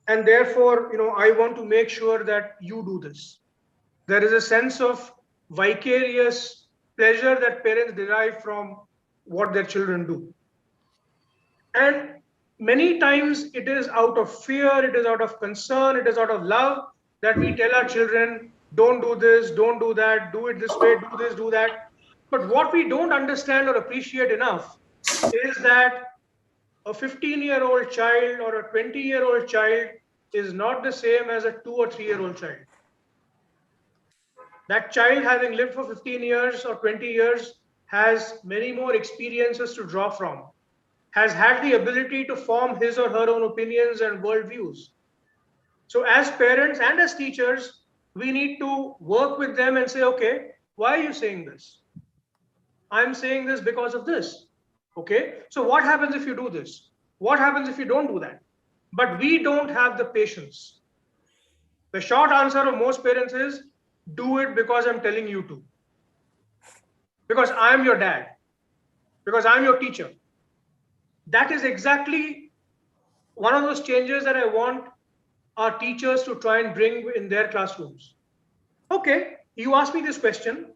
and therefore, I want to make sure that you do this. There is a sense of vicarious pleasure that parents derive from what their children do. And many times it is out of fear, it is out of concern, it is out of love that we tell our children, don't do this, don't do that, do it this way, do this, do that. But what we don't understand or appreciate enough is that a 15-year-old child or a 20-year-old child is not the same as a 2 or 3-year-old child. That child, having lived for 15 years or 20 years, has many more experiences to draw from, has had the ability to form his or her own opinions and worldviews. So as parents and as teachers, we need to work with them and say, okay, why are you saying this? I'm saying this because of this. Okay, so what happens if you do this? What happens if you don't do that? But we don't have the patience. The short answer of most parents is, do it because I'm telling you to. Because I'm your dad. Because I'm your teacher. That is exactly one of those changes that I want our teachers to try and bring in their classrooms. Okay, you asked me this question.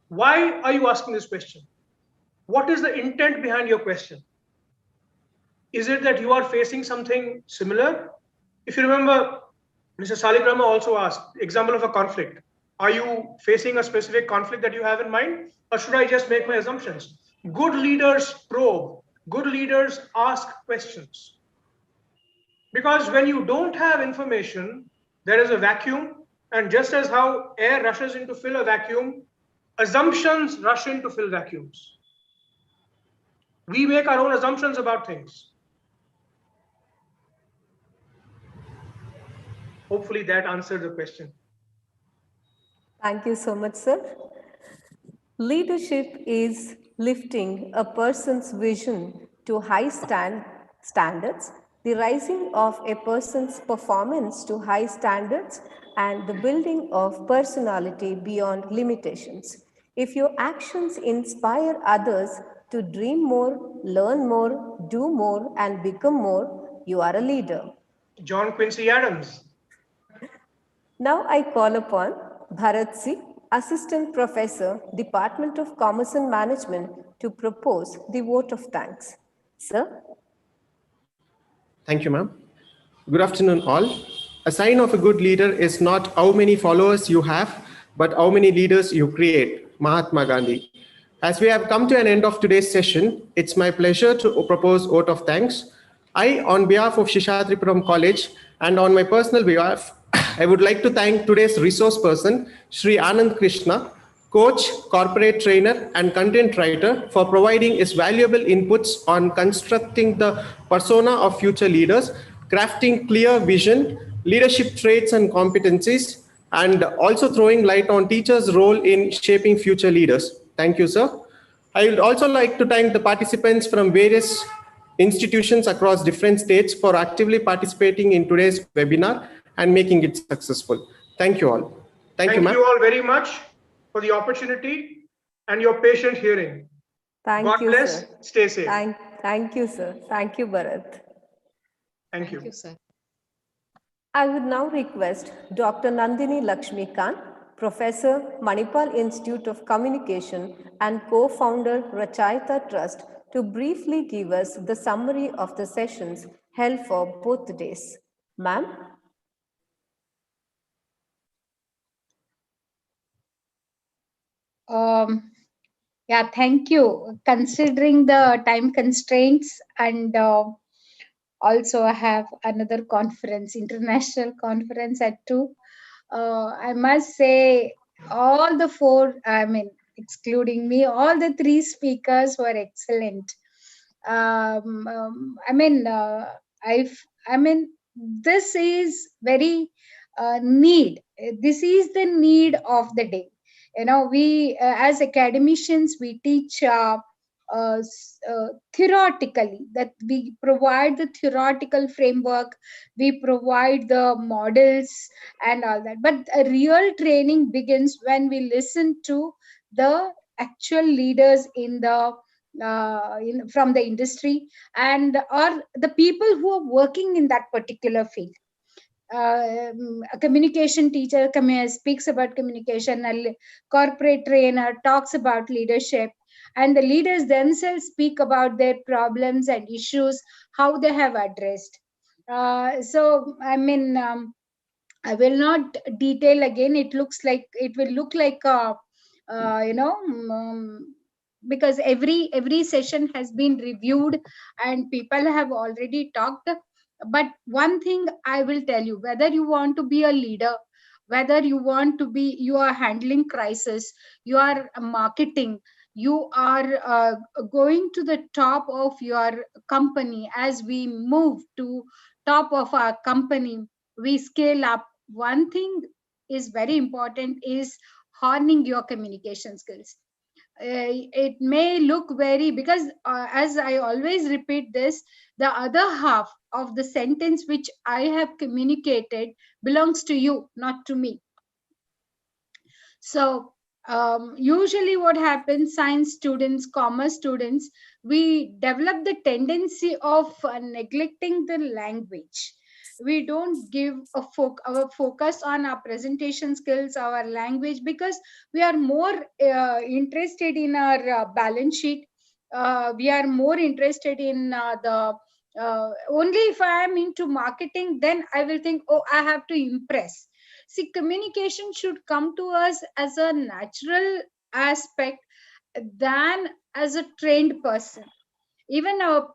Why are you asking this question? What is the intent behind your question? Is it that you are facing something similar? If you remember, Mr. Saligrama also asked, example of a conflict. Are you facing a specific conflict that you have in mind? Or should I just make my assumptions? Good leaders probe. Good leaders ask questions. Because when you don't have information, there is a vacuum. And just as how air rushes in to fill a vacuum, assumptions rush in to fill vacuums. We make our own assumptions about things. Hopefully that answered the question. Thank you so much, sir. Leadership is lifting a person's vision to high standards, the rising of a person's performance to high standards, and the building of personality beyond limitations. If your actions inspire others to dream more, learn more, do more, and become more, you are a leader. John Quincy Adams. Now I call upon Bharat C., Assistant Professor, Department of Commerce and Management, to propose the vote of thanks. Sir? Thank you, ma'am. Good afternoon, all. A sign of a good leader is not how many followers you have, but how many leaders you create. Mahatma Gandhi. As we have come to an end of today's session, it's my pleasure to propose vote of thanks. I, on behalf of Shishatripuram College and on my personal behalf, I would like to thank today's resource person, Sri Anand Krishna, coach, corporate trainer, and content writer for providing his valuable inputs on constructing the persona of future leaders, crafting clear vision, leadership traits and competencies, and also throwing light on teachers' role in shaping future leaders. Thank you, sir. I would also like to thank the participants from various institutions across different states for actively participating in today's webinar and making it successful. Thank you all. Thank you, ma'am. Thank you all very much for the opportunity and your patient hearing. God bless. Sir. Stay safe. Thank you, sir. Thank you, Bharat. Thank you. Thank you, sir. I would now request Dr. Nandini Lakshmikant, Professor, Manipal Institute of Communication and co-founder, Rachayita Trust, to briefly give us the summary of the sessions held for both days. Ma'am? Yeah, thank you. Considering the time constraints and also I have another conference, international conference at 2. I must say all the 4, I mean, excluding me, all the 3 speakers were excellent. I mean, I mean, this is very need. This is the need of the day. You know, we as academicians we teach theoretically, that we provide the theoretical framework, we provide the models and all that, but a real training begins when we listen to the actual leaders in the from the industry and or the people who are working in that particular field. A communication teacher speaks about communication, a corporate trainer talks about leadership, and the leaders themselves speak about their problems and issues, how they have addressed. So, I mean, I will not detail again. It will look like a, you know, because every session has been reviewed and people have already talked. But one thing I will tell you: whether you want to be a leader, whether you are handling crisis, you are marketing, you are going to the top of your company. As we move to top of our company, we scale up. One thing is very important is honing your communication skills. It may look very, because as I always repeat this, the other half of the sentence which I have communicated belongs to you, not to me. So usually what happens, science students, commerce students, we develop the tendency of neglecting the language. We don't give our focus on our presentation skills, our language, because we are more interested in our balance sheet. We are more interested in the only if I am into marketing, then I will think, oh, I have to impress. See, communication should come to us as a natural aspect than as a trained person. Even our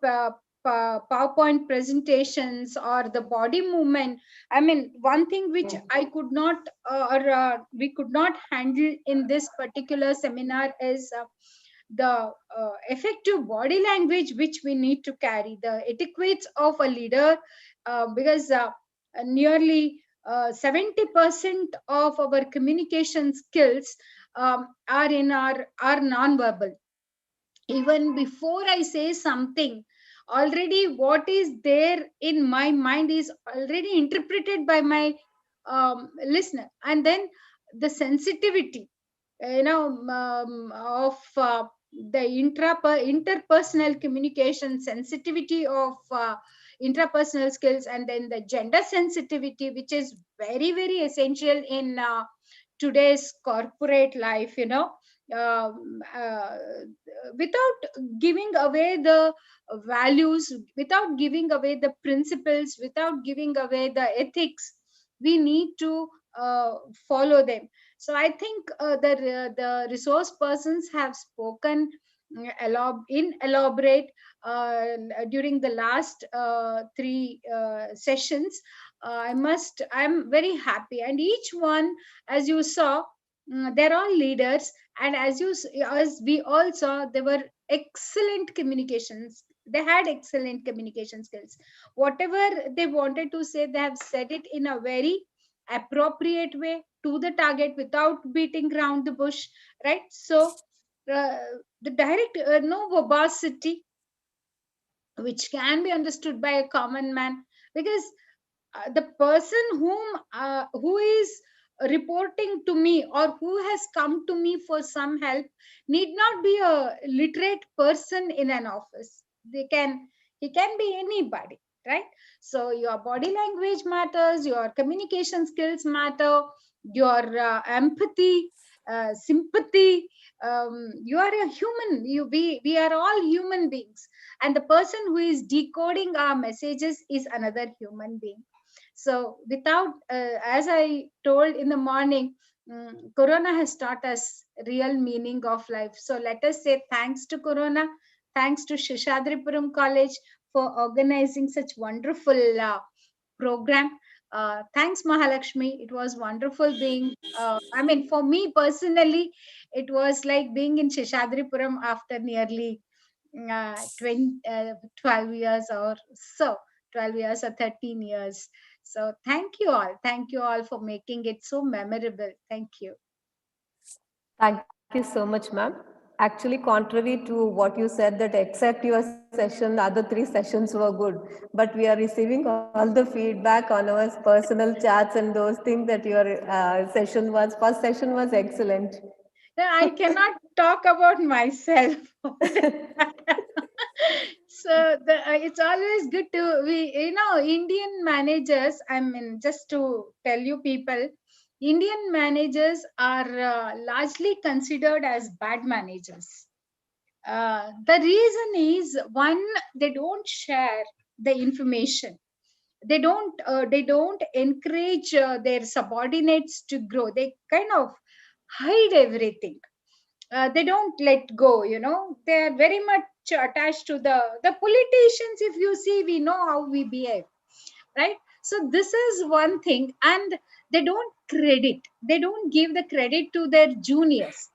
PowerPoint presentations or the body movement. I mean, one thing which I could not we could not handle in this particular seminar is the effective body language which we need to carry, the etiquettes of a leader, because nearly 70% of our communication skills are in our non-verbal. Even before I say something, already what is there in my mind is already interpreted by my listener. And then the sensitivity, of the interpersonal communication, sensitivity of intrapersonal skills, and then the gender sensitivity, which is very very essential in today's corporate life, um, uh, without giving away the values, without giving away the principles, without giving away the ethics, we need to follow them. So I think the resource persons have spoken elaborate during the last three sessions. I'm very happy, and each one, as you saw, they're all leaders, and as we all saw, they were excellent communications. They had excellent communication skills. Whatever they wanted to say, they have said it in a very appropriate way, to the target, without beating around the bush, right? So uh, the direct, no verbosity, which can be understood by a common man, because the person who is reporting to me, or who has come to me for some help, need not be a literate person in an office. They can He can be anybody, right? So your body language matters, your communication skills matter, your empathy, sympathy. You are a human. We are all human beings, and the person who is decoding our messages is another human being. So without, as I told in the morning, Corona has taught us real meaning of life. So let us say thanks to Corona, thanks to Shishadripuram College for organizing such wonderful program. Thanks, Mahalakshmi. It was wonderful being, I mean, for me personally, it was like being in Shishadripuram after nearly 12 years or so, 12 years or 13 years. So thank you all. Thank you all for making it so memorable. Thank you. Thank you so much, ma'am. Actually, contrary to what you said, that except your session, the other three sessions were good. But we are receiving all the feedback on our personal chats and those things that your first session was excellent. No, I cannot talk about myself. So it's always good to Indian managers. I mean, just to tell you people, Indian managers are largely considered as bad managers. The reason is, one, they don't share the information. They don't encourage their subordinates to grow. They kind of hide everything. They don't let go. They are very much attached to the politicians. If you see, we know how we behave, right? So this is one thing. And they don't give the credit to their juniors.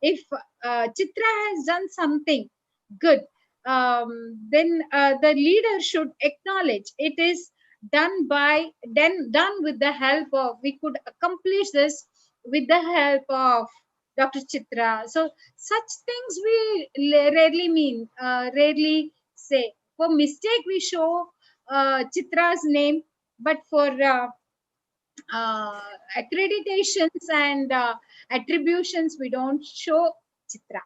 If Chitra has done something good, then the leader should acknowledge it is done with the help of, we could accomplish this with the help of Dr. Chitra. So such things we rarely say. For mistake, we show Chitra's name, but for accreditations and attributions, we don't show Chitra.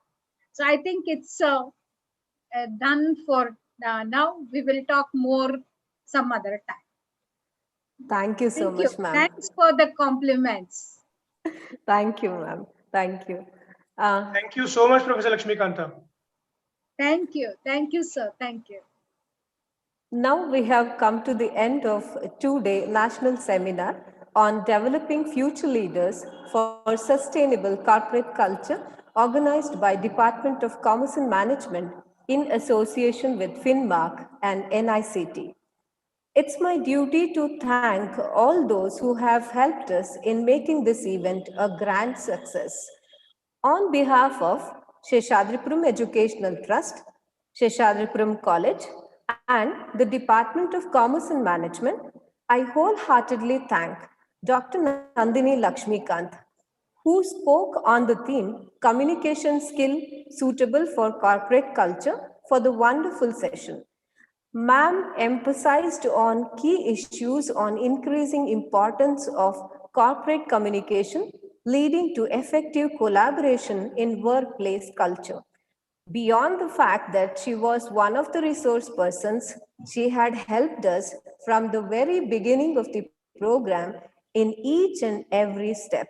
So I think it's done for now. We will talk more some other time. Thank you so Thank you. much, ma'am. Thanks for the compliments. Thank you, ma'am. Thank you. Thank you so much, Professor Lakshmi Kanta. Thank you. Thank you, sir. Thank you. Now we have come to the end of a two-day national seminar on developing future leaders for sustainable corporate culture, organized by Department of Commerce and Management in association with FinMark and NICT. It's my duty to thank all those who have helped us in making this event a grand success. On behalf of Sheshadripuram Educational Trust, Sheshadripuram College, and the Department of Commerce and Management, I wholeheartedly thank Dr. Nandini Lakshmikant, who spoke on the theme Communication Skill Suitable for Corporate Culture for the wonderful session. Ma'am emphasized on key issues on increasing importance of corporate communication leading to effective collaboration in workplace culture. Beyond the fact that she was one of the resource persons, she had helped us from the very beginning of the program in each and every step.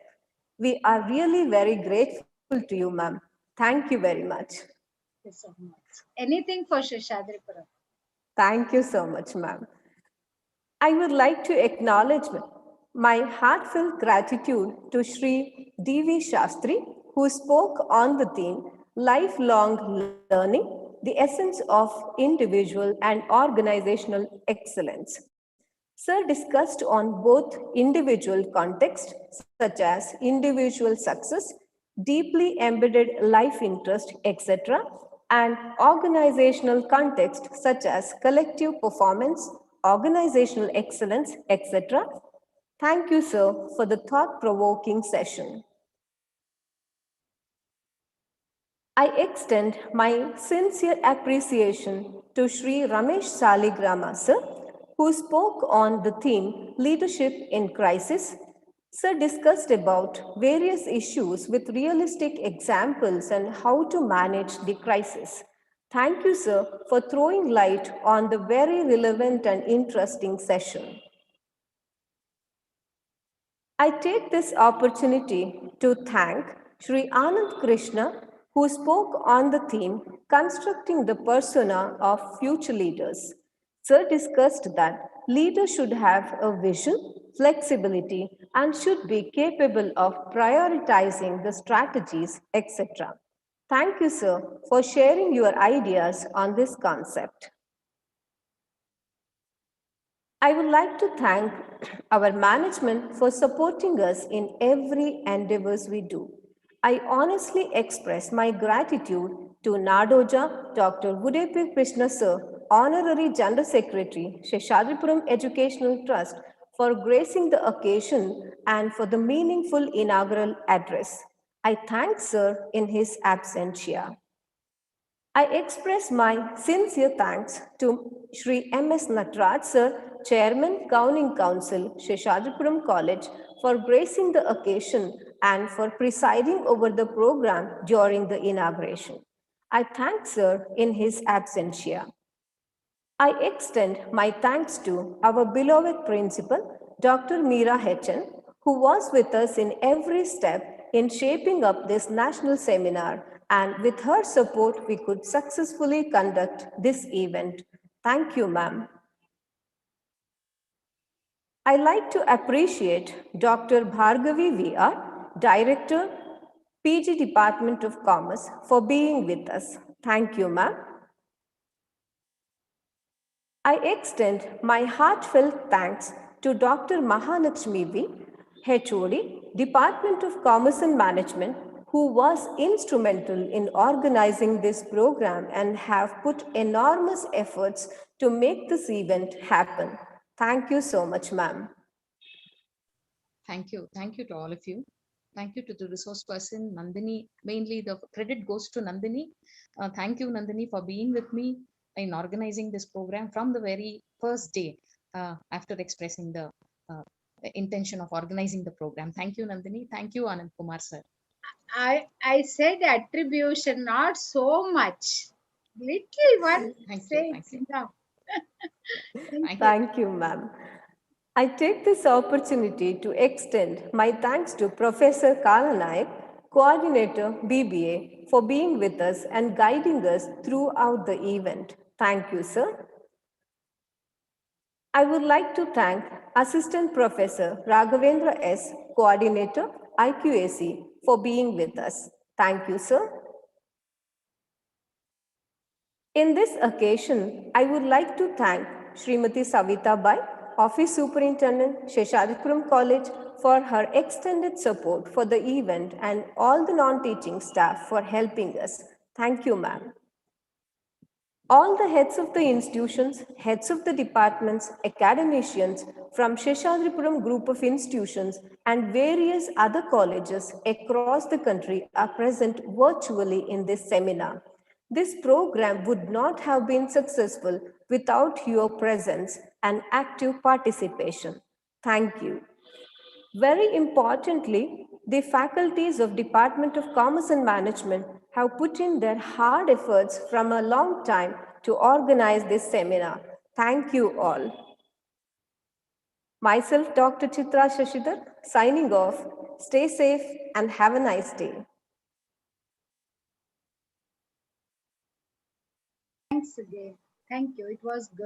We are really very grateful to you, ma'am. Thank you very much. Thank you so much. Anything for Sheshadripuram. Thank you so much, ma'am. I would like to acknowledge my heartfelt gratitude to Sri D.V. Shastri, who spoke on the theme Lifelong Learning, the Essence of Individual and Organizational Excellence. Sir discussed on both individual context, such as individual success, deeply embedded life interest, etc., and organizational context, such as collective performance, organizational excellence, etc. Thank you, sir, for the thought-provoking session. I extend my sincere appreciation to Sri Ramesh Saligrama, sir, who spoke on the theme Leadership in Crisis. Sir discussed about various issues with realistic examples and how to manage the crisis. Thank you, sir, for throwing light on the very relevant and interesting session. I take this opportunity to thank Sri Anand Krishna, who spoke on the theme Constructing the Persona of Future Leaders. Sir discussed that leaders should have a vision, flexibility, and should be capable of prioritizing the strategies, etc. Thank you, sir, for sharing your ideas on this concept. I would like to thank our management for supporting us in every endeavors we do. I honestly express my gratitude to Nadoja Dr. Vudepi Krishna Sir, Honorary General Secretary, Sheshadripuram Educational Trust, for gracing the occasion and for the meaningful inaugural address. I thank Sir in his absentia. I express my sincere thanks to Sri M.S. Natraj Sir, Chairman, Gowning Council, Sheshadripuram College, for gracing the occasion and for presiding over the program during the inauguration. I thank Sir in his absentia. I extend my thanks to our beloved principal, Dr. Meera Hechen, who was with us in every step in shaping up this national seminar, and with her support, we could successfully conduct this event. Thank you, ma'am. I like to appreciate Dr. Bhargavi VR, Director, PG Department of Commerce, for being with us. Thank you, ma'am. I extend my heartfelt thanks to Dr. Mahalakshmi V, HOD, Department of Commerce and Management, who was instrumental in organizing this program and have put enormous efforts to make this event happen. Thank you so much, ma'am. Thank you. Thank you to all of you. Thank you to the resource person, Nandini. Mainly the credit goes to Nandini. Thank you, Nandini, for being with me in organizing this program from the very first day after expressing the intention of organizing the program. Thank you, Nandini. Thank you, Anand Kumar, sir. I said attribution, not so much. Little one. Thank Say you. Thank it's you. enough. Thank you, ma'am. I take this opportunity to extend my thanks to Professor Kalanaik, Coordinator BBA, for being with us and guiding us throughout the event. Thank you, sir. I would like to thank Assistant Professor Raghavendra S., Coordinator IQAC, for being with us. Thank you, sir. In this occasion, I would like to thank Srimati Savita Bai, Office Superintendent, Sheshadripuram College, for her extended support for the event and all the non-teaching staff for helping us. Thank you, ma'am. All the heads of the institutions, heads of the departments, academicians from Sheshadripuram group of institutions and various other colleges across the country are present virtually in this seminar. This program would not have been successful without your presence and active participation. Thank you. Very importantly, the faculties of Department of Commerce and Management have put in their hard efforts from a long time to organize this seminar. Thank you all. Myself, Dr. Chitra Shashidhar, signing off. Stay safe and have a nice day. Thanks again. Thank you. It was good.